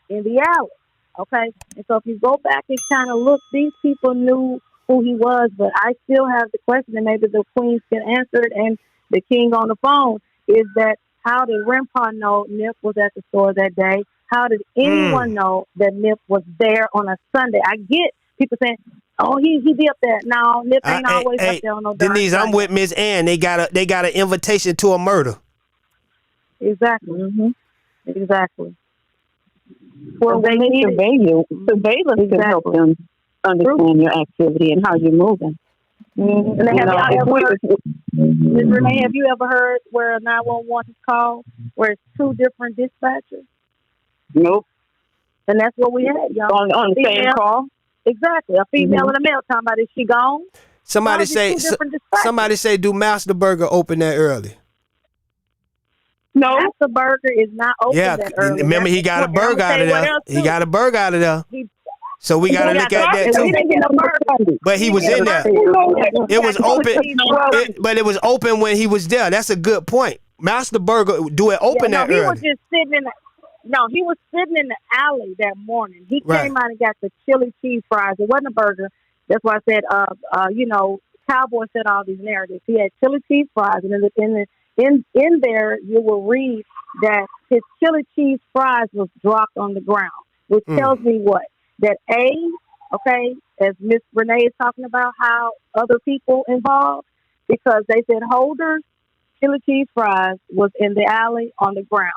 in the alley. Okay? And so if you go back and kind of look, these people knew who he was, but I still have the question, and maybe the queens can answer it, and the king on the phone, is that how did Grandpa know Nip was at the store that day? How did anyone know that Nip was there on a Sunday? I get people saying, oh, he be up there. No, Nip ain't always up there on no Denise, Sunday. I'm with Miss Ann. They got an invitation to a murder. Exactly. Mm-hmm. Exactly. Well, they survey you. Surveillance can help them understand your activity and how you're moving. Mm-hmm. And Ms. Renee, have you ever heard where a 911 is called, where it's two different dispatchers? Nope. And that's what we had, y'all. On the same call? Exactly. A female and a male talking about, is she gone? Somebody say, do Master Burger open that early? No, Master Burger is not open that early. Remember, he got a burger out of there. He got a burger out of there. So we got to look at that too. But he was in there. It was open, but it was open when he was there. That's a good point. Master Burger, do it open that early? He was just sitting in he was sitting in the alley that morning. He came out and got the chili cheese fries. It wasn't a burger. That's why I said, Cowboy said all these narratives. He had chili cheese fries, and in there you will read that his chili cheese fries was dropped on the ground, which tells me what? That as Miss Renee is talking about how other people involved, because they said Holder's chili cheese fries was in the alley on the ground.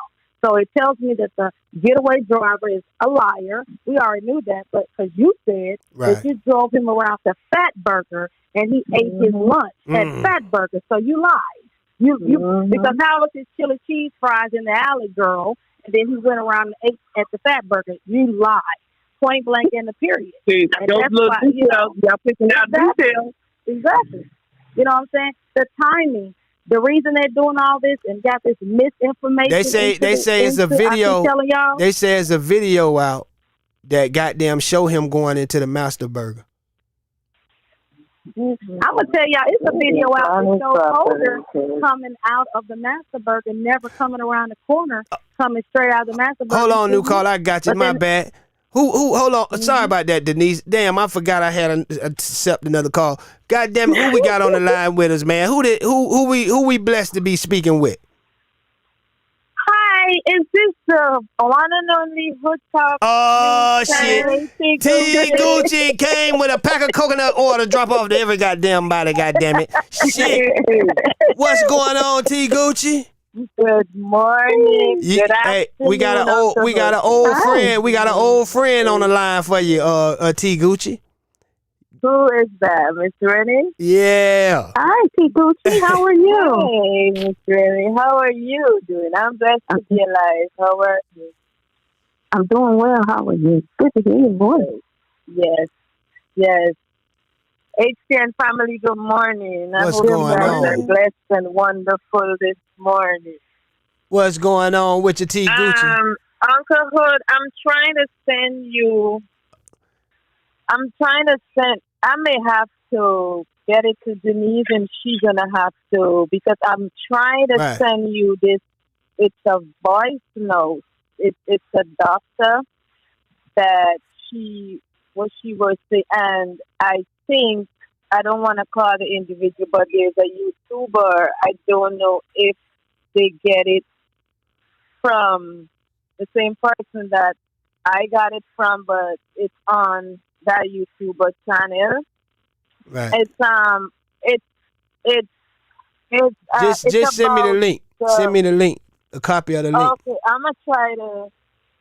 So it tells me that the getaway driver is a liar. We already knew that, but because you said that you drove him around to Fat Burger and he ate his lunch at Fat Burger, so you lied. You because how was his chili cheese fries in the alley, girl? And then he went around and ate at the Fat Burger. You lied, point blank in the period. See, those little details, y'all picking out details. Exactly. You know what I'm saying? The timing. The reason they're doing all this and got this misinformation. They say it's a video. They say it's a video out that goddamn show him going into the Master Burger. I'm gonna tell y'all, it's a video out that shows Holder coming out of the Master Burger, never coming around the corner, coming straight out of the Master Burger. Hold on, new call. I got you. My bad. Who? Hold on. Sorry about that, Denise. Damn, I forgot I had accept another call. God damn it, who we got on the line with us, man? Who we blessed to be speaking with? Hi, is this the one and only Hood Talk? Oh shit! T Gucci came with a pack of coconut oil to drop off to every goddamn body. Goddamn it! Shit! What's going on, T Gucci? Good morning. Good afternoon. We got an old friend on the line for you, T Gucci. Who is that, Miss Rennie? Yeah. Hi, T Gucci. How are you? Hey, Miss Rennie. How are you doing? I'm blessed to be alive. How are you? I'm doing well. How are you? Good to hear your voice. Yes. HTN family, good morning. What's going on? I'm blessed and wonderful this morning. What's going on with your T Gucci? Uncle Hood, I'm trying to send. I may have to get it to Denise, and she's gonna have to, because I'm trying to send you this. It's a voice note. It's a doctor that what she was saying, and I think, I don't want to call the individual, but there's a YouTuber. I don't know if they get it from the same person that I got it from, but it's on that YouTuber channel. Right. Just send me the link. Send me the link. A copy of the link. Okay, I'm gonna try to.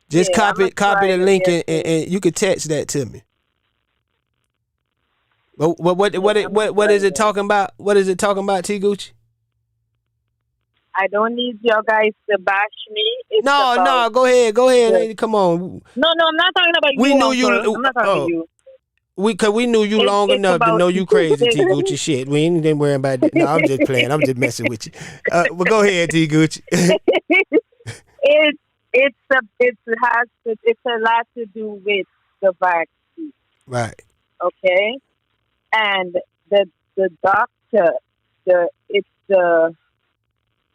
Just copy the link and you can text that to me. What is it talking about? What is it talking about, T Gucci? I don't need your guys to bash me. No, go ahead, lady. Come on. No, I'm not talking about you. We knew you. I'm not talking about you. We knew you long enough to know you crazy, T Gucci. Shit, we ain't worrying about that. No, I'm just playing. I'm just messing with you. But go ahead, T Gucci. It's a lot to do with the vaccine. Right. Okay. And the doctor, it's the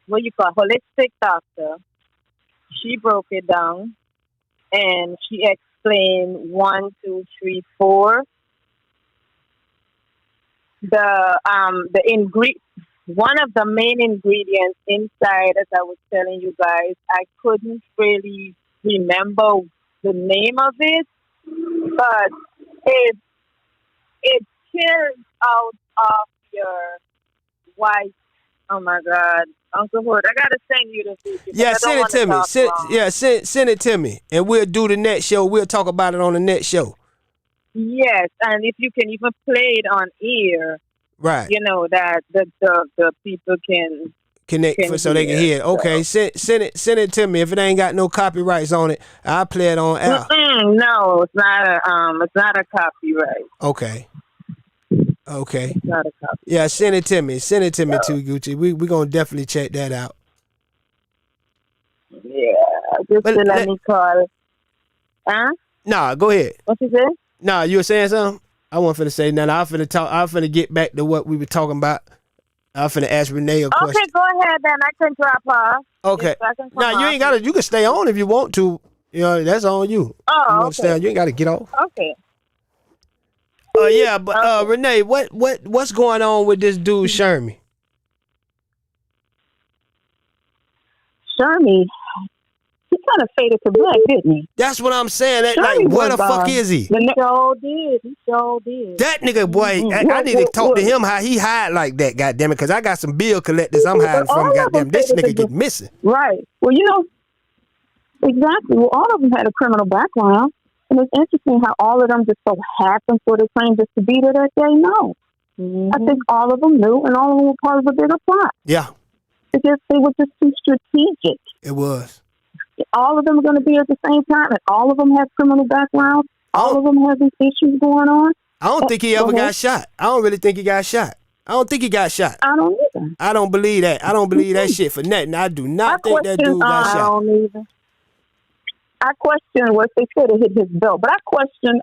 what you call holistic doctor. She broke it down and she explained 1, 2, 3, 4. One of the main ingredients inside, as I was telling you guys, I couldn't really remember the name of it, but it tears out of your white. Oh my God, Uncle Hood, I gotta send you the video. Yeah, send it to me. Send it to me, and we'll do the next show. We'll talk about it on the next show. Yes, and if you can even play it on ear, right? You know that the people can connect so they can hear it. Okay, send it to me. If it ain't got no copyrights on it, I'll play it on air. No, it's not a copyright. Okay. It's not a copyright. Yeah, send it to me. Send it to me too, Gucci. We gonna definitely check that out. Yeah, just let me call. Huh? Nah, go ahead. What you say? Nah, you were saying something? I wasn't finna say nothing. I'm finna get back to what we were talking about. I'm finna ask Renee a question. Okay, go ahead then. I can drop off. Okay. Now you ain't gotta. You can stay on if you want to. You know, that's on you. Oh, you understand? You ain't gotta get off. Okay. Yeah, but Renee, what's going on with this dude Shermy? Shermy, he kind of faded to black, didn't he? That's what I'm saying. Like, where the fuck is he? He sure did. That nigga, boy, I need to talk to him how he hide like that, goddammit, because I got some bill collectors I'm hiding from, goddamn. This nigga get missing. Right. Well, you know, exactly. Well, all of them had a criminal background. And it's interesting how all of them just so happened for the claim just to be there that day. No. I think all of them knew, and all of them were part of a bigger plot. Yeah. It was just too strategic. It was. All of them are going to be at the same time, and all of them have criminal backgrounds. All of them have these issues going on. I don't think he ever got shot. I don't really think he got shot. I don't think he got shot. I don't either. I don't believe that. I don't believe that shit for nothing. I do not think that dude got shot. I don't either. I question what they said it hit his belt, but I question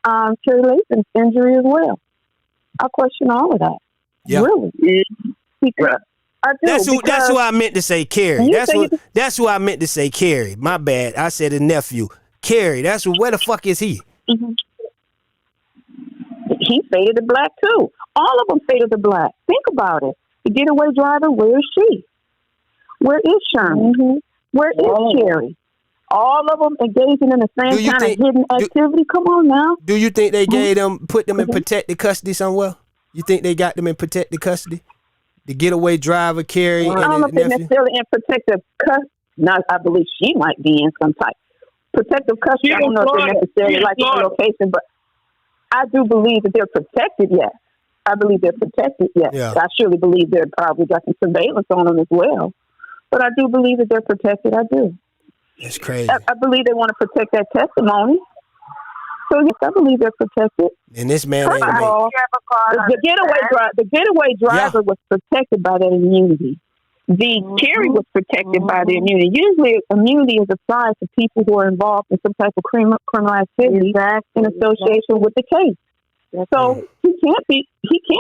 Kerry Latham's injury as well. I question all of that. Yeah. Really. Because I do. That's who I meant to say, Carrie. That's who I meant to say, Carrie. My bad. I said his nephew. Carrie, where the fuck is he? Mm-hmm. He faded to black too. All of them faded to black. Think about it. The getaway driver, where is she? Where is Sherman? Mm-hmm. Where is Carrie? All of them engaging in the same kind of hidden activity. Come on now. Do you think they put them in protected custody somewhere? You think they got them in protected custody? The getaway driver, Carrie, and I don't know if they're necessarily in protective custody. Now, I believe she might be in some type. Protective custody, I don't know if they're necessarily like the location, but I do believe that they're protected, yes. I believe they're protected, yes. Yeah. I surely believe they're probably got some surveillance on them as well. But I do believe that they're protected, I do. That's crazy. I believe they want to protect that testimony. So yes, I believe they're protected. And this man ain't the getaway driver was protected by that immunity. The Carrie was protected by the immunity. Usually, immunity is applied to people who are involved in some type of criminal activity in association with the case. So he can't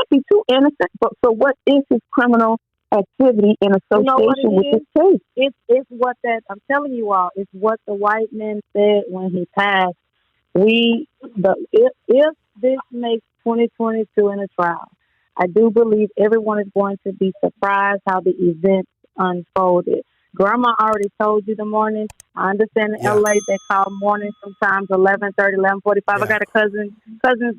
be too innocent. But so, what is his criminal activity in association with this case? It's what that I'm telling you all. It's what the white man said when he passed. If this makes 2022 in a trial, I do believe everyone is going to be surprised how the event unfolded. Grandma already told you the morning. I understand in LA they call morning sometimes 11:30, 11:45. I got cousins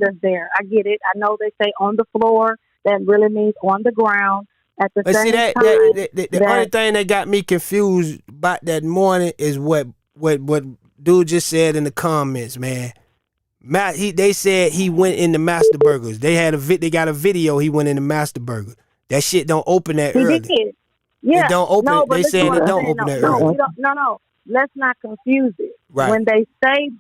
that's there. I get it. I know they say on the floor. That really means on the ground. At the same time, the only thing that got me confused about that morning is what dude just said in the comments, man. They said he went into Master Burgers. They got a video. He went into Master Burgers. That shit don't open that early. Yeah, it don't open. No, they said it don't open that early. No. Let's not confuse it. Right. When they said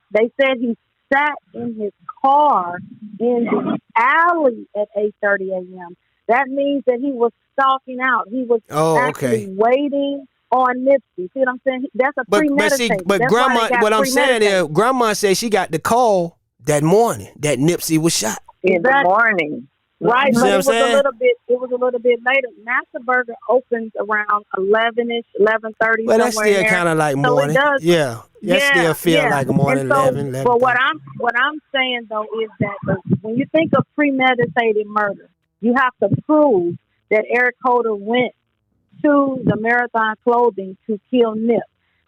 he sat in his car in the alley at 8:30 a.m. That means that he was stalking out. He was actually waiting on Nipsey. See what I'm saying? That's a premeditated. But Grandma, what I'm saying is, Grandma said she got the call that morning that Nipsey was shot. In the morning. Right, You but see what I'm it saying? was a little bit later. Master Burger opens around 11ish, 11:30 Well, somewhere that's still in there. kind of like So morning. it does. Yeah. That still feel like a morning, And so, 11, but 11:30. what I'm saying though is that when you think of premeditated murder, you have to prove that Eric Holder went to the Marathon Clothing to kill Nip.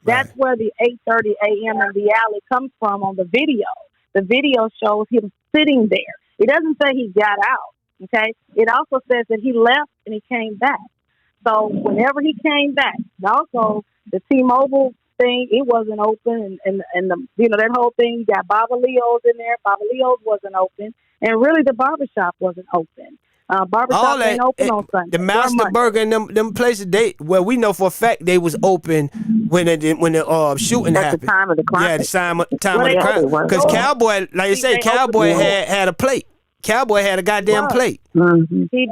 That's where the 8:30 a.m. in the alley comes from on the video. The video shows him sitting there. It doesn't say he got out. Okay. It also says that he left and he came back. So whenever he came back, also the T-Mobile thing, it wasn't open, and the that whole thing. You got Baba Leo's in there. Baba Leo's wasn't open, and really the barbershop wasn't open. Barbershop ain't open on Sunday. The Master Burger and them places, we know for a fact they was open when the shooting happened. At the time of the crime. Yeah, the time of the crime. Because Cowboy, like you say, Cowboy had a plate. Cowboy had a goddamn plate. Mm-hmm. He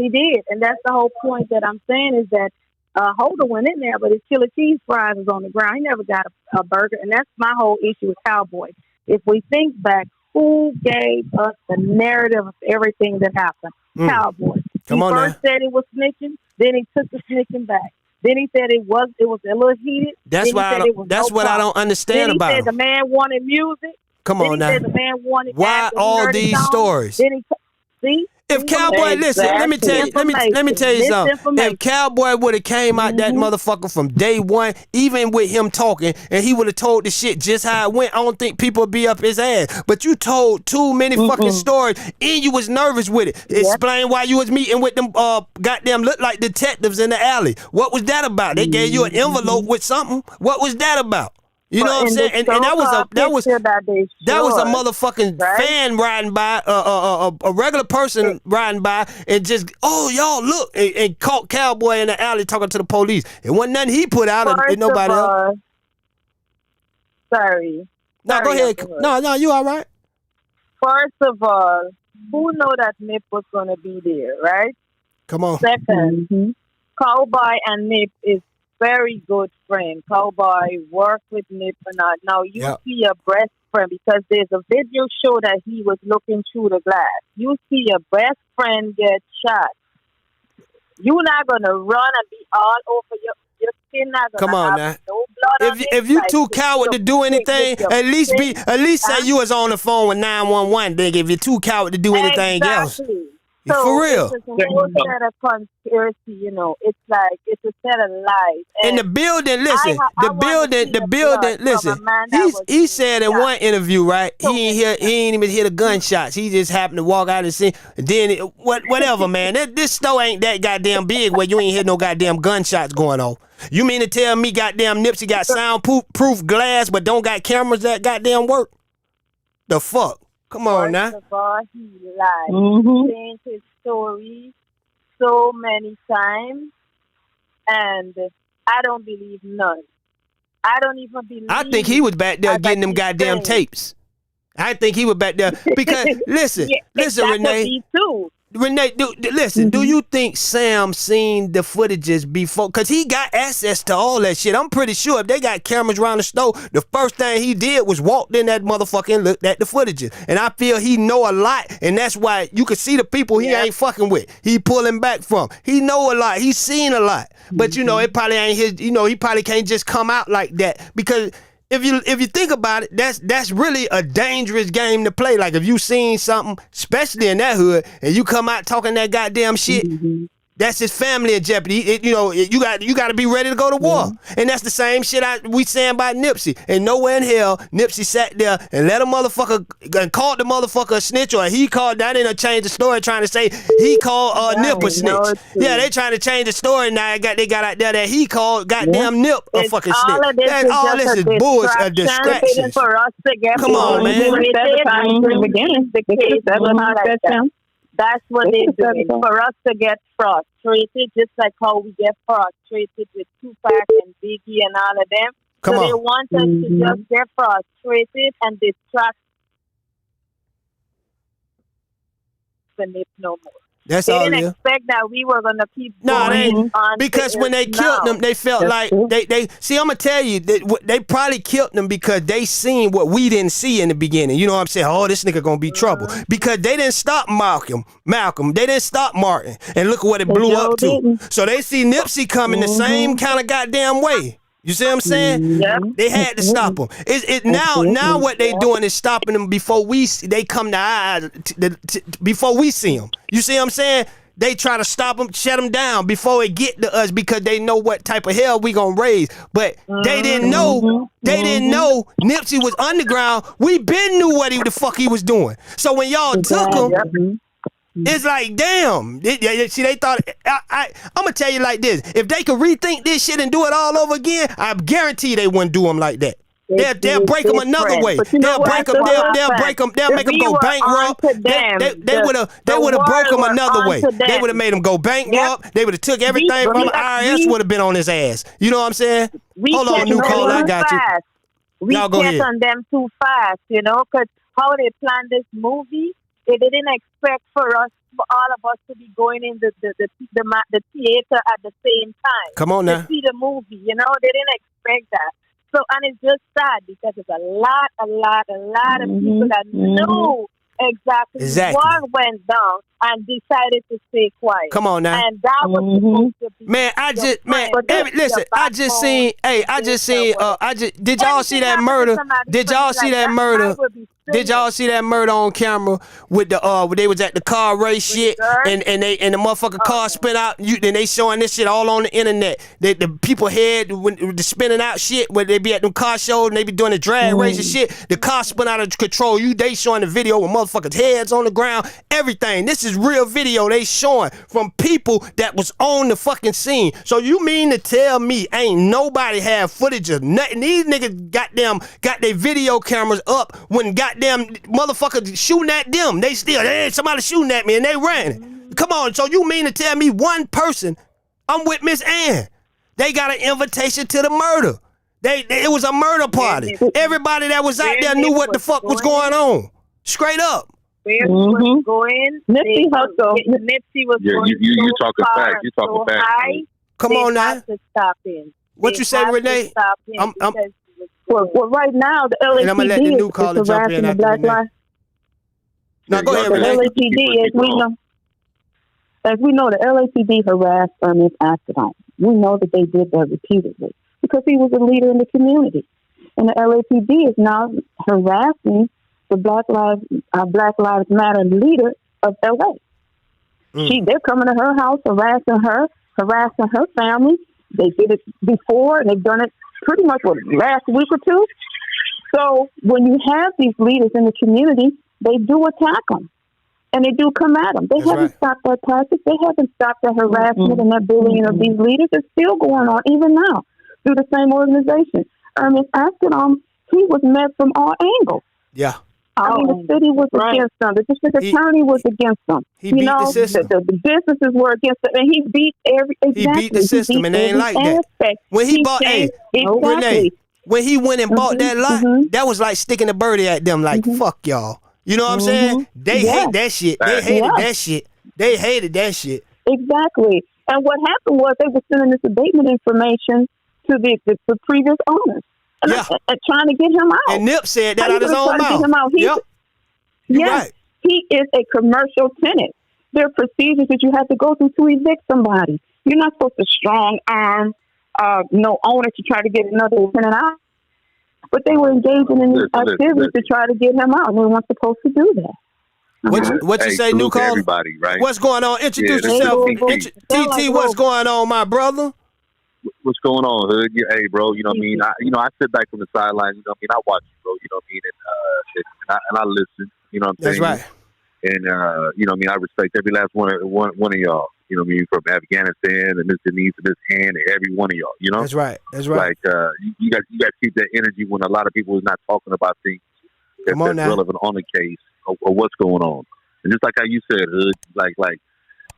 did, and that's the whole point that I'm saying is that Holder went in there, but his chili cheese fries was on the ground. He never got a burger, and that's my whole issue with Cowboy. If we think back, who gave us the narrative of everything that happened? Cowboy. Come on first said he was snitching, then he took the snitching back. Then he said it was a little heated. That's what I don't understand about him. Then he said the man wanted music. Come on now. Then he said the man wanted why all these stories? Then see? If Cowboy, listen, let me tell you something. If Cowboy would have came out that motherfucker from day one, even with him talking, and he would have told the shit just how it went, I don't think people would be up his ass. But you told too many fucking stories, and you was nervous with it. Explain why you was meeting with them goddamn look like detectives in the alley. What was that about? They gave you an envelope with something. What was that about? You know what I'm saying? And that was a motherfucking fan riding by, a regular person riding by, and just y'all look and caught Cowboy in the alley talking to the police. It wasn't nothing he put out and nobody else. Sorry. No, go ahead. No, you all right? First of all, who know that Nip was gonna be there, right? Come on. Second, Cowboy and Nip is very good friend. Cowboy worked with Nip and all. Now you see your best friend, because there's a video show that he was looking through the glass. You see your best friend get shot. You're not gonna run and be all over your skin. Not gonna come on have now. no blood on If you too coward to do anything, at least say you was on the phone with 911. Nigga, if you're too coward to do anything else. So for real. It's a whole set of conspiracy, it's like it's a set of lies. And the building, listen, the building, listen. He said in one interview, right? He ain't even hear the gunshots. He just happened to walk out and see. And then whatever, man. This store ain't that goddamn big where you ain't hear no goddamn gunshots going on. You mean to tell me goddamn Nipsey got soundproof glass but don't got cameras that goddamn work? The fuck? Come on now. First of all, he lied. He changed his story so many times, and I don't believe none. I don't even believe. I think he was back there getting them goddamn tapes. I think he was back there because listen, Renee. Me too. Renee, listen, do you think Sam seen the footages before? Because he got access to all that shit. I'm pretty sure if they got cameras around the store, the first thing he did was walked in that motherfucker and looked at the footages. And I feel he know a lot, and that's why you can see the people he ain't fucking with. He pulling back from. He know a lot. He's seen a lot. But, it probably ain't his, he probably can't just come out like that. Because if you think about it, that's really a dangerous game to play. Like if you seen something, especially in that hood, and you come out talking that goddamn shit, that's his family in jeopardy. You got to be ready to go to war. And that's the same shit we saying about Nipsey. And nowhere in hell Nipsey sat there and let a motherfucker and called the motherfucker a snitch, or he called that in a change the story trying to say he called Nip a snitch. Yeah, they trying to change the story now. They got out there that he called goddamn Nip a fucking snitch. All this is bullshit, a distraction. For us to get come on, man. That's what they're doing, for us to get frustrated, just like how we get frustrated with Tupac and Biggie and all of them. They want us to just get frustrated and distract the Nip no more. That's they all. didn't expect that we were gonna keep going on. Because when they killed them, they felt like they see. I'm gonna tell you that they probably killed them because they seen what we didn't see in the beginning. You know what I'm saying? Oh, this nigga gonna be trouble because they didn't stop Malcolm. They didn't stop Martin, and look at what it blew up to. So they see Nipsey coming the same kind of goddamn way. You see what I'm saying? They had to stop him. Now what they doing is stopping them before they come to our eyes, before we see them. You see what I'm saying? They try to stop them, shut them down before it get to us because they know what type of hell we gonna raise. But they didn't know. They didn't know Nipsey was underground. We been knew what the fuck he was doing. So when y'all took him. It's like, damn. See, they thought, I'm going to tell you like this. If they could rethink this shit and do it all over again, I guarantee they wouldn't do them like that. They'll break them another way. They'll break them. They'll break them. They'll make them go bankrupt. They would have broke them another way. They would have made them go bankrupt. They would have took everything from the IRS would have been on his ass. You know what I'm saying? Hold on, new call. I got you. We can't on them too fast, because how they planned this movie, they didn't expect for all of us to be going in the theater at the same time. Come on now. To see the movie, they didn't expect that. So, and it's just sad because there's a lot of people that knew exactly what went down and decided to stay quiet. Come on now. And that was supposed to be did y'all see that murder? Did y'all see that murder? Did y'all see that murder on camera with the when they was at the car race shit and the motherfucking car spin out and they showing this shit all on the internet. The people head when the spinning out shit where they be at them car shows and they be doing the drag race and shit. The car spin out of control. They showing the video with motherfuckers' heads on the ground. Everything. This is real video they showing from people that was on the fucking scene. So you mean to tell me ain't nobody have footage of nothing? These niggas got their video cameras up when goddamn motherfuckers shooting at them. They still, hey, somebody shooting at me and they ran. Come on, so you mean to tell me one person, I'm with Miss Ann, they got an invitation to the murder. It was a murder party. Everybody that was out there knew what the fuck was going on. Straight up. Was going. Nipsey Hussle. Nipsey was going. You talking facts. You talking facts. Come on now. To stop him. What you say, Renee? Well, right now, the LAPD and I'm gonna let the new caller is jump in harassing the Black Lives. No, go ahead, The Renee. LAPD, as we know, the LAPD harassed Ernest Accident. We know that they did that repeatedly because he was a leader in the community, and the LAPD is now harassing the Black Lives Matter leader of LA. They're coming to her house, harassing her family. They did it before, and they've done it pretty much last week or two. So when you have these leaders in the community, they do attack them, and they do come at them. They haven't stopped that tactic. They haven't stopped the harassment and that bullying of these leaders. It's still going on even now through the same organization. Ernest Accident, he was met from all angles. Yeah. I mean, the city was against them. The district attorney was against them. He beat the system. The businesses were against them, and he beat He beat the system, and they ain't like that. When he bought, Renee, when he went and bought that lot, that was like sticking a birdie at them, like fuck y'all. You know what I'm saying? They hate that shit. They hated that shit. They hated that shit. Exactly. And what happened was they were sending this abatement information to the previous owners. And trying to get him out. And Nip said that out his own mouth. Yes, he is a commercial tenant. There are procedures that you have to go through to evict somebody. You're not supposed to strong arm no owner to try to get another tenant out. But they were engaging in these activities to try to get him out, and they weren't supposed to do that. What you say, new call? Everybody, right? What's going on? Introduce yourself. TT, what's going on, my brother? What's going on, Hood? Hey, bro, you know what I mean? I sit back from the sideline, you know what I mean? I watch you, bro, you know what I mean? And I listen, you know what I'm saying? That's right. And, you know what I mean? I respect every last one of y'all, you know what I mean? From Afghanistan and Miss Denise and Miss Ann and every one of y'all, you know? That's right. That's right. Like, you got to keep that energy when a lot of people is not talking about things that's relevant on the case or what's going on. And just like how you said, Hood, like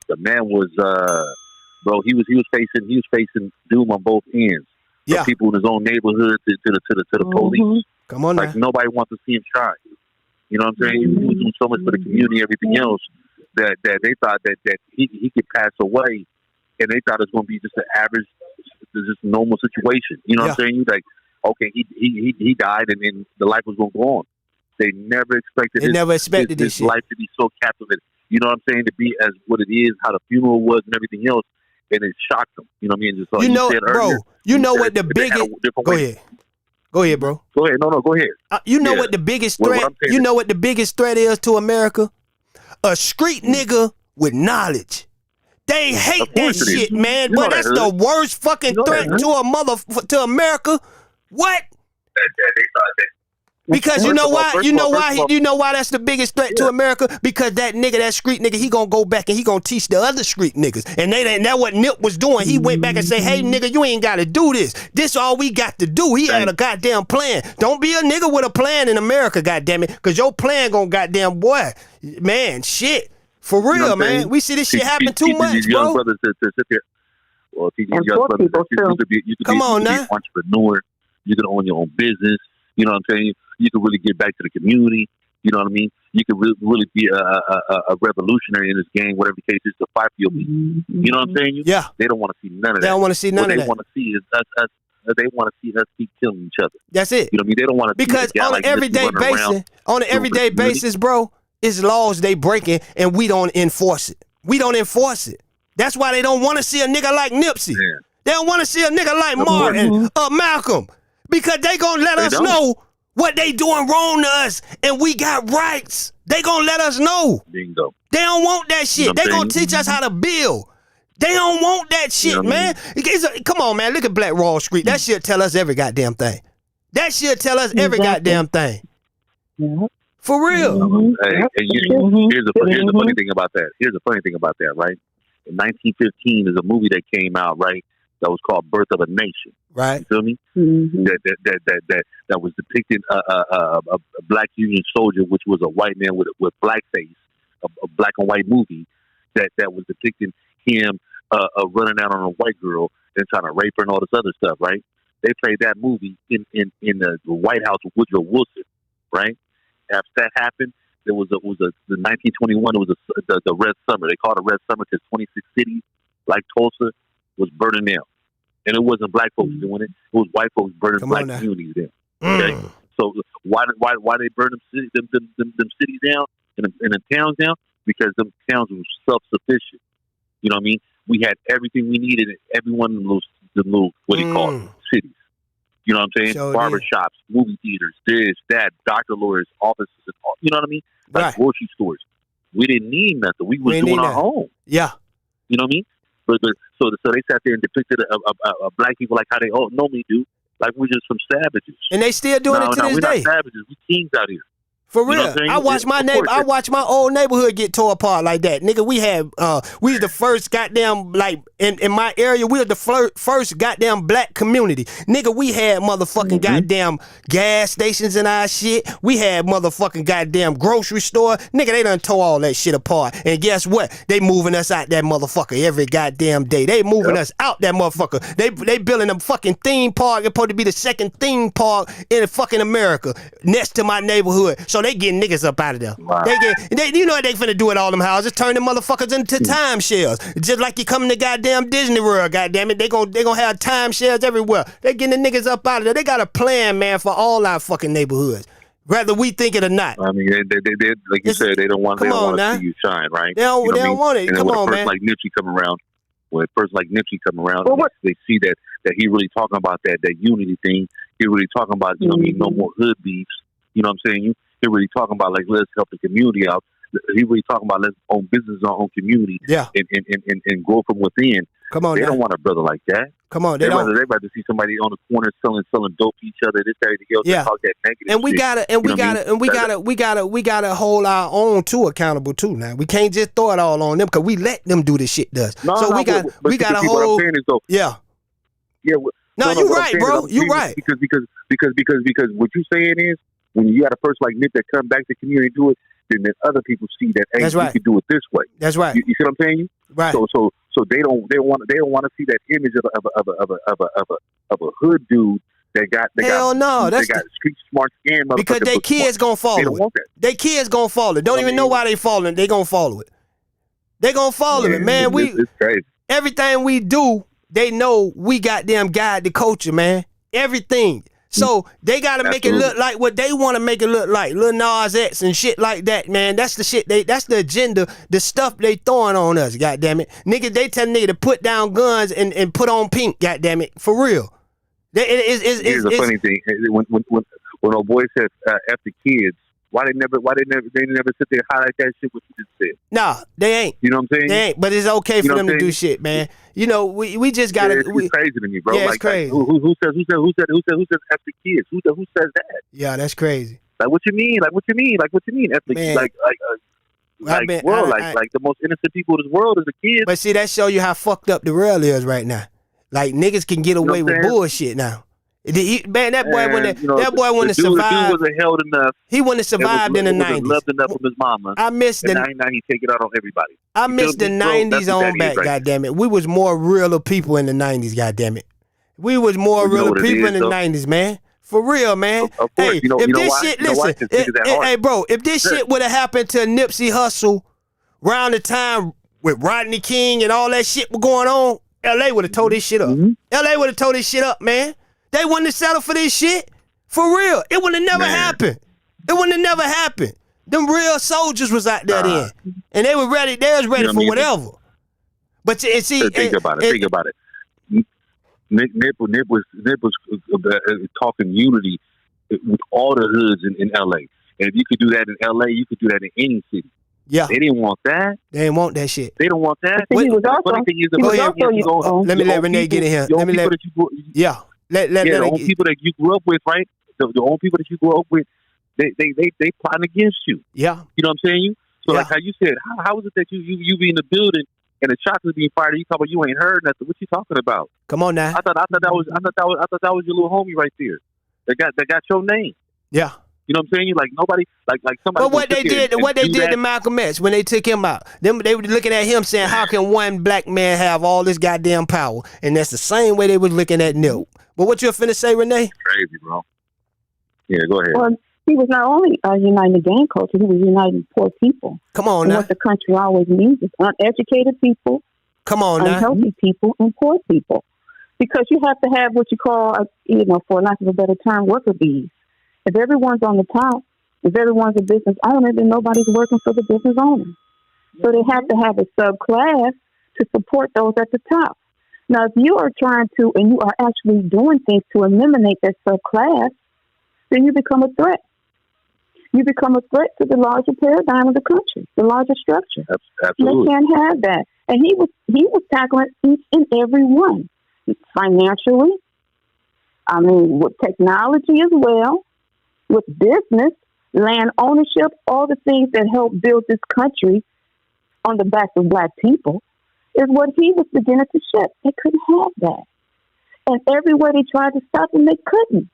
the man was, bro, he was facing doom on both ends. Yeah, people in his own neighborhood to the police. Come on, like nobody wants to see him try. You know what I'm saying? He was doing so much for the community, everything else that they thought that he could pass away, and they thought it was going to be just an average, just normal situation. You know what I'm saying? Like, okay, he died, and then the life was going to go on. They never expected. This life to be so captivating. You know what I'm saying? To be as what it is, how the funeral was, and everything else, and it shocked them. You know what I mean? Just like you said earlier, what the biggest? Go ahead, bro. Go ahead. No, go ahead. What the biggest threat? You know what the biggest threat is to America? A street nigga with knowledge. They hate that shit, man. But that's the worst fucking threat to America. What? Because you know why? You know why that's the biggest threat to America? Because that nigga, that street nigga, he gonna go back and he gonna teach the other street niggas. And that what Nip was doing. He went back and say, hey nigga, you ain't gotta do this. This all we got to do. He had a goddamn plan. Don't be a nigga with a plan in America, goddammit. Cause your plan gonna goddamn boy. Man, shit. For real, you know man. We see this shit happen too much, these bro. Young brothers to sit there. Well, teach these young brothers you could be an entrepreneur. You can own your own business. You know what I'm saying? You can really get back to the community. You know what I mean? You can really be a revolutionary in this game, whatever the case is, to fight for your people. You know what I'm saying? Yeah. They don't want to see none of that. They don't want to see none of that. What they want to see is us. They want to see us keep killing each other. That's it. You know what I mean? They don't want to because on an everyday basis, bro, it's laws they breaking and we don't enforce it. We don't enforce it. That's why they don't want to see a nigga like Nipsey. Yeah. They don't want to see a nigga like Martin or Malcolm. Because they gonna let us know what they doing wrong to us, and we got rights. They gonna let us know. Bingo. They don't want that shit. You know they gonna teach us how to build. They don't want that shit, man. Come on, man. Look at Black Wall Street. That shit tell us every goddamn thing. That shit tell us every goddamn thing. Yeah. For real. Hey, here's the funny thing about that. Here's the funny thing about that, right? In 1915, there's a movie that came out, right? That was called Birth of a Nation. Right. You feel me? That was depicting a black Union soldier, which was a white man with blackface, a black and white movie that was depicting him running out on a white girl and trying to rape her and all this other stuff, right? They played that movie in the White House with Woodrow Wilson, right? After that happened, the 1921. It was the Red Summer. They called it Red Summer because 26 cities like Tulsa was burning down. And it wasn't black folks doing it. It was white folks burning black communities down. Okay? So why they burn them cities down and the towns down? Because them towns were self-sufficient. You know what I mean? We had everything we needed in every one of those little what do you call it, cities. You know what I'm saying? Barbershops, movie theaters, this, that, doctor, lawyers, offices, you know what I mean? Like grocery stores. We didn't need nothing. We was doing our own. Yeah. You know what I mean? So they sat there and depicted a black people like how they all normally do, like we're just some savages. And they still doing it to this day. Not savages. We kings out here. For real, you know I watched my old neighborhood get tore apart like that, nigga. We was the first goddamn, like in my area, we were the first goddamn black community, nigga. We had motherfucking goddamn gas stations in our shit. We had motherfucking goddamn grocery store, nigga. They done tore all that shit apart, and guess what? They moving us out that motherfucker every goddamn day. They moving us out that motherfucker. They building a fucking theme park. It's supposed to be the second theme park in fucking America next to my neighborhood. So they getting niggas up out of there. Wow. You know what they finna do with all them houses? Turn them motherfuckers into timeshares. Just like you coming to goddamn Disney World, goddamn it. They gonna have timeshares everywhere. They getting the niggas up out of there. They got a plan, man, for all our fucking neighborhoods. Whether we think it or not. I mean, they like you said, they don't want to see you shine, right? They don't want it. And come on, man. Like Nipsey come around, when a person like Nipsey come around, they see that he really talking about that unity thing. He really talking about, you know what I mean, no more hood beefs. You know what I'm saying? He really talking about, like, let's help the community out. He really talking about let's own business, our own community, and grow from within. Come on, they don't want a brother like that. Come on, they rather see somebody on the corner selling dope to each other. This, that, everything else. Talk that negative. And we gotta hold our own too accountable too. Now we can't just throw it all on them because we let them do this shit to us. We gotta hold. Yeah. No, you're right, bro. You're right. Because what you're saying is, when you got a person like Nick that come back to the community and do it, then other people see that, hey, we can do it this way. That's right. You see what I'm saying? Right. So they don't want to see that image of a hood dude that got street smart scam because their kids gonna follow it. They don't want that. Their kids gonna follow it. Don't even know why they following. They gonna follow it. They gonna follow it, man. It's crazy. Everything we do, they know we got them guide the culture, man. Everything. So they gotta make it look like what they want to make it look like. Lil Nas X and shit like that, man. That's the shit. That's the agenda. The stuff they throwing on us. Goddamn it, nigga. They tell nigga to put down guns and put on pink. Goddamn it, for real. Here's the funny thing. When old boy said F the kids, why they never sit there and highlight that shit what you just said? Nah, they ain't. You know what I'm saying? They ain't. But it's okay for them to do shit, man. You know, we just gotta. It's crazy to me, bro. Yeah, it's crazy. Who says F the kids? Who says that? Yeah, that's crazy. Like what you mean? F the kids? Like the most innocent people in this world is the kids. But see, that show you how fucked up the world is right now. Like niggas can get away with bullshit now. Man, that boy wouldn't have survived. The dude wasn't held enough. He wouldn't have survived in the 90s. Loved enough from his mama. I missed now he take it out on everybody. I missed the 90s on back, goddammit. We was more realer people in the 90s, goddammit. We was more realer people in the 90s, man. For real, man. Of course. Hey, if this shit, listen, hey, bro, if this shit would have happened to Nipsey Hussle around the time with Rodney King and all that shit was going on, LA would have tore this shit up. LA would have tore this shit up, man. They wouldn't have settled for this shit. For real. It would have never happened. It wouldn't have never happened. Them real soldiers was out there then. And they was ready for whatever. But see, think about it. Nip was talking unity with all the hoods in LA. And if you could do that in LA, you could do that in any city. Yeah. They didn't want that. They didn't want that shit. They don't want that. Let Renee get in here. Let me let yeah. The only people that you grew up with, right? The only people that you grew up with, they plotting against you. Yeah. You know what I'm saying? So like how you said, how is it that you be in the building and the shots is being fired? You talk about you ain't heard nothing. What you talking about? Come on now. I thought that was your little homie right there. That got your name. Yeah. You know what I'm saying? Like nobody, like somebody. But what they did to Malcolm X when they took him out, they were looking at him saying, "How can one black man have all this goddamn power?" And that's the same way they was looking at Nip. But what you finna say, Renee? Crazy, bro. Yeah, go ahead. Well, he was not only uniting the gang culture, he was uniting poor people. Come on and now. what the country always needs is uneducated people. Come on now. Unhealthy people and poor people, because you have to have what you call, for lack of a better term, worker bees. If everyone's on the top, if everyone's a business owner, then nobody's working for the business owner. So they have to have a subclass to support those at the top. Now, if you are trying to, and you are actually doing things to eliminate that subclass, then you become a threat. You become a threat to the larger paradigm of the country, the larger structure. Absolutely. They can't have that. And he was tackling each and every one. Financially, with technology as well, with business, land ownership, all the things that help build this country on the backs of black people, is what he was beginning to shift. They couldn't have that. And everywhere they tried to stop him, they couldn't.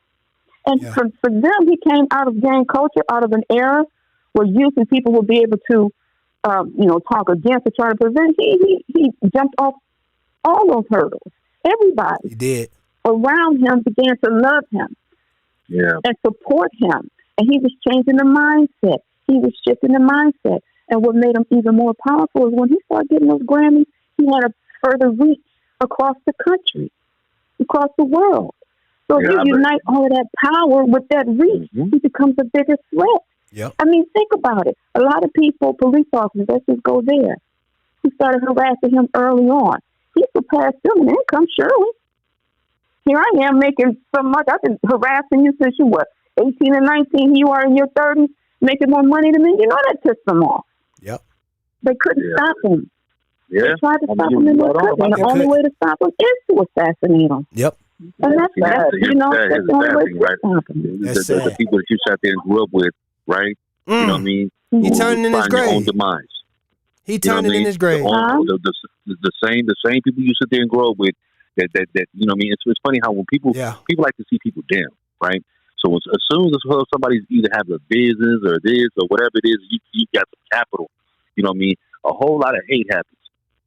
And for them, he came out of gang culture, out of an era where youth and people would be able to, talk against or try to prevent. He jumped off all those hurdles. Everybody he did around him began to love him. Yeah. And support him. And he was changing the mindset. He was shifting the mindset. And what made him even more powerful is when he started getting those Grammys, he had a further reach across the country, across the world. So if you unite all of that power with that reach, he becomes a bigger threat. Yep. Think about it. A lot of people, police officers, let's just go there, who started harassing him early on. He surpassed them in income, surely. Here I am making so much. I've been harassing you since you were 18 and 19. Here you are in your 30s making more money than me. You know that pissed them off. Yep. They couldn't stop him. Yeah. They tried to stop him and they couldn't. And the only way to stop him is to assassinate him. Yep. And that's the only way to stop him. The people that you sat there and grew up with, right? You know what I mean? He turned in his grave. Your own demise. He turned in his grave. The same people you sit there and grow up with. That you know what I mean? It's funny how when people like to see people down, right? So as soon as somebody's either have a business or this or whatever it is, you got some capital. You know what I mean? A whole lot of hate happens.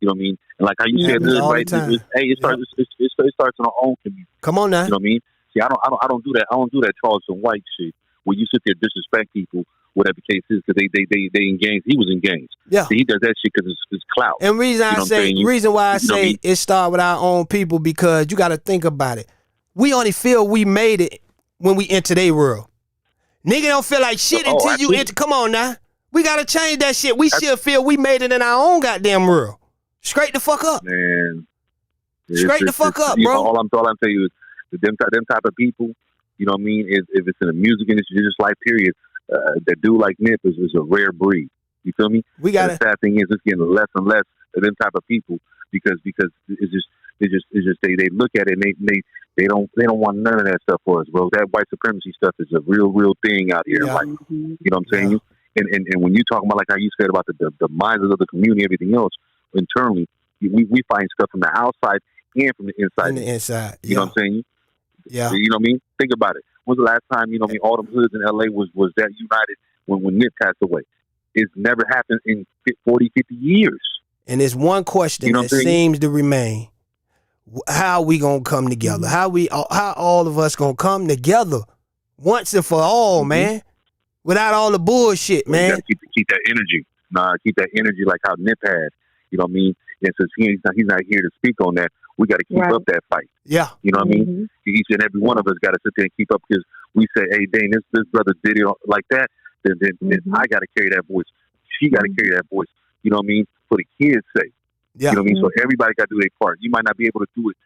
You know what I mean? And like how you said, right? It starts in our own community. Come on now. You know what I mean? See, I don't do that. I don't do that Charleston White shit where you sit there disrespect people whatever the case is, because they engaged. He was engaged. Yeah. So he does that shit because it's clout. And reason why I say it start with our own people, because you got to think about it. We only feel we made it when we enter their world. Nigga don't feel like shit until you enter. Come on now. We got to change that shit. We should feel we made it in our own goddamn world. Straight the fuck up. Man. Straight the fuck up, bro. All I'm telling you is them type of people, you know what I mean, if it's in the music industry, just like period, that dude like Nip is a rare breed. You feel me? We got the sad thing is it's getting less and less of them type of people because it's just they look at it and they don't want none of that stuff for us, bro. That white supremacy stuff is a real thing out here. Like, you know what I'm saying? And when you talk about, like how you said about the minds of the community, everything else internally, we find stuff from the outside and from the inside. From the inside, you know what I'm saying? Yeah. You know what I mean? Think about it. When's the last time, you know what I mean, all them hoods in LA was that united when Nip passed away? It's never happened in 40, 50 years. And there's one question that seems to remain. How we gonna come together? How all of us gonna come together once and for all, man? Without all the bullshit, man. You gotta keep that energy. Keep that energy like how Nip had. You know what I mean? And since he's not here to speak on that, we got to keep up that fight. Yeah. You know what I mean? Each and every one of us got to sit there and keep up, because we say, hey, dang, this brother did it like that, then I got to carry that voice. She got to carry that voice. You know what I mean? For the kids' sake. Yeah. You know what I mean? So everybody got to do their part. You might not be able to do it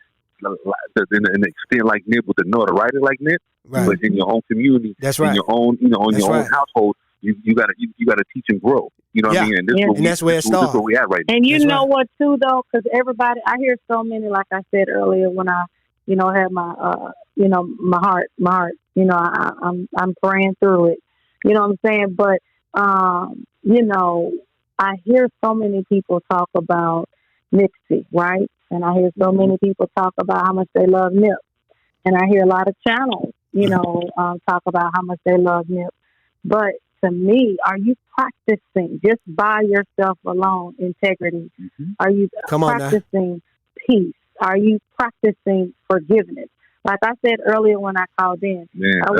in an extent like Nip with the notoriety like Nip, but in your own community, that's right. In your own, in your own household, you gotta teach and grow. You know what I mean? And that's where it starts. This is where we at right now. And you know what too, though, because everybody, I hear so many, like I said earlier, when I, had my, my heart, I'm praying through it. You know what I'm saying? But, I hear so many people talk about Nipsey, right? And I hear so many people talk about how much they love Nip. And I hear a lot of channels, talk about how much they love Nip. But to me, are you practicing just by yourself alone integrity? Are you practicing peace? Are you practicing forgiveness? Like I said earlier when I called in, I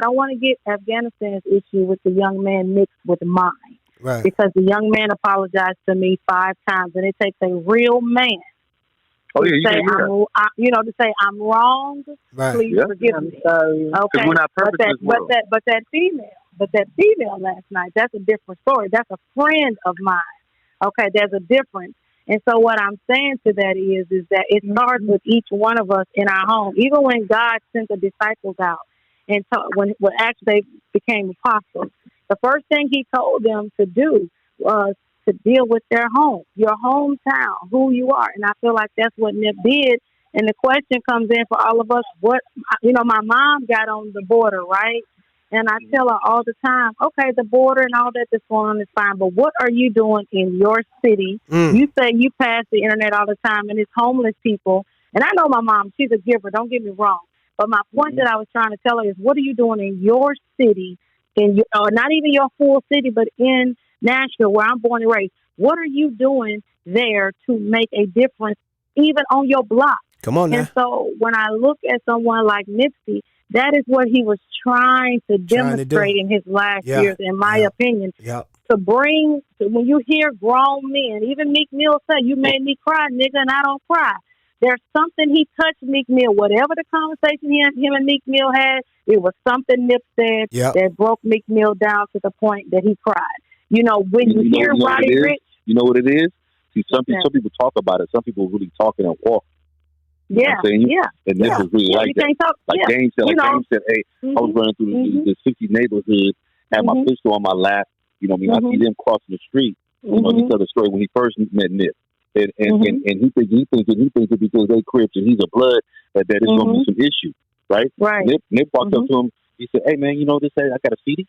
don't want to get Afghanistan's issue with the young man mixed with mine. Right. Because the young man apologized to me 5 times, and it takes a real man to say I'm wrong. Right. Please forgive me. Okay, we're not perfect in this world. But that female last night, that's a different story. That's a friend of mine. Okay, there's a difference. And so what I'm saying to that is that it starts with each one of us in our home. Even when God sent the disciples out and when actually they became apostles, the first thing he told them to do was to deal with their home, your hometown, who you are. And I feel like that's what Nip did. And the question comes in for all of us, my mom got on the border, right? And I tell her all the time, okay, the border and all that's going on is fine, but what are you doing in your city? You say you pass the internet all the time, and it's homeless people. And I know my mom, she's a giver, don't get me wrong. But my point that I was trying to tell her is, what are you doing in your city, or not even your full city, but in Nashville, where I'm born and raised? What are you doing there to make a difference, even on your block? Come on now. And so when I look at someone like Nipsey, that is what he was trying to demonstrate in his last years, in my opinion. To bring, when you hear grown men, even Meek Mill say, you made me cry, nigga, and I don't cry. There's something he touched Meek Mill. Whatever the conversation him and Meek Mill had, it was something Nip said that broke Meek Mill down to the point that he cried. When you hear Roddy Ricch. You know what it is? See, some people talk about it. Some people really talking and walk. You know what I'm saying? And this is really like that. James said, hey, I was running through the 60 neighborhood, had my pistol on my lap. You know what I mean? I see them crossing the street. You know, he told the story when he first met Nip. And he thinks that because they Crips and he's a blood, that it's going to be some issue. Right? Nip walked up to him. He said, hey, man, this, I got a CD.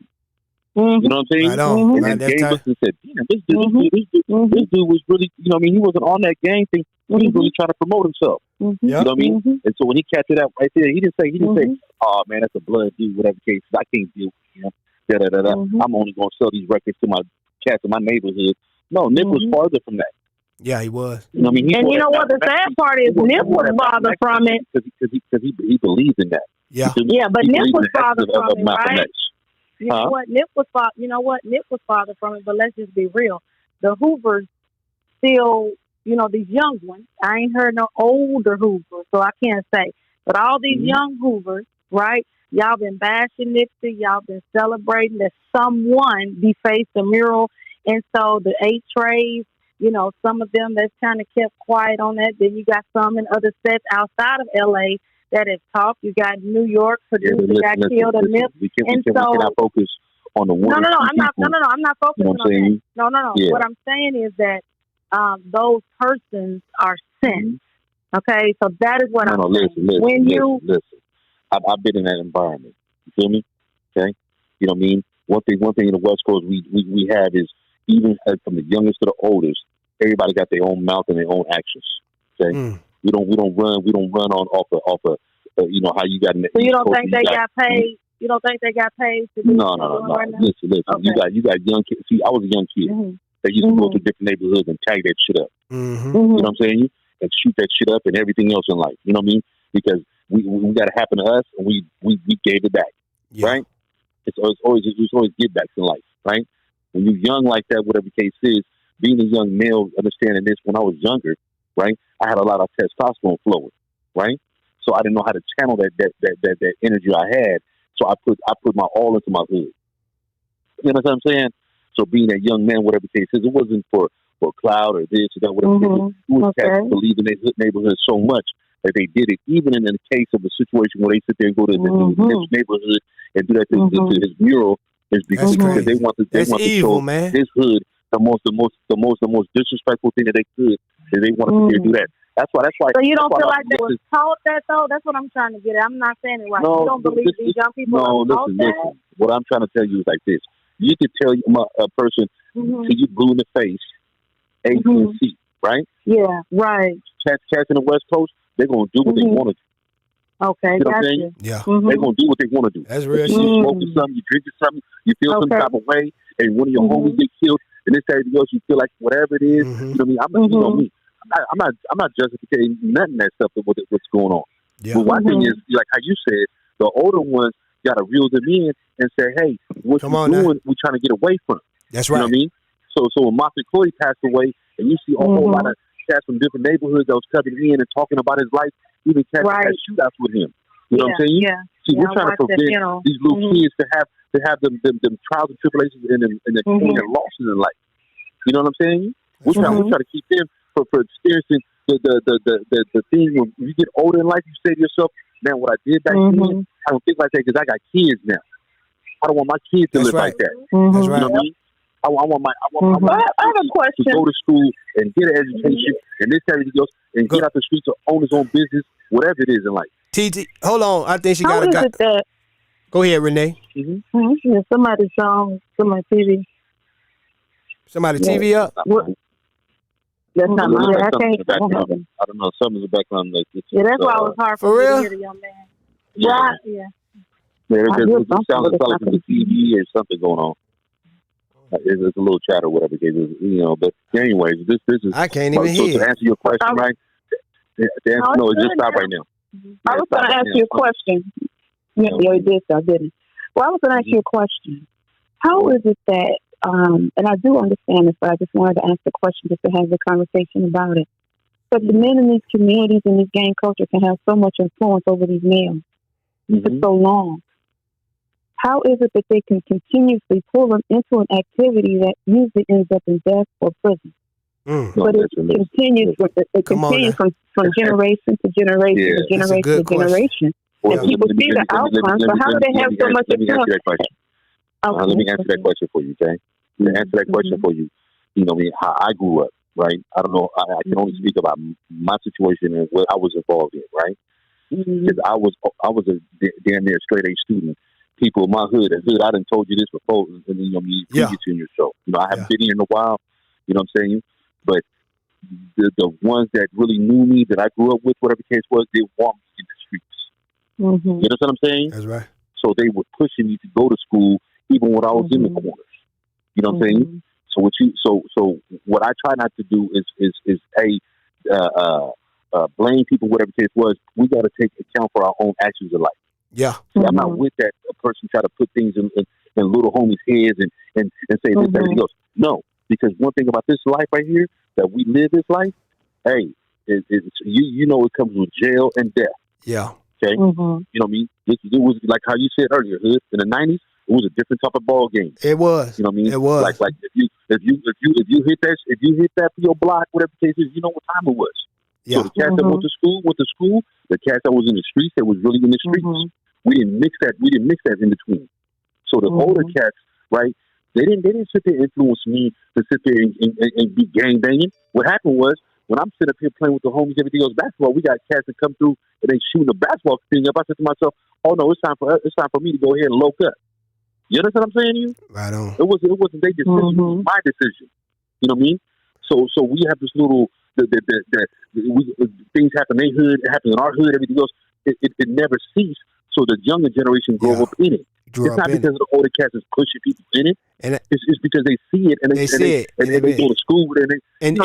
You know what I'm saying? And then James looked and said, damn, this dude was really, he wasn't on that gang thing. He was really trying to promote himself. You know what I mean? And so when he catch it out right there, he didn't say, oh man, that's a blood dude, whatever case. I can't deal with him. I'm only going to sell these records to my cats in my neighborhood. No, Nip was farther from that. Yeah, he was. You know what I mean? And you know what the sad part is? Nip was bothered from it. Because he believed in that. Yeah. But Nip was bothered from it, right? You know what? Nip was father from it. But let's just be real. The Hoovers still, these young ones. I ain't heard no older Hoovers, so I can't say. But all these young Hoovers, right? Y'all been bashing Nipsey. Y'all been celebrating that someone defaced the mural. And so the 8 trays, some of them that's kind of kept quiet on that. Then you got some in other sets outside of L.A. that have talked. You got New York producers got killed in Nip. We cannot focus on the one. No, I'm not focusing on that. No. Yeah. What I'm saying is that those persons are sent. Okay, so that is what I'm saying. Listen. I've been in that environment. You feel me? Okay, you know what I mean. One thing in the West Coast we have is, even from the youngest to the oldest, everybody got their own mouth and their own actions. Okay, we don't run off of how you got. So you don't think they got paid? You don't think they got paid to do No. Right now? Listen. Okay. You got young kids. See, I was a young kid. They used to go to different neighborhoods and tag that shit up. You know what I'm saying? And shoot that shit up and everything else in life. You know what I mean? Because we got to happen to us, and we gave it back, right? It's always give backs in life, right? When you're young like that, whatever the case is, being a young male, understanding this, when I was younger, right, I had a lot of testosterone flowing, right? So I didn't know how to channel that energy I had. So I put my all into my hood. You know what I'm saying? So being that young man, whatever the case is, it wasn't for cloud or this or that, whatever. It was cats believe in their neighborhood so much that they did it, even in the case of a situation where they sit there and go to the neighborhood and do that to his mural, is because they want to show his hood the most disrespectful thing that they could. That they want to do that. That's why. So you don't feel like they was taught that though? That's what I'm trying to get at. I'm not saying it right. No, you don't believe these young people are taught that? Listen. What I'm trying to tell you is like this: you could tell a person till you blue in the face, A, B, and C, right? Yeah, right. Cats in the West Coast, they're gonna do what they want to do. Okay, you know what I'm gotcha. saying? Yeah. They're gonna do what they want to do. That's real shit. You smoking something, you drinking something, you feel some type of way, and one of your homies get killed, and this everything else, you feel like whatever it is. You know what I mean? You know me. I'm not justifying nothing that stuff with what's going on. Yeah. But one thing is, like how you said, the older ones gotta reel them in and say, "Hey, what you doing? We're trying to get away from." That's right. You know what I mean? So when Martin Corey passed away, and you see a whole lot of cats from different neighborhoods that was coming in and talking about his life, even cats that had shootouts with him. You know what I'm saying? Yeah. See, we're trying to prevent these little kids to have them trials and tribulations and the pain and losses in life. You know what I'm saying? We try to keep them for experiencing the thing when you get older in life. You say to yourself, "Man, what I did back then, I don't think like that because I got kids now. I don't want my kids to live like that." That's You know right. what I mean? I want my kids to go to school and get an education and this everything else and get out the streets to own his own business, whatever it is in life. TT, hold on. I think she How got is it that Go ahead, Renee. somebody's on my TV? Somebody TV up? That's not mine. I can't. I don't know. Something's in the background. Yeah, that's why it was hard for me to hear the young man. Yeah. Yeah. It sounds like the TV or something going on. It's a little chatter, whatever it is, But anyways, this is. I can't even so hear. To answer your question, right? No, just stop right now. I was going to ask you a question. Yeah, you did. I didn't. Well, I was going to ask you a question. How is it that, and I do understand this, but I just wanted to ask the question just to have the conversation about it. But the men in these communities and this gang culture can have so much influence over these males for so long. How is it that they can continuously pull them into an activity that usually ends up in death or prison? But it continues from generation to generation to generation to generation. And people see the outcomes, so how do they have so much influence? Let me answer that question for you, okay? To answer that question for you, how I grew up, right? I don't know. I can only speak about my situation and what I was involved in, right? Because I was a damn near straight A student. People in my hood, I done told you this before, and previous in your show. I haven't been here in a while. You know what I'm saying? But the ones that really knew me, that I grew up with, whatever the case was, they walked me in the streets. You know what I'm saying? That's right. So they were pushing me to go to school, even when I was in the corners. You know what I'm saying? So what I try not to do is blame people, whatever the case was. We got to take account for our own actions in life. Yeah. See, I'm not with that a person try to put things in little homies' heads and say this, everything else. No, because one thing about this life right here, that we live this life, hey, you know it comes with jail and death. Yeah. Okay? You know what I mean? It was like how you said earlier, Hood, in the 90s, it was a different type of ball game. It was. You know what I mean? It was. Like if you hit that for your block, whatever the case is, you know what time it was. Yeah. So the cats that went to school, the cats that was in the streets, that was really in the streets. We didn't mix that in between. So the older cats, right, they didn't sit there and influence me to sit there and be gang banging. What happened was, when I'm sitting up here playing with the homies, everything else basketball, we got cats that come through and they shooting the basketball thing up. I said to myself, oh no, it's time for me to go ahead and loc up. You understand what I'm saying to you? Right on. It wasn't their decision, it was my decision. You know what I mean? So we have this little things happen in their hood, it happens in our hood, everything else. It never ceased. So the younger generation grow up in it. It's not because the older cats is pushing people in it. And it's because they see it and they see it and they go to school with it. And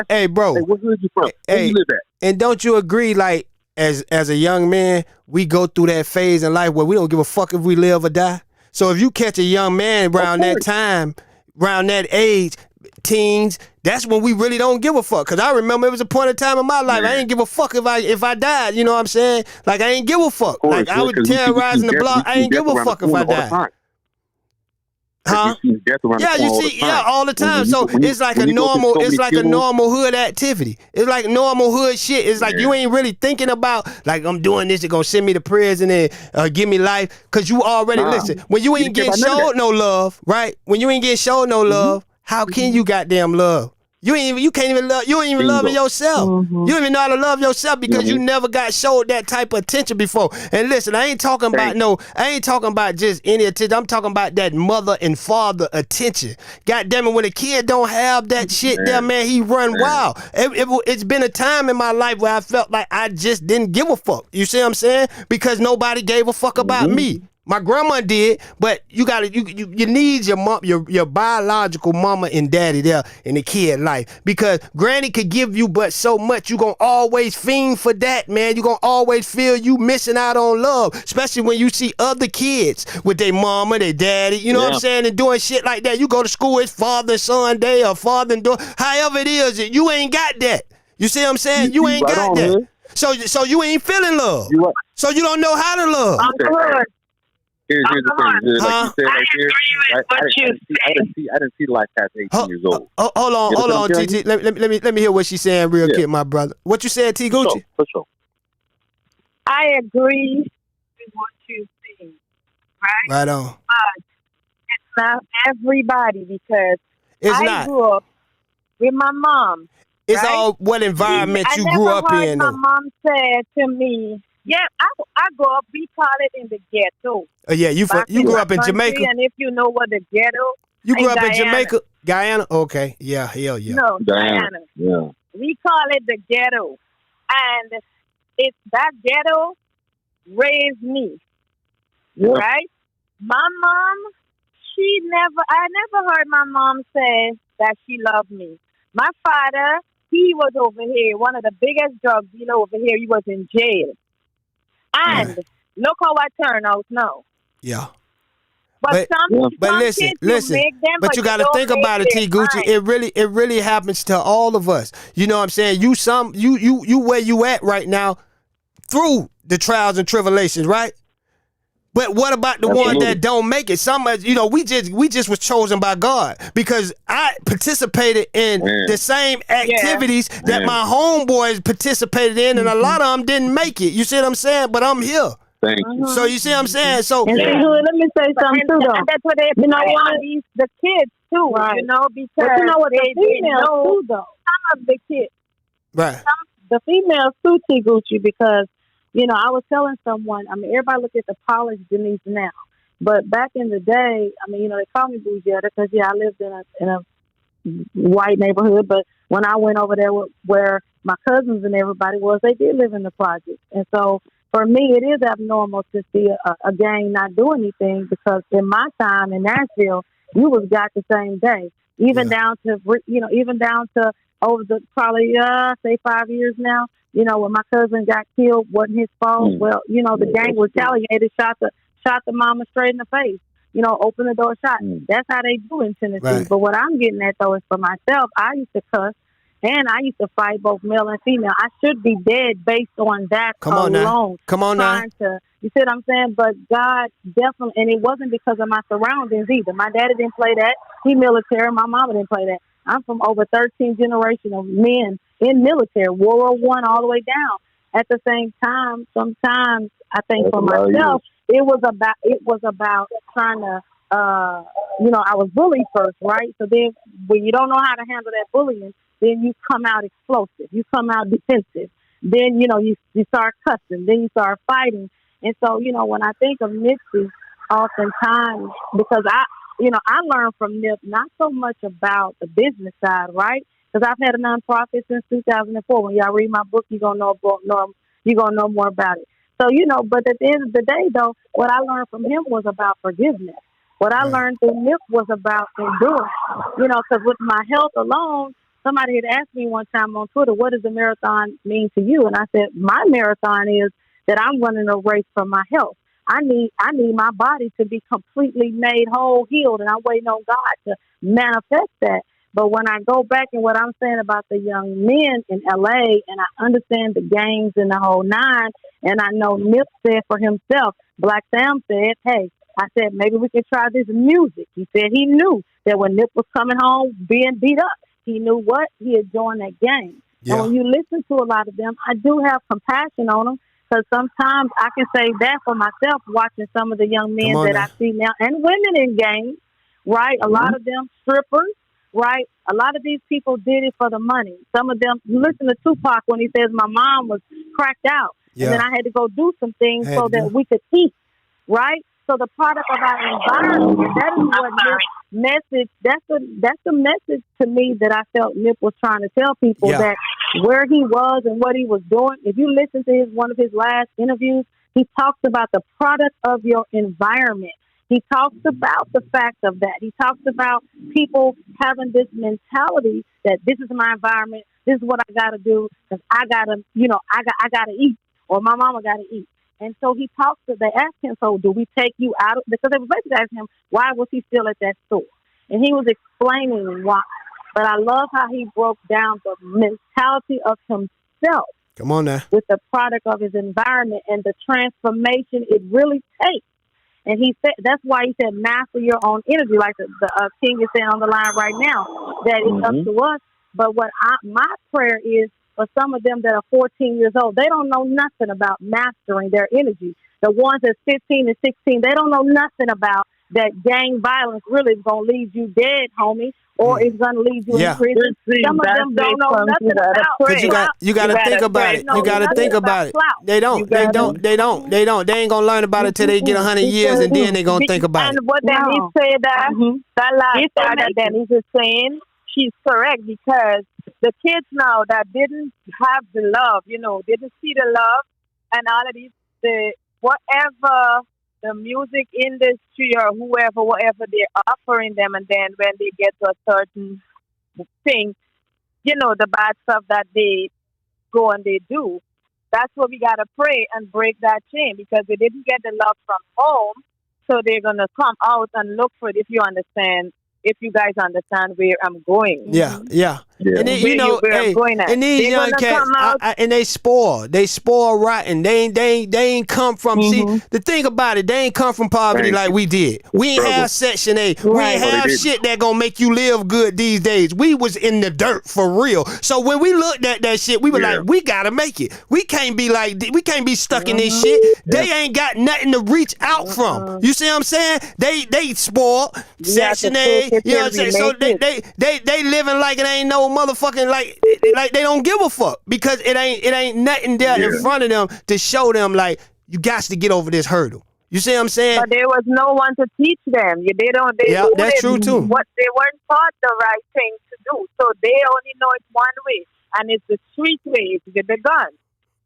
hey, bro, hey, what hood you from? Where you live at? And don't you agree? Like as a young man, we go through that phase in life where we don't give a fuck if we live or die. So if you catch a young man around that time, around that age, teens, that's when we really don't give a fuck. Cause I remember it was a point in time in my life I didn't give a fuck if I died. You know what I'm saying? Like I ain't give a fuck. Course, like I was terrorizing the block. I ain't give a fuck if I died. Huh? Yeah, you see, all the time. So it's like a normal, normal hood activity. It's like normal hood shit. It's like you ain't really thinking about like I'm doing this. It's gonna send me to prison and give me life. Cause you already listen. When you ain't getting showed no love, right? When you ain't getting showed no love, how can you goddamn love? You ain't even loving yourself. You don't even know how to love yourself because you never got showed that type of attention before. And listen, I ain't talking about just any attention. I'm talking about that mother and father attention. God damn it, when a kid don't have that shit there, man, he run wild. It's been a time in my life where I felt like I just didn't give a fuck. You see what I'm saying? Because nobody gave a fuck about me. My grandma did, but you need your mom, your biological mama and daddy there in the kid life, because granny could give you but so much. You gonna always fiend for that, man. You gonna always feel you missing out on love, especially when you see other kids with their mama, their daddy. You know what I'm saying, and doing shit like that. You go to school, it's father and son day or father and daughter. However it is, you ain't got that. You see what I'm saying? You ain't got that. Man. So you ain't feeling love. So you don't know how to love. Here's the thing, like you said right here. I didn't see the life past 18 years old. Hold on, TT. Let me hear what she's saying real quick, my brother. What you said, T Gucci? For sure. I agree with what you saying, right? Right on. But it's not everybody, because I grew up with my mom. It's all what environment you grew up in. My mom said to me, yeah, I grew up, we call it in the ghetto. Yeah, you grew up in Jamaica. And if you know what the ghetto, you grew up in Jamaica, Guyana. Okay, yeah, hell yeah. No, Guyana. Yeah, we call it the ghetto, and it's that ghetto raised me, right? My mom, I never heard my mom say that she loved me. My father, he was over here, one of the biggest drug dealers over here. He was in jail. And look how I turn out now. Yeah. But listen. But you got to think about it, T Gucci. It really happens to all of us. You know what I'm saying? You where you at right now through the trials and tribulations, right? But what about the one that don't make it? Some, we just was chosen by God, because I participated in the same activities that my homeboys participated in, and a lot of them didn't make it. You see what I'm saying? But I'm here. Thank you. So you see what I'm saying? So let me say something too, though. That's what they the kids too, right? Because but you know what, the females too, though. Some of the kids, right? The females too, T Gucci, because. I was telling someone, everybody look at the polished Denise now. But back in the day, they call me Boujetta because, I lived in a white neighborhood. But when I went over there where my cousins and everybody was, they did live in the projects. And so for me, it is abnormal to see a gang not do anything, because in my time in Nashville, you was got the same day. Even down to over the probably, say 5 years now, You know, when my cousin got killed, wasn't his fault. Well, you know, the gang retaliated, shot the mama straight in the face. You know, open the door, shot. That's how they do in Tennessee. Right. But what I'm getting at, though, is for myself, I used to cuss, and I used to fight both male and female. I should be dead based on that alone. Come on now. You see what I'm saying? But God definitely, and it wasn't because of my surroundings either. My daddy didn't play that. He military. My mama didn't play that. I'm from over 13 generations of men in military, World War I all the way down. At the same time, sometimes I think for myself, it was about trying to, you know, I was bullied first, right? So then when you don't know how to handle that bullying, then you come out explosive. You come out defensive. Then, you know, you start cussing. Then you start fighting. And so, you know, when I think of Nipsey, oftentimes, because I learned from Nip not so much about the business side, right? Because I've had a nonprofit since 2004. When y'all read my book, you're gonna know more about it. So, you know, but at the end of the day, though, what I learned from him was about forgiveness. What I learned through Nip was about endurance. You know, because with my health alone, somebody had asked me one time on Twitter, what does a marathon mean to you? And I said, my marathon is that I'm running a race for my health. I need my body to be completely made whole, healed, and I'm waiting on God to manifest that. But when I go back and what I'm saying about the young men in LA, and I understand the gangs and the whole nine, and I know Nip said for himself, Black Sam said, hey, I said, maybe we can try this music. He said he knew that when Nip was coming home being beat up, he knew what? He had joined that gang. Yeah. And when you listen to a lot of them, I do have compassion on them. Because sometimes I can say that for myself, watching some of the young men that I see now, and women in gangs, right? A lot of them strippers, right? A lot of these people did it for the money. Some of them, you listen to Tupac when he says, my mom was cracked out. Yeah. And then I had to go do some things so that we could eat, right? So the product of our environment, that is what Nip message, that's the message to me that I felt Nip was trying to tell people that where he was and what he was doing. If you listen to one of his last interviews, he talks about the product of your environment. He talks about the fact of that. He talks about people having this mentality that this is my environment, this is what I got to do, because I got to, you know, I got to eat, or my mama got to eat. And so he talks to, they asked him, so do we take you out of, because they were basically asking him, why was he still at that store? And he was explaining why. But I love how he broke down the mentality of himself. Come on now. With the product of his environment and the transformation it really takes. And he said, that's why he said, master your own energy, like the king is saying on the line right now, that it's up to us. But what my prayer is, for some of them that are 14 years old, they don't know nothing about mastering their energy. The ones that's 15 and 16, they don't know nothing about that gang violence really is going to leave you dead, homie, or it's going to leave you in prison. Some of them don't know nothing about you got to think about it. You got to think about it. They don't. They ain't going to learn about it till they get 100 years, and then they going to think about it. And what Denise said, that Denise is saying, she's correct, because the kids now that didn't have the love, you know, didn't see the love and all of these, whatever the music industry or whatever they're offering them, and then when they get to a certain thing, you know, the bad stuff that they go and they do. That's what we got to pray and break that chain, because they didn't get the love from home, so they're going to come out and look for it, if you understand. If you guys understand where I'm going. Yeah. And then, you know, and these young cats, and they spoil rotten. They ain't come from, see, the thing about it, they ain't come from poverty like we did. We ain't have Section 8. We ain't have shit that gonna make you live good these days. We was in the dirt for real. So when we looked at that shit, we were like, we gotta make it. We can't be stuck in this shit. They ain't got nothing to reach out from. You see what I'm saying? They spoiled. Section 8. You know what I'm saying? So they living like it ain't no motherfucking like they don't give a fuck, because it ain't nothing there in front of them to show them like you got to get over this hurdle. You see what I'm saying? But there was no one to teach them. That's true too. What they weren't taught the right thing to do, so they only know it's one way, and it's the street way. It's with the gun.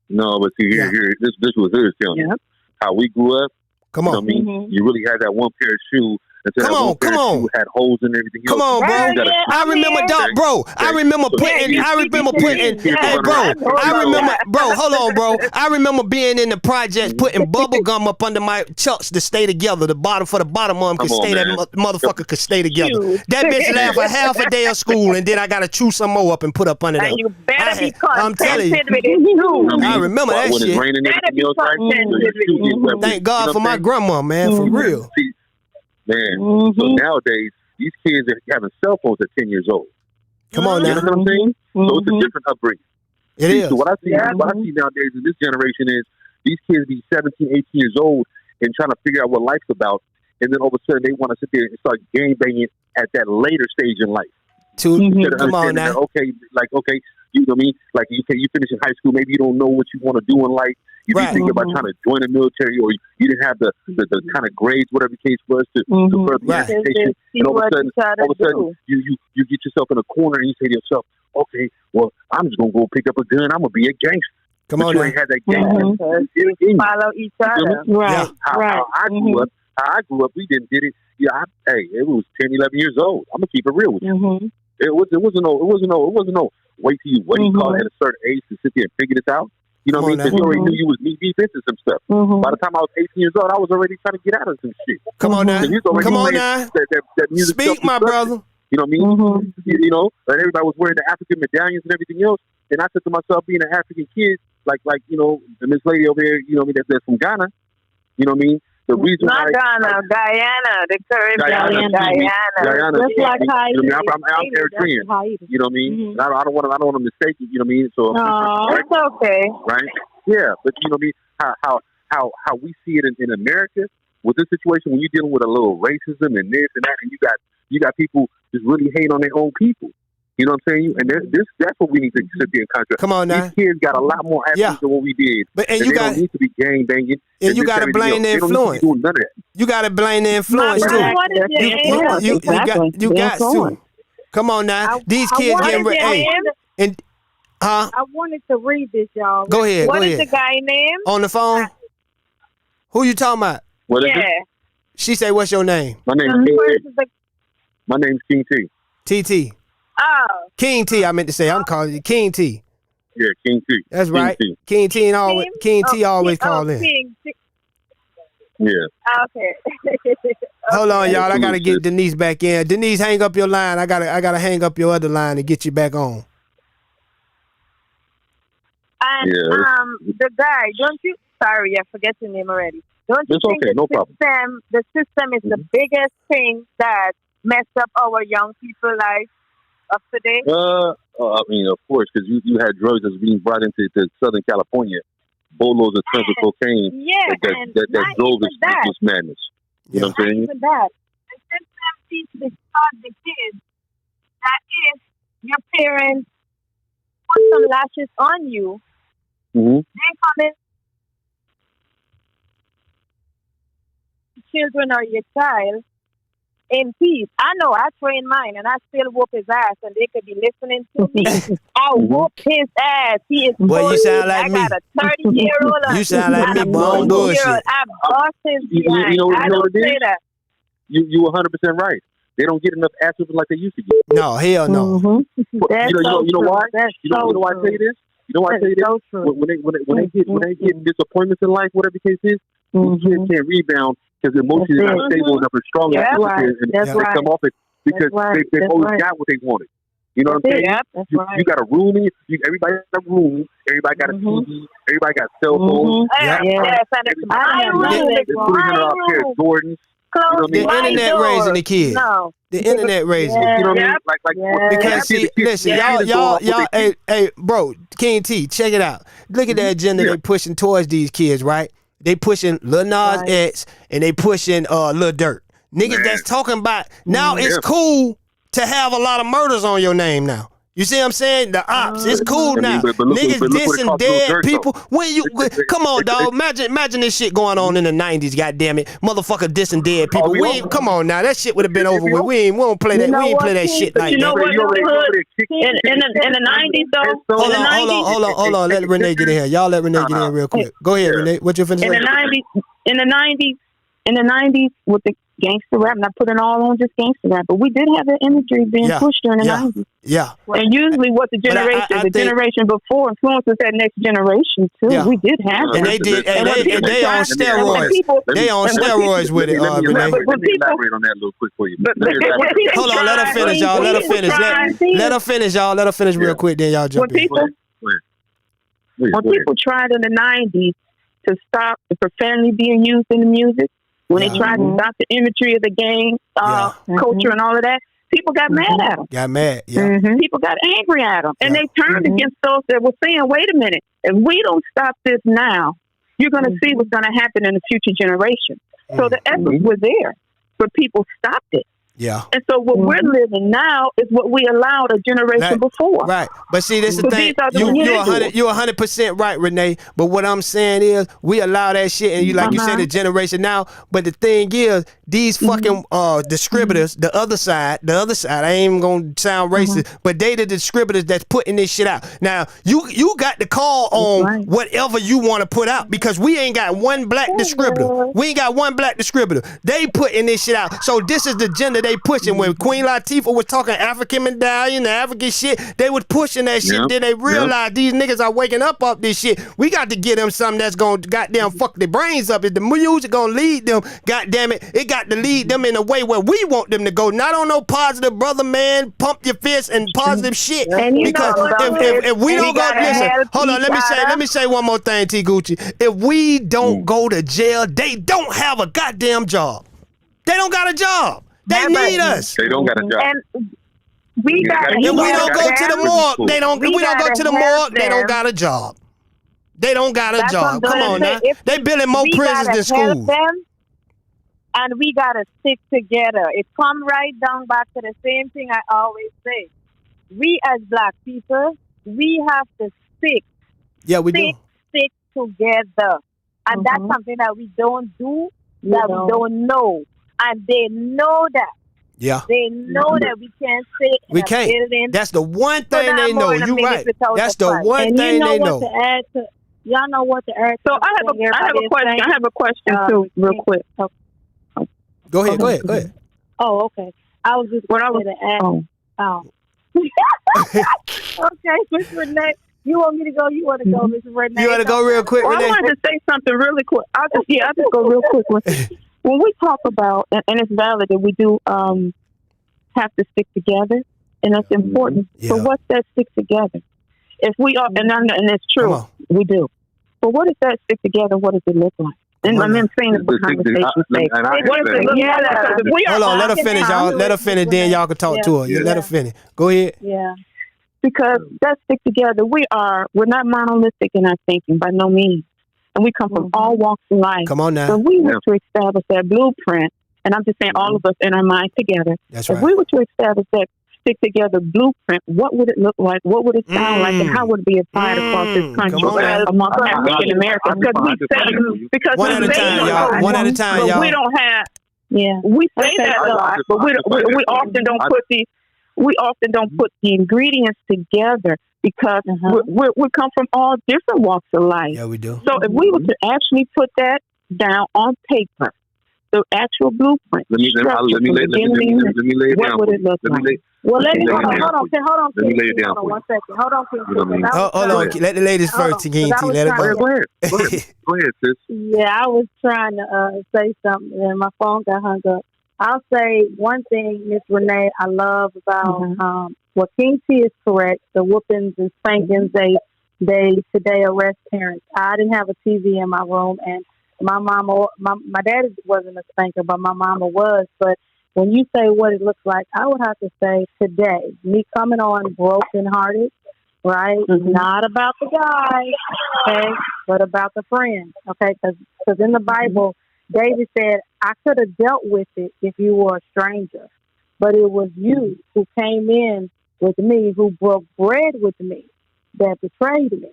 No, but see here, this was his telling. How we grew up. Come on. You know what I mean? You really had that one pair of shoes Instead Come on, come on. Had holes in everything. Come on, bro. I remember, dog, bro. I remember putting. Hey, bro. I remember, bro. Hold on, bro. I remember being in the projects, putting bubble gum up under my chucks to stay together. The bottom of them could stay. That motherfucker could stay together. That bitch laughed for half a day of school, and then I gotta chew some more up and put up under there. You better be I'm telling you. I remember that shit. Thank God for my grandma, man. For real. Man, so nowadays, these kids are having cell phones at 10 years old. Come on now. You know what I'm saying? So it's a different upbringing. It is. So what I see nowadays in this generation is these kids be 17, 18 years old and trying to figure out what life's about. And then all of a sudden they want to sit there and start game banging at that later stage in life. Come on now. Okay, you know what I mean? Like you finish in high school, maybe you don't know what you want to do in life. You be thinking about trying to join the military, or you didn't have the kind of grades, whatever the case was, to further your education. And all of a sudden, you get yourself in a corner and you say to yourself, okay, well, I'm just gonna go pick up a gun. I'm gonna be a gangster. Come on, you ain't had that gangster. Follow each other. Right. How I grew up, we did it. Yeah, it was 10, 11 years old. I'm gonna keep it real with you. It wasn't no wait till you call at a certain age to sit there and figure this out. You know what I mean? Because you already knew you was knee deep into some stuff. By the time I was 18 years old, I was already trying to get out of some shit. Come on now. Come on now. That music. Speak, my brother. You know what I mean? You know, and everybody was wearing the African medallions and everything else. And I said to myself, being an African kid, like you know, this lady over here, you know what I mean, that's from Ghana. You know what I mean? The reason not Ghana, Guyana, the Caribbean, Guyana. Just like Haiti. You know what I mean? I'm Eritrean. You know what I mean? I don't want to mistake you. You know what I mean? So it's okay, right? Yeah, but you know what I mean? How we see it in America with this situation, when you're dealing with a little racism and this and that, and you got people just really hate on their own people. You know what I'm saying? And that's what we need to sit there and concentrate. Come on now. These kids got a lot more actions than what we did. But and you don't need to be gang banging. And you got to blame the influence. You got to blame the influence too. You got to. Come on now. These kids getting ready. I wanted to read this, y'all. Go ahead. What is the guy name? On the phone? Who you talking about? What is it? She say, what's your name? My name's King T. My name's King T. TT. Oh. King T, I meant to say. I'm calling you King T. Yeah, King T. That's right. King T always call in. King T. Yeah. Okay. Hold on, y'all. I gotta get Denise back in. Denise, hang up your line. I gotta hang up your other line and get you back on. And the guy, don't you? Sorry, I forget your name already. Don't you think the system is the biggest thing that messed up our young people's life of today? I mean, of course, because you had drugs that's being brought into Southern California, bolos of tons of cocaine that drove this madness. You know what I'm saying? Even that. The system seems to taught the kids that if your parents put some lashes on you, they come in. Children or your child in peace. I know I train mine and I still whoop his ass and they could be listening to me. I whoop his ass. He is well, you sound like me. I got a 30-year-old. You sound like me, but I'm bullshit. I bust his behind. You know I don't what it is? say that. You 100% right. They don't get enough ass like they used to get. No, hell no. You know why? You know why I tell you this? You know why I tell you this? When they get disappointments in life, whatever the case is, kids can't rebound because emotions are not stable enough and strong enough to come off it because they've always got what they wanted. You know what I'm saying? You got a room. Everybody got a room. Everybody got a TV. Everybody got cell phones. Jordans. The internet raising the kids. The internet raising. You know what I mean? Because see, listen, y'all, hey, bro, King T, check it out. Look at the agenda they pushing towards these kids, right? They pushing Lil Nas X and they pushing Lil Durk. Niggas that's talking about now it's cool to have a lot of murders on your name now. You see what I'm saying? The ops, it's cool now. Niggas dissing dead people. When you come on, dog. Imagine this shit going on in the 90s. Goddamn it, motherfucker dissing dead people. Come on now, that shit would have been over with. We don't play that. We ain't play that shit like that. You know what? In the 90s though. Hold on. Let Renee get in here. Y'all let Renee get in real quick. Go ahead, Renee. What you finna say? In the 90s, with gangster rap, not putting all on just gangster rap, but we did have that imagery being pushed during the 90s. Yeah. And usually what the generation before influences that next generation too. Yeah. We did have and they did and they on steroids. They on steroids with it, Renee. Let me elaborate on that a little quick for you. Hold on, let her finish, y'all. Let her finish. Let her finish, y'all. Let her finish real quick, then y'all jump in. When people tried in the 90s to stop the profanity being used in the music, when they tried to stop the imagery of the gang culture and all of that, people got mad at them. Got mad, People got angry at them. And they turned against those that were saying, wait a minute, if we don't stop this now, you're going to see what's going to happen in the future generation. So the efforts were there, but people stopped it. Yeah. And so what we're living now is what we allowed a generation before. Right. But see, this is the thing. You're 100% right, Renee. But what I'm saying is we allow that shit, and you like you said, the generation now. But the thing is, these fucking distributors, the other side, I ain't even gonna sound racist, but they the distributors that's putting this shit out. Now, you got to call on whatever you want to put out, because we ain't got one black distributor. We ain't got one black distributor. They putting this shit out. So this is the agenda they pushing. When Queen Latifah was talking African medallion, the African shit, they was pushing that shit. Then they realized these niggas are waking up off this shit. We got to get them something that's gonna goddamn fuck their brains up. If the music gonna lead them, goddamn it got to lead them in a way where we want them to go. Not on no positive brother man, pump your fist and positive shit. Because if we don't go, listen, hold on, let me say one more thing, T Gucci. If we don't go to jail, they don't have a goddamn job. They don't got a job. They need us. They don't got a job. And we got. If we don't go to the morgue, they don't. If we don't go to the morgue, they don't got a job. They don't got a job. Come on now. They building more prisons than schools. And we gotta stick together. It comes right down back to the same thing I always say. We as black people, we have to stick. Yeah, we do. Stick together. And that's something that we don't do, we don't know. And they know that. Yeah. They know that we can't sit in a building. That's the one thing they know. You're right. That's the one thing they know. Y'all know what to add. So I have a question. I have a question too, real quick. Go ahead. Oh, okay. I was just going to add. Okay, Miss Renee. You want me to go? You want to go, Miss Renee? You want to go real quick, Renee? I wanted to say something really quick. I'll just go real quick. When we talk about, and it's valid that we do have to stick together, and that's important. So what's that stick together? If we are, and it's true, we do. But what does that stick together? What does it look like? And I'm saying it for conversation's sake. Hold on, let her finish, y'all. Let her finish, then y'all can talk to her. Let her finish. Go ahead. Yeah. Because that stick together, we're not monolithic in our thinking by no means. And we come from all walks of life. Come on now. So we were to establish that blueprint, and I'm just saying all of us in our mind together. That's right. If we were to establish that stick together blueprint, what would it look like? What would it sound like? And how would it be applied across this country amongst African Americans? Because one at a time, y'all. One at a time, y'all. We don't have. Yeah. We say that a lot, but we often don't put the ingredients together because we come from all different walks of life. Yeah, we do. So if we were to actually put that down on paper, the actual blueprint, let me lay it down. What would it look like? Well, hold on. Let me lay it down for you. 1 second. Hold on, King. Hold on. Let the ladies first, King T. Let it go. Go ahead, sis. Yeah, I was trying to say something, and my phone got hung up. I'll say one thing, Miss Renee, I love about what King T is correct. The whoopings and spankings, they today arrest parents. I didn't have a TV in my room, and my mama, my dad wasn't a spanker, but my mama was. But when you say what it looks like, I would have to say today, me coming on brokenhearted, right? Not about the guy, okay, but about the friend, okay? Because in the Bible, David said, I could have dealt with it if you were a stranger, but it was you who came in with me, who broke bread with me, that betrayed me.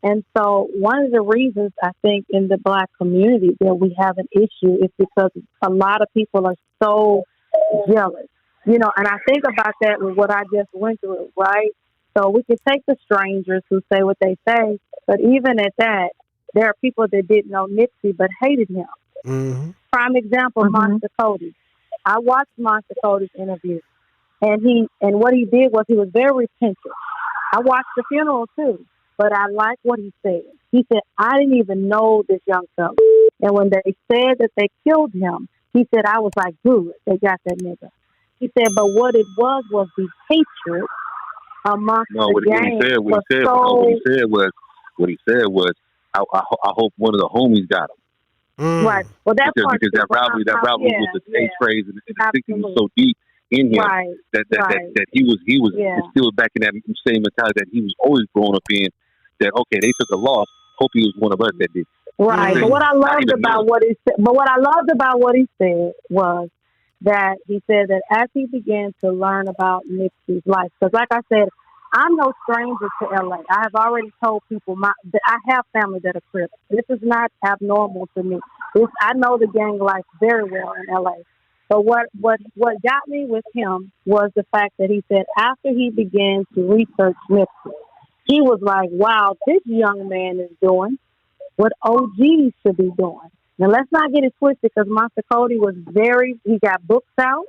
And so one of the reasons I think in the Black community that we have an issue is because a lot of people are so jealous, and I think about that with what I just went through, right? So we can take the strangers who say what they say, but even at that, there are people that didn't know Nipsey but hated him. Prime example, Monster Cody. I watched Monster Cody's interview, and what he did was he was very repentant. I watched the funeral too, but I like what he said. He said, I didn't even know this young fella. And when they said that they killed him, he said, I was like, good, they got that nigga. He said, but what it was the hatred amongst the gang. What he said was, I hope one of the homies got him. Right. Well, that's because that rivalry was the trays and the thinking was so deep in him that he was still back in that same mentality that he was always growing up in. That okay, they took a loss. Hope he was one of us that did. Right. But what I loved about what he said was that he said that as he began to learn about Nipsey's life, because like I said, I'm no stranger to LA. I have already told people that I have family that are Crips. This is not abnormal to me. I know the gang life very well in LA. But what got me with him was the fact that he said after he began to research Nipsey, he was like, wow, this young man is doing what OGs should be doing. Now, let's not get it twisted because Monster Cody he got books out,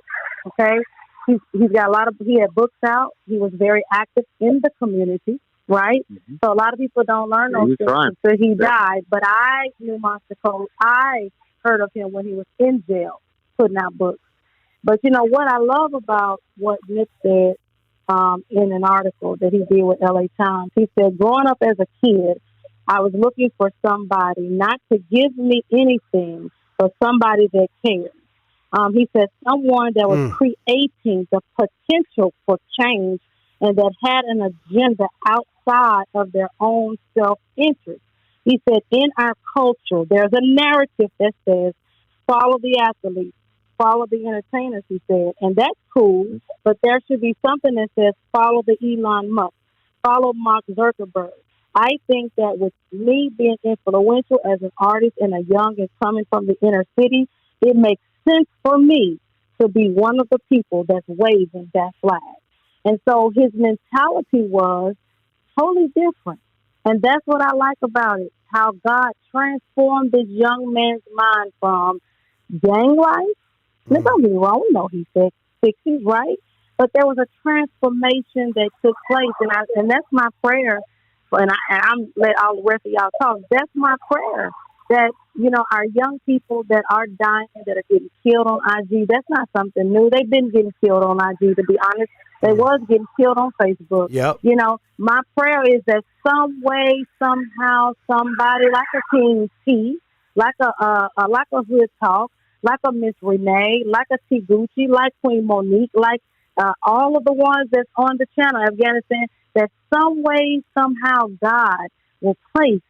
okay? He's got he had books out. He was very active in the community, right? Mm-hmm. So a lot of people don't learn those things until he died. But I knew Monster Cody. I heard of him when he was in jail putting out books. But you know what I love about what Nip said in an article that he did with LA Times. He said, growing up as a kid, I was looking for somebody not to give me anything, but somebody that cared. He said someone that was creating the potential for change and that had an agenda outside of their own self-interest. He said, in our culture, there's a narrative that says, follow the athletes, follow the entertainers, he said. And that's cool, but there should be something that says, follow the Elon Musk, follow Mark Zuckerberg. I think that with me being influential as an artist and a young and coming from the inner city, it makes sense for me to be one of the people that's waving that flag. And so his mentality was totally different. And that's what I like about it, how God transformed this young man's mind from gang life. Now, don't be wrong, no, he said 60s, right? But there was a transformation that took place. And that's my prayer. And I'm let all the rest of y'all talk. That's my prayer. That, you know, our young people that are dying, that are getting killed on IG, that's not something new. They've been getting killed on IG, to be honest. They was getting killed on Facebook. Yep. You know, my prayer is that some way, somehow, somebody like a King T, like a Hood Talk, like a Miss Renee, like a T Gucci, like Queen Monique, like all of the ones that's on the channel, Afghanistan, that some way, somehow, God will place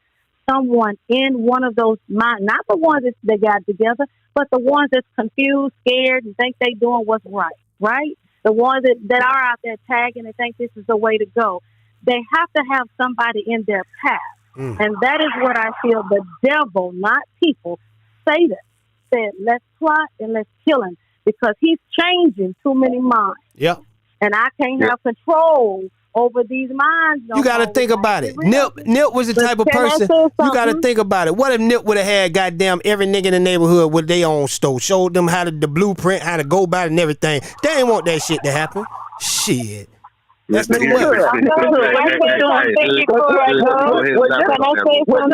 someone in one of those minds, not the ones that they got together, but the ones that's confused, scared, and think they doing what's right? The ones that are out there tagging and think this is the way to go. They have to have somebody in their path. And that is what I feel the devil, not people, Satan said, let's plot and let's kill him because he's changing too many minds. Yep. And I can't have control over these minds. You got to think about it. Nip was the type of person, you got to think about it. What if Nip would have had goddamn every nigga in the neighborhood with their own store, showed them how to the blueprint, how to go about it and everything? They ain't want that shit to happen. Shit. That's too much.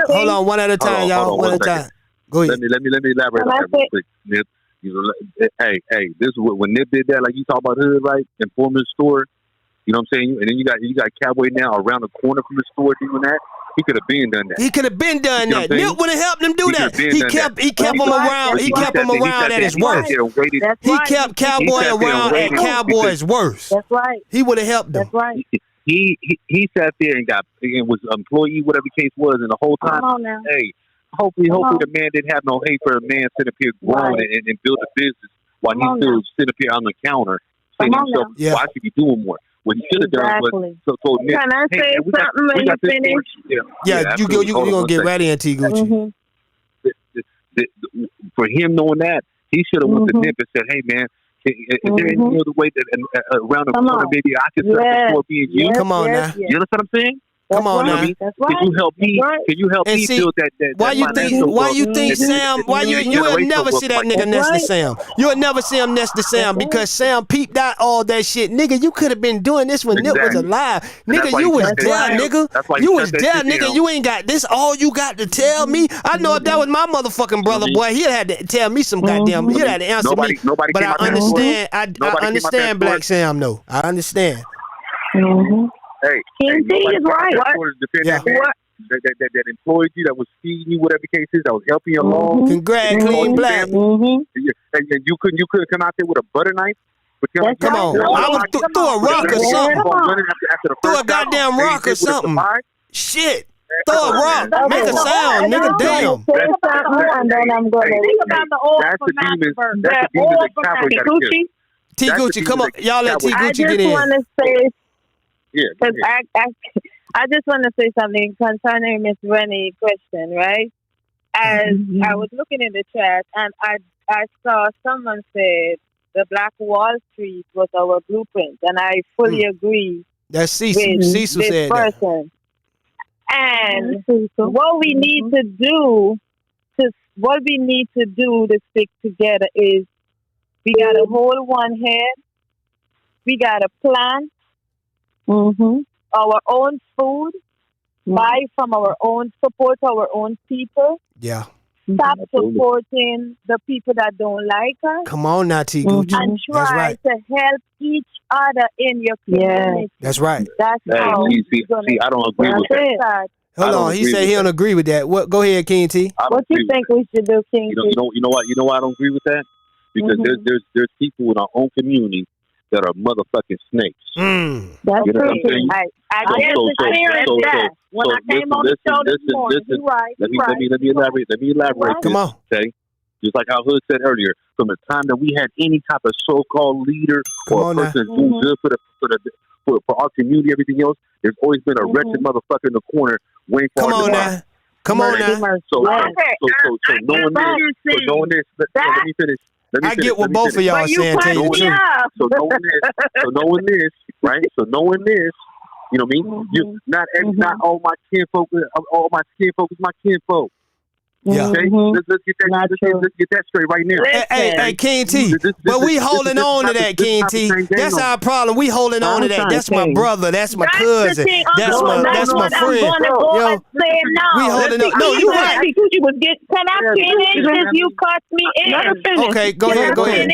Hold on, one at a time, y'all. One at a time. Go ahead. Let me elaborate on that real quick, Nip. You know, hey, this is when Nip did that, like you talk about hood, right? Informant store. You know what I'm saying? And then you got Cowboy now around the corner from the store doing that. He could have been done that. He could have been done that. Nip would have helped him do that. He kept him around. He kept him around at his worst. He kept Cowboy around at Cowboy's worst. That's right. He would have helped him. That's right. He sat there and was an employee, whatever the case was, and the whole time, hey, hopefully the man didn't have no hate for a man sitting up here growing and build a business while he's still sitting up here on the counter saying himself, well, I should be doing more. What he should have done was so Nick, can I say something when you finish? Yeah, you gonna get right in, T Gucci. For him knowing that, he should have went to Nip and said, "Hey man, is there any other way that around the corner maybe I could start being you?" Come on now. You understand what I'm saying? Come on now. That's right. Can you help me? Can you help me build that? Why you think Sam? Why you'll never see that nigga next to Sam? You'll never see him next to Sam because Sam peeped out all that shit, nigga. You could have been doing this when Nip was alive, nigga. You was there, nigga. You was there, nigga. You ain't got this. All you got to tell me. I know if that was my motherfucking brother, boy, he'd had to tell me some goddamn. He'd had to answer me. But I understand. I understand Black Sam though. I understand. Hey, King T is right. That employed you, that was feeding you, whatever the case is, that was helping you along. Congrats, Clean Black. And you couldn't come out there with a butter knife. Come on, I would throw a rock or something. Throw a goddamn rock or something. Shit. Throw a rock. Make a sound, nigga. Damn. And then I'm going to think about the old That's the demons that Cowboy got to kill. T Gucci, come on. Y'all let T Gucci get in. I just want to say, yeah, because I just want to say something concerning Miss Rennie's question, right? As I was looking in the chat and I saw someone said the Black Wall Street was our blueprint, and I fully agree. That's Cecil. Cecil said person. And what we need to do to stick together is we got to hold one head. We got to plant our own food, buy from our own, support our own people. Yeah. Stop supporting the people that don't like us. Come on now, T Gucci. And try to help each other in your community. Yeah. That's right. That's how. See, I don't agree with that. Hold on, he said he don't agree with that. What? Go ahead, King T. What you think we should do, King T? You know why I don't agree with that? Because there's people in our own community that are motherfucking snakes. That's you know true. I experienced that when I came on the show this morning. You're right. Let me elaborate. Come on. Okay. Just like our hood said earlier, from the time that we had any type of so-called leader or a person doing good for our community, everything else, there's always been a wretched motherfucker in the corner waiting for us to buy. Come on now. So knowing this, let me finish. I get what both of y'all saying. Tell you the truth. So knowing this, right? So knowing this, you know what I mean? You not all my kinfolk, all my kinfolk is my kinfolk. Yeah. Okay? Let's get that straight right now. Hey, King T. But we holding on to that, King T. That's our problem. We holding on to that. That's my brother. That's my cousin. That's my friend. Yo, we holding on. No, you right. Can I finish if you cut me in? Okay, go ahead. Go ahead,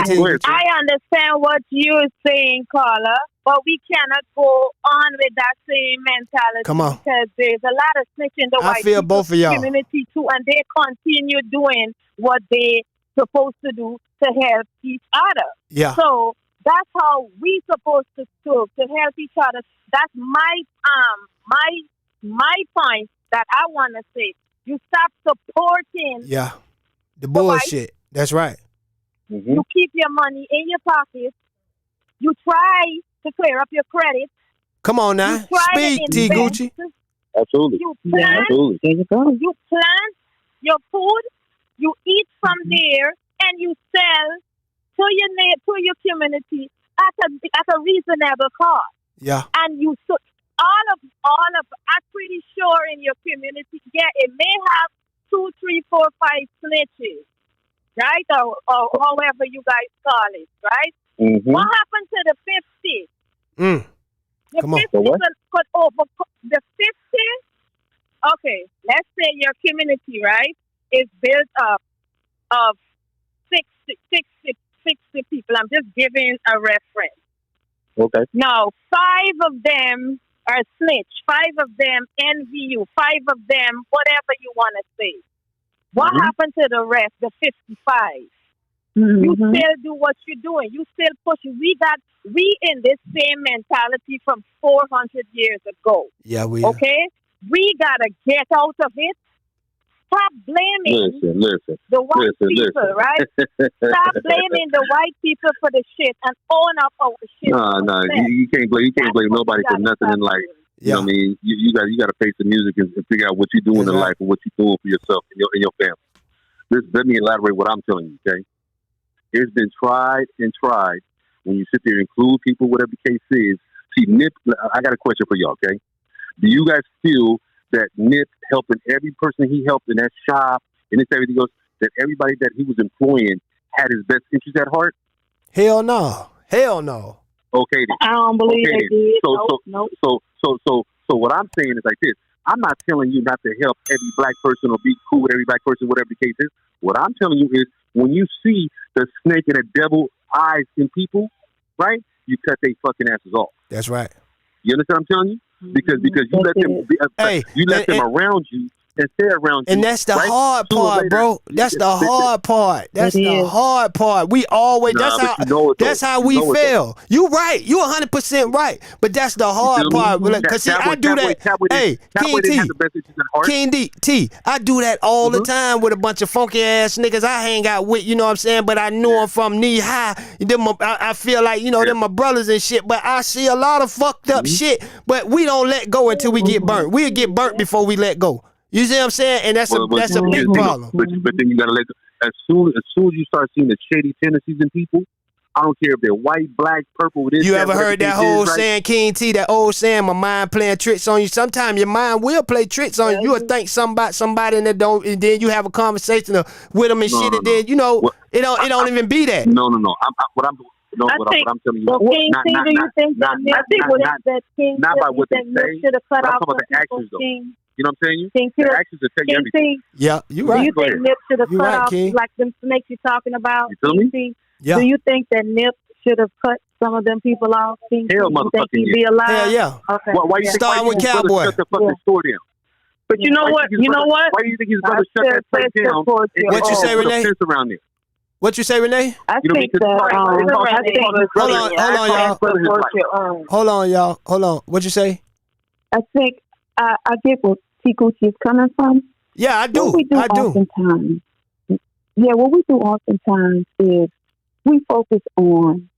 T. I understand what you're saying, Carla, but we cannot go on with that same mentality. Come on. Because there's a lot of snitch in the white feel both of y'all. community too, and they continue doing what they supposed to do to help each other. Yeah. So that's how we supposed to help each other. That's my point that I want to say. You stop supporting. Yeah. The bullshit. That's right. You keep your money in your pocket. You try to clear up your credit. Come on now. Speak, T. Gucci. Absolutely. You plant, you plant your food, you eat from there, and you sell to your community at a reasonable cost. Yeah. And you all of I'm pretty sure in your community, yeah, it may have 2, 3, 4, 5 snitches. Right? Or however you guys call it, right? What happened to the 50? The Come on. 50 could over the 50. Okay, let's say your community, right, is built up of 60 people. I'm just giving a reference. Okay. Now, 5 of them are snitch. 5 of them envy you. 5 of them, whatever you want to say. What happened to the rest, the 55? You still do what you're doing. You still push. We in this same mentality from 400 years ago. Yeah, we okay? We got to get out of it. Stop blaming the white people, right? Stop blaming the white people for the shit and own up our shit. No, you can't blame nobody for nothing in life. You know what I mean? You got to face the music and figure out what you're doing in life and what you're doing for yourself and your family. Let me elaborate what I'm telling you, okay? It's been tried and tried when you sit there and include people, whatever the case is, See, Nip, I got a question for y'all, okay? Do you guys feel that Nip helping every person he helped in that shop and this everything else, that everybody that he was employing had his best interest at heart? Hell no. Hell no. Okay then. I don't believe okay, they did. So what I'm saying is like this. I'm not telling you not to help every black person or be cool with every black person, whatever the case is. What I'm telling you is when you see the snake and the devil eyes in people, right? You cut their fucking asses off. That's right. You understand what I'm telling you? Because you let them you let them around you and stay around you. And that's the right? hard part, bro. That's the hard part. That's the hard part. We always that's how we fail. You right. You 100% right. But that's the hard part. Because see, I do that. Hey, King D, I do that all the time with a bunch of funky ass niggas I hang out with, you know what I'm saying? But I knew them from knee high. I feel like, you know, they're my brothers and shit. But I see a lot of fucked up shit. But we don't let go until we get burnt. We'll get burnt before we let go. You see what I'm saying? And that's a big problem. But then you gotta let as soon as you start seeing the shady tendencies in people, I don't care if they're white, black, purple. This, you ever heard that whole saying, King T? That old saying, my mind playing tricks on you. Sometimes your mind will play tricks on you. You'll think something about somebody and and then you have a conversation with them and shit, and then you know it don't even be that. No. What I'm telling you. Well, King T, do you think that King not by what they say. should have cut off the actions though. You know what I'm saying? King the actions will tell you everything. Yeah, you right. Do you think Nip should have cut off King. like them snakes you're talking about? You feel me? Yeah. Do you think that Nip should have cut some of them people off? King Hell, you think he'd be alive? Hell yeah. Okay. Why you start with Cowboy? Shut the fucking store down. But you know what? Why do you think he's going to shut that place down? What you say, Renee? Around there? What you say, Renee? I think that Hold on, y'all. Hold on. What you say? I think I get what T. Gucci is coming from. Yeah, I do. What we do oftentimes is we focus on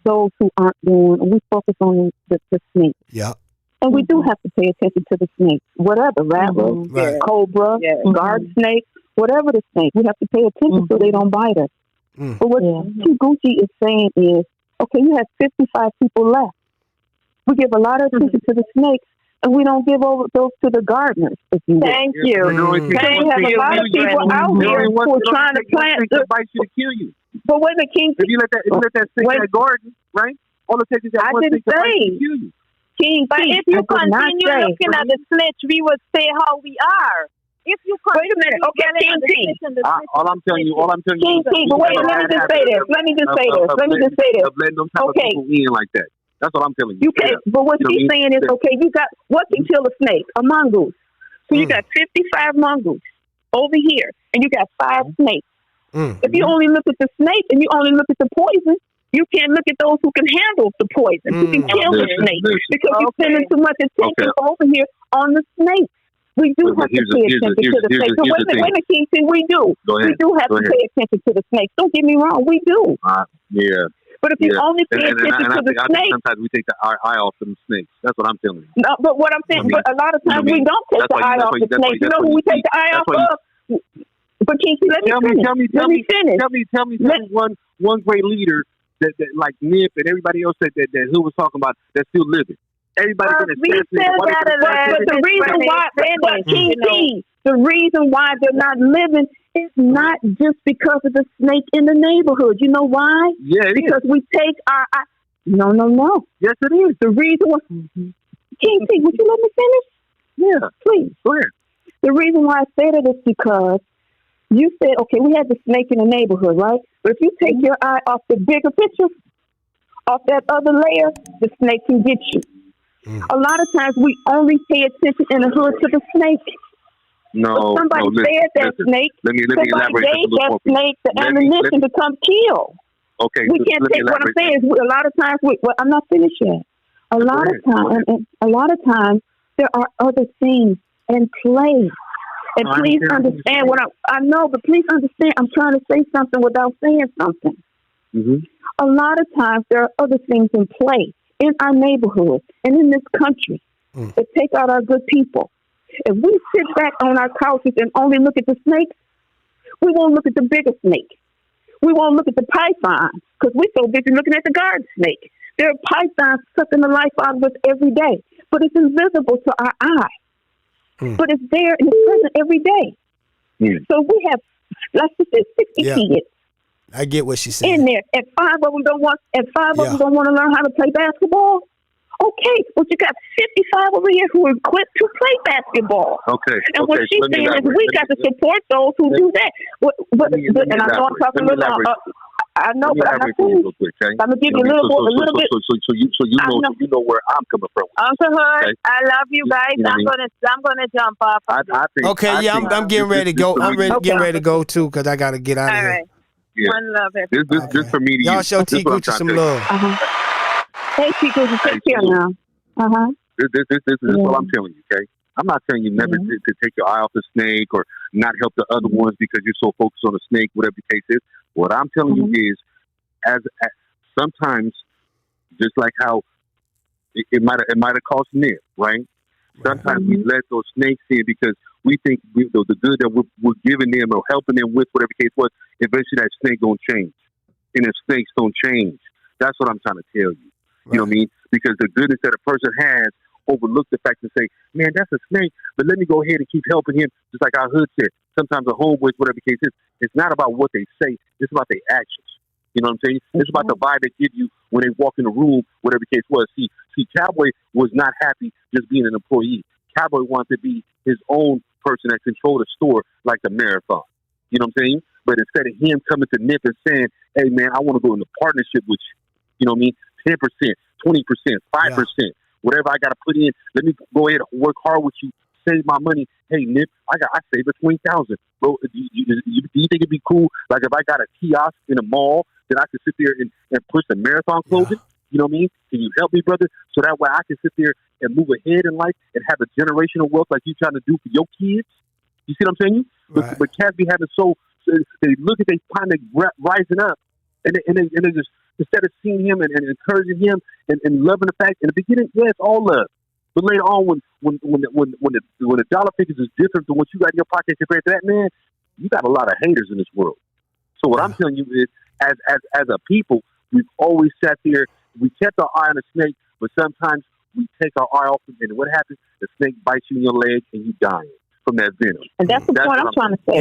those who aren't doing, and we focus on the snakes. Yeah. And we do have to pay attention to the snakes, whatever, rattler, cobra, guard snake, whatever the snake. We have to pay attention so they don't bite us. But what T. Gucci is saying is, okay, you have 55 people left. We give a lot of attention to the snakes, and we don't give over those to the gardeners. Thank you. Thank you. We have a lot of people out here who are trying to plant the bite you to kill you. But wait a minute, King. If you let that stick in that garden, right? All it takes is that one stick to bite you to kill you. King, but if you continue looking at the snitch, we would say how we are. If you wait a minute, okay, King. All I'm telling you. King, but wait, let me just say this. Letting them type of people in like that. That's what I'm telling you. But what she's saying is, okay, you got what can kill a snake? A mongoose. So you got 55 mongoose over here, and you got 5 snakes. If you only look at the snake and you only look at the poison, you can't look at those who can handle the poison, who can kill the snake, because you're spending too much attention over here on the snake. We do have to pay attention to the snake. So wait a minute, King, we do. We do have to pay attention to the snake. Don't get me wrong, we do. Yeah. But if you only pay attention to the snake, sometimes we take our eye off them snakes. That's what I'm telling you. No, but what I'm saying, but a lot of times we don't take the eye off the snake. You know who we take the eye off of? But King, let me finish. Tell me one great leader that like Nip and everybody else that who was talking about that's still living. Everybody but the reason why, the reason why they're not living is not just because of the snake in the neighborhood. You know why? Yeah, because we take our no. Yes, it is. The reason why. King T, would you let me finish? Yeah, please. Go ahead. The reason why I say that is because you said, okay, we had the snake in the neighborhood, right? But if you take your eye off the bigger picture, off that other layer, the snake can get you. A lot of times we only pay attention in the hood to the snake. No, somebody fed that snake. Let me elaborate gave that snake the ammunition to come kill. Okay, we can't take what I'm saying. A lot of times, I'm not finished yet. A lot of times, there are other things in play. And please understand what I know, but please understand. I'm trying to say something without saying something. A lot of times, there are other things in play in our neighborhood and in this country that take out our good people. If we sit back on our couches and only look at the snakes, we won't look at the bigger snake. We won't look at the python because we're so busy looking at the garden snake. There are pythons sucking the life out of us every day, but it's invisible to our eye. But it's there and it's present every day. So we have, like you said, 60 kids. I get what she's saying. In there, and 5 of them don't want to learn how to play basketball. Okay, well, you got 55 over here who are equipped to play basketball. Okay. And what she's saying is we got to support those who do that. But and I know I'm talking a little. I know, but I'm not saying. I'm gonna give you a little bit. So you know where I'm coming from. Uncle Hood, I love you guys. I'm gonna jump off. I'm getting ready to go. I'm getting ready to go too because I gotta get out of here. Right. One love, This for me to y'all show T Gucci some love. Hey, T Gucci, take care now. This is what I'm telling you, okay? I'm not telling you never to take your eye off the snake or not help the other ones because you're so focused on the snake, whatever the case is. What I'm telling you is, as sometimes, just like how it might have cost Nip, right? Sometimes we let those snakes in because we think the good that we're giving them or helping them with, whatever the case was, eventually that snake gonna change, and if snakes don't change, that's what I'm trying to tell you. You know what I mean? Because the goodness that a person has overlook the fact to say, man, that's a snake, but let me go ahead and keep helping him. Just like our hood said, sometimes the homeboys, whatever the case is, it's not about what they say, it's about their actions. You know what I'm saying? It's about the vibe they give you when they walk in the room, whatever the case was. See, Cowboy was not happy just being an employee. Cowboy wanted to be his own person that controlled the store like the marathon. You know what I'm saying? But instead of him coming to Nip and saying, hey, man, I want to go into partnership with you know what I mean? 10%, 20%, 5%, whatever I got to put in. Let me go ahead and work hard with you, save my money. Hey, Nip, I saved a $20,000. Bro, do you think it'd be cool? Like if I got a kiosk in a mall that I could sit there and push the marathon clothing? You know what I mean? Can you help me, brother? So that way I can sit there and move ahead in life and have a generational wealth like you trying to do for your kids. You see what I'm saying? But cats be having they look at their partner rising up and they just, instead of seeing him and encouraging him and loving the fact, in the beginning, it's all love. But later on, when the dollar figures is different than what you got in your pocket compared to that, man, you got a lot of haters in this world. So what I'm telling you is, as a people, we've always sat there. We kept our eye on the snake, but sometimes we take our eye off, and what happens? The snake bites you in your leg, and you dying from that venom. And that's the point I'm trying to say.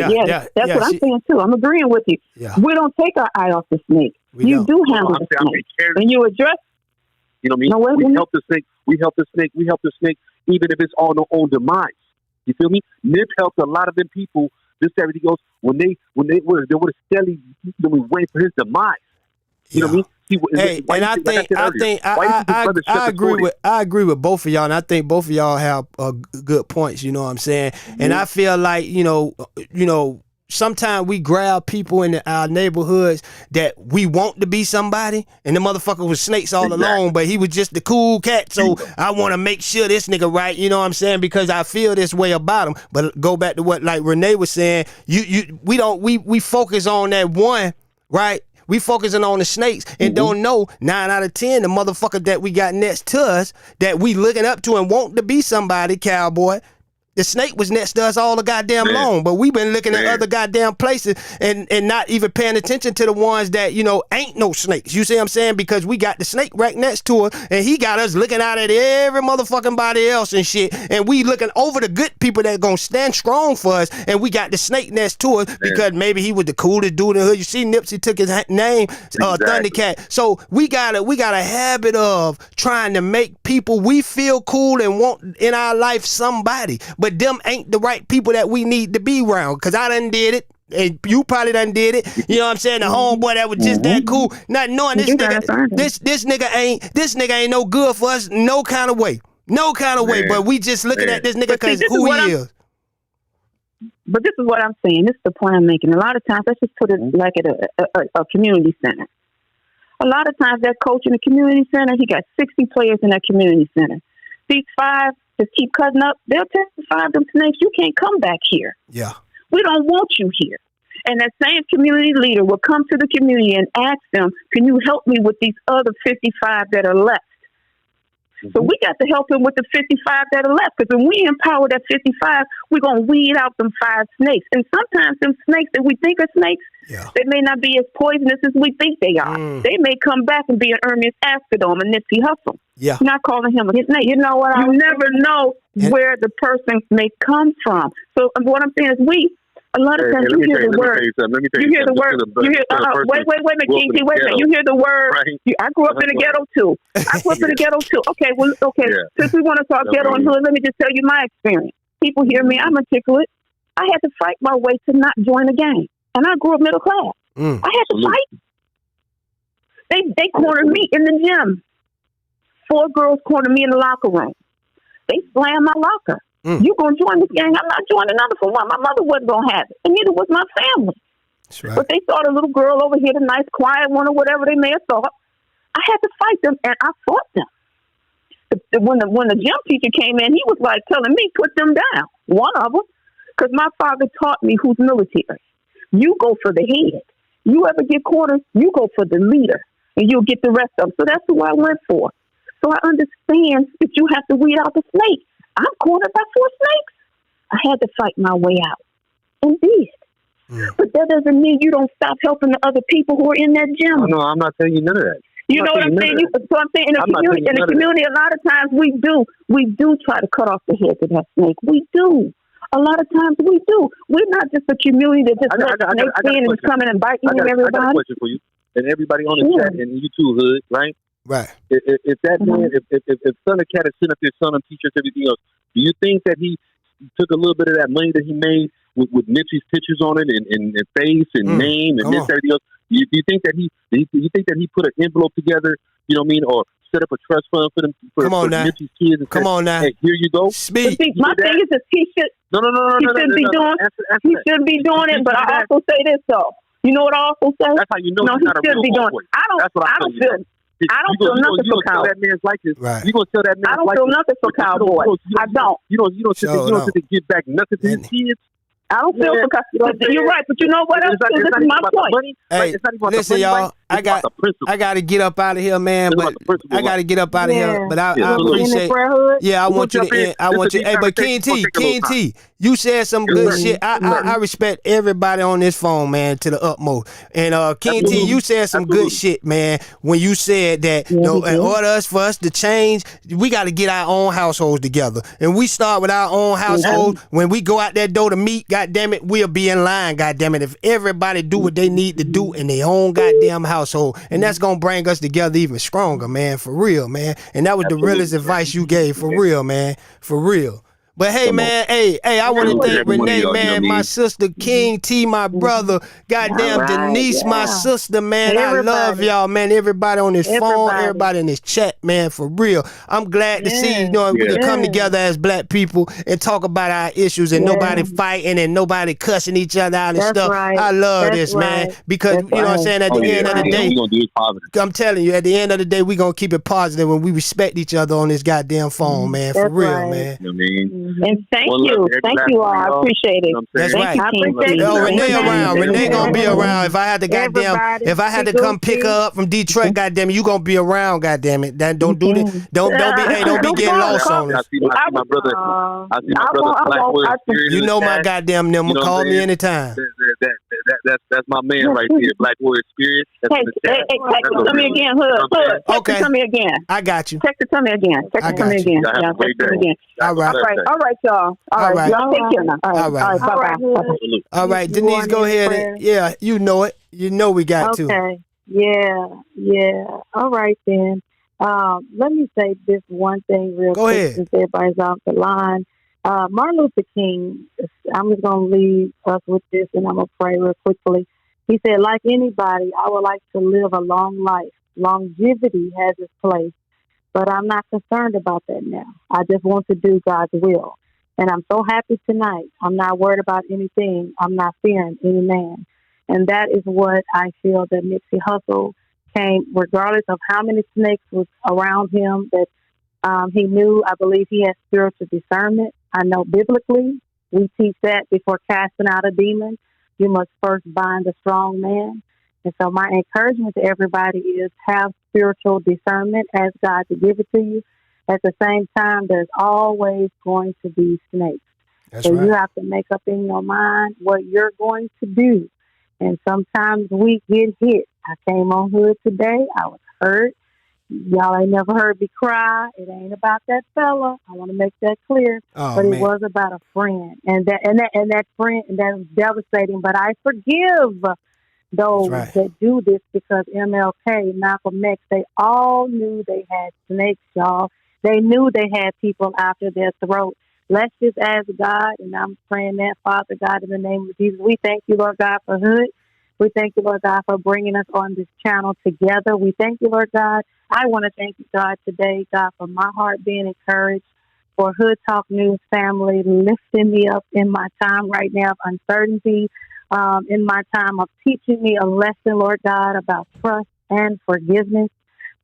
That's what I'm saying too. I'm agreeing with you. Yeah. We don't take our eye off the snake. You do handle the snake, and you address. You know what I mean? We help the snake. We help the snake, even if it's on their own demise. You feel me? Nip helped a lot of them people. This everything goes when they were steadily waiting for his demise. You know what I mean? I agree with both of y'all, and I think both of y'all have good points. You know what I'm saying? And I feel like you know. Sometimes we grab people in our neighborhoods that we want to be somebody, and the motherfucker was snakes all along, but he was just the cool cat. So I want to make sure this nigga right, you know what I'm saying? Because I feel this way about him. But go back to what like Renee was saying, we focus on that one, right? We focusing on the snakes and don't know 9 out of 10 the motherfucker that we got next to us that we looking up to and want to be somebody, Cowboy. The snake was next to us all the goddamn long, but we've been looking at other goddamn places and not even paying attention to the ones that, you know, ain't no snakes. You see what I'm saying? Because we got the snake right next to us, and he got us looking out at every motherfucking body else and shit, and we looking over the good people that gonna stand strong for us, and we got the snake next to us because maybe he was the coolest dude in the hood. You see, Nipsey took his name, Thundacat. So we got a habit of trying to make people we feel cool and want in our life somebody, but them ain't the right people that we need to be around. Cause I done did it, and you probably done did it. You know what I'm saying? The homeboy that was just that cool, not knowing this nigga ain't no good for us, no kind of way, But we just looking at this nigga cause who he is. But this is what I'm saying. This is the point I'm making. A lot of times, let's just put it like at a community center. A lot of times, that coach in the community center, he got 60 players in that community center. These 5 just keep cutting up, they'll tell the 5 of them snakes, you can't come back here. Yeah. We don't want you here. And that same community leader will come to the community and ask them, can you help me with these other 55 that are left? So we got to help him with the 55 that are left. Because when we empower that 55, we're going to weed out them 5 snakes. And sometimes them snakes that we think are snakes, they may not be as poisonous as we think they are. They may come back and be an Ernest Askadome, a Nipsey Hussle. Yeah. You're not calling him a snake. You know what? You never know where the person may come from. So what I'm saying is a lot of times you hear the word. You hear the word. You hear. Wait a minute, King. Wait a minute. You hear the word. I grew up in the ghetto too. Okay. Well, okay. Since we want to talk ghetto and hood, let me just tell you my experience. People hear me. I'm articulate. I had to fight my way to not join a gang, and I grew up middle class. I had to fight. They cornered me in the gym. 4 girls cornered me in the locker room. They slammed my locker. You gonna join this gang? I'm not joining another for one. My mother wasn't gonna have it, and neither was my family. That's right. But they saw the little girl over here, the nice, quiet one, or whatever they may have thought. I had to fight them, and I fought them. When the gym teacher came in, he was like telling me, "Put them down." One of them, because my father taught me who's military. You go for the head. You ever get cornered, you go for the leader, and you'll get the rest of them. So that's who I went for. So I understand that you have to weed out the snake. I'm cornered by 4 snakes. I had to fight my way out, and did. But that doesn't mean you don't stop helping the other people who are in that gym. No, I'm not telling you none of that. You know what I'm saying? So I'm saying in the community, a lot of times we do try to cut off the head of that snake. We do. A lot of times we do. We're not just a community that just lets snakes in and coming and biting everybody. I got a question for you, and everybody on the chat, and you too, Hood, right? Right. If that man, if thundacat is sitting up there selling t-shirts, everything else, do you think that he took a little bit of that money that he made with Nipsey's pictures on it and face and name and this, everything else? Do you think that he put an envelope together? You know what I mean, or set up a trust fund for them for Nipsey's kids? And Come on now. Hey, here you go. Speak. My thing is that he should. He shouldn't be doing it. But I also say this though. You know what I also say? That's how you know he should be doing it. I don't feel nothing for Cowboy. That man's like this. Right. You gonna tell that man? I don't feel nothing for Cowboy. I don't. You don't sit to give back nothing to his kids. I don't feel for Cowboy. You're right, but you know what else? This is my point. Hey, listen, y'all. I got to get up out of here, man. But I got to get up out of here. But I appreciate. Yeah, I want you to end. I want you. Hey, but King T, you said some good shit. I respect everybody on this phone, man, to the utmost. And King T, you said some good shit, man. When you said that, in order for us to change, we got to get our own households together, and we start with our own household. When we go out that door to meet, God damn it, we'll be in line. God damn it, if everybody do what they need to do in their own goddamn household, and that's gonna bring us together even stronger, man. For real, man. And that was the realest advice you gave, for real, man. For real. But hey, man, I want to thank Renee, man, my sister, King T, my brother, goddamn Denise, my sister, man. I love y'all, man. Everybody on this phone, everybody in this chat, man, for real. I'm glad to see, we can come together as black people and talk about our issues and nobody fighting and nobody cussing each other out and stuff. I love this, man, because, you know what I'm saying, at the end of the day, I'm telling you, at the end of the day, we're going to keep it positive when we respect each other on this goddamn phone, man, for real, man. You know what I mean? And thank you all. I appreciate it. That's right. I appreciate it. Renee around. Renee gonna be around. If I had to come pick her up from Detroit, goddamn it, you gonna be around, goddamn it. Don't do this. Don't be getting lost on us. I see my brother. You know my goddamn number. Call me anytime. That's my man right there. Black Warrior Experience. Hey, text it to me again, Hood. Text it to me again. I got you. Text it to me again. Text it to me again. Yeah, text it again. All right, y'all. All right. Y'all take care now. All right. Bye-bye. All right, Denise, go ahead. Yeah, you know it. You know we got to. Okay. Yeah. All right, then. Let me say this one thing real quick since everybody's off the line. Martin Luther King, I'm just going to leave us with this, and I'm going to pray real quickly. He said, like anybody, I would like to live a long life. Longevity has its place, but I'm not concerned about that now. I just want to do God's will. And I'm so happy tonight. I'm not worried about anything. I'm not fearing any man. And that is what I feel that Nipsey Hussle came, regardless of how many snakes was around him, that he knew. I believe he has spiritual discernment. I know biblically we teach that before casting out a demon, you must first bind a strong man. And so my encouragement to everybody is have spiritual discernment, ask God to give it to you, at the same time, there's always going to be snakes. That's so right. You have to make up in your mind what you're going to do. And sometimes we get hit. I came on Hood today. I was hurt. Y'all ain't never heard me cry. It ain't about that fella. I want to make that clear. Oh, It man. was about a friend, and that friend, and that was devastating. But I forgive those right. that do this, because MLK, Malcolm X, they all knew they had snakes, y'all. They knew they had people after their throat. Let's just ask God, and I'm praying that, Father God, in the name of Jesus. We thank you, Lord God, for Hood. We thank you, Lord God, for bringing us on this channel together. We thank you, Lord God. I want to thank you, God, today, God, for my heart being encouraged, for Hood Talk News family lifting me up in my time right now of uncertainty, in my time of teaching me a lesson, Lord God, about trust and forgiveness.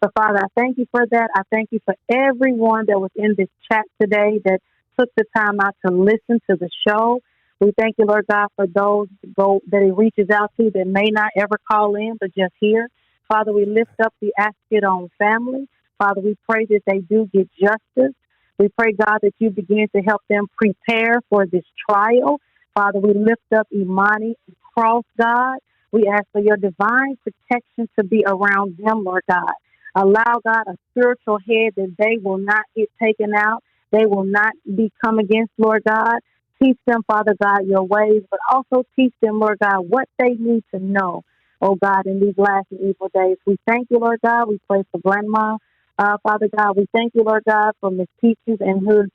So, Father, I thank you for that. I thank you for everyone that was in this chat today that took the time out to listen to the show. We thank you, Lord God, for those that it reaches out to that may not ever call in, but just hear. Father, we lift up the Ask It On family. Father, we pray that they do get justice. We pray, God, that you begin to help them prepare for this trial. Father, we lift up Imani and Cross, God. We ask for your divine protection to be around them, Lord God. Allow, God, a spiritual head that they will not get taken out. They will not be come against, Lord God. Teach them, Father God, your ways, but also teach them, Lord God, what they need to know, oh God, in these last and evil days. We thank you, Lord God. We pray for Grandma, Father God. We thank you, Lord God, for Miss Peaches and Hood's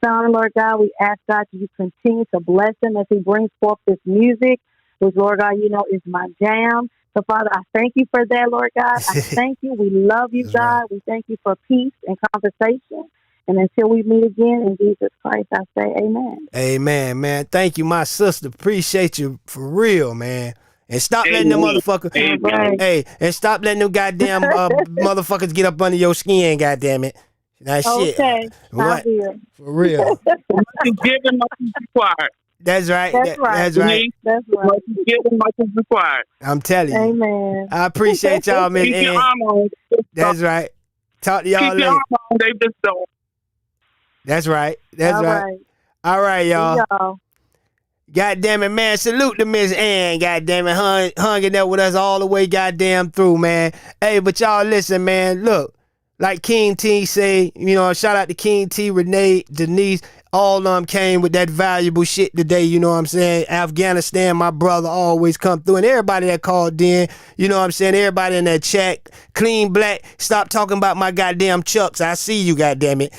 son, Lord God. We ask, God, that you continue to bless him as he brings forth this music, which, Lord God, you know, is my jam. So, Father, I thank you for that, Lord God. I thank you. We love you, God. Right. We thank you for peace and conversation. And until we meet again, in Jesus Christ, I say amen. Amen, man. Thank you, my sister. Appreciate you for real, man. And stop letting them motherfuckers, hey, and stop letting them goddamn motherfuckers get up under your skin, goddamn it. That shit. Okay, what? For real. Given much is required. That's right. That's right. That's right. That's right. Much is given, much is required. I'm telling you. Amen. I appreciate y'all, Miss Keep your Ann. arm on. That's right. Talk to y'all Keep your later. arm on. They just don't. That's right. That's right. All right, y'all. God damn it, man. Salute to Miss Ann. God damn it. Hung in there with us all the way goddamn through, man. Hey, but y'all listen, man. Look, like King T say, you know, shout out to King T, Renee, Denise. All of them came with that valuable shit today, you know what I'm saying? Afghanistan, my brother, always come through. And everybody that called in, you know what I'm saying? Everybody in that chat, Clean Black, stop talking about my goddamn chucks. I see you, goddamn it.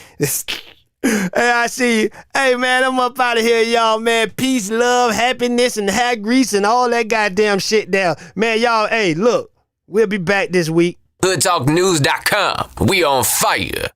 Hey, I see you. Hey, man, I'm up out of here, y'all, man. Peace, love, happiness, and hair grease and all that goddamn shit down. Man, y'all, hey, look, we'll be back this week. HoodTalkNews.com. We on fire.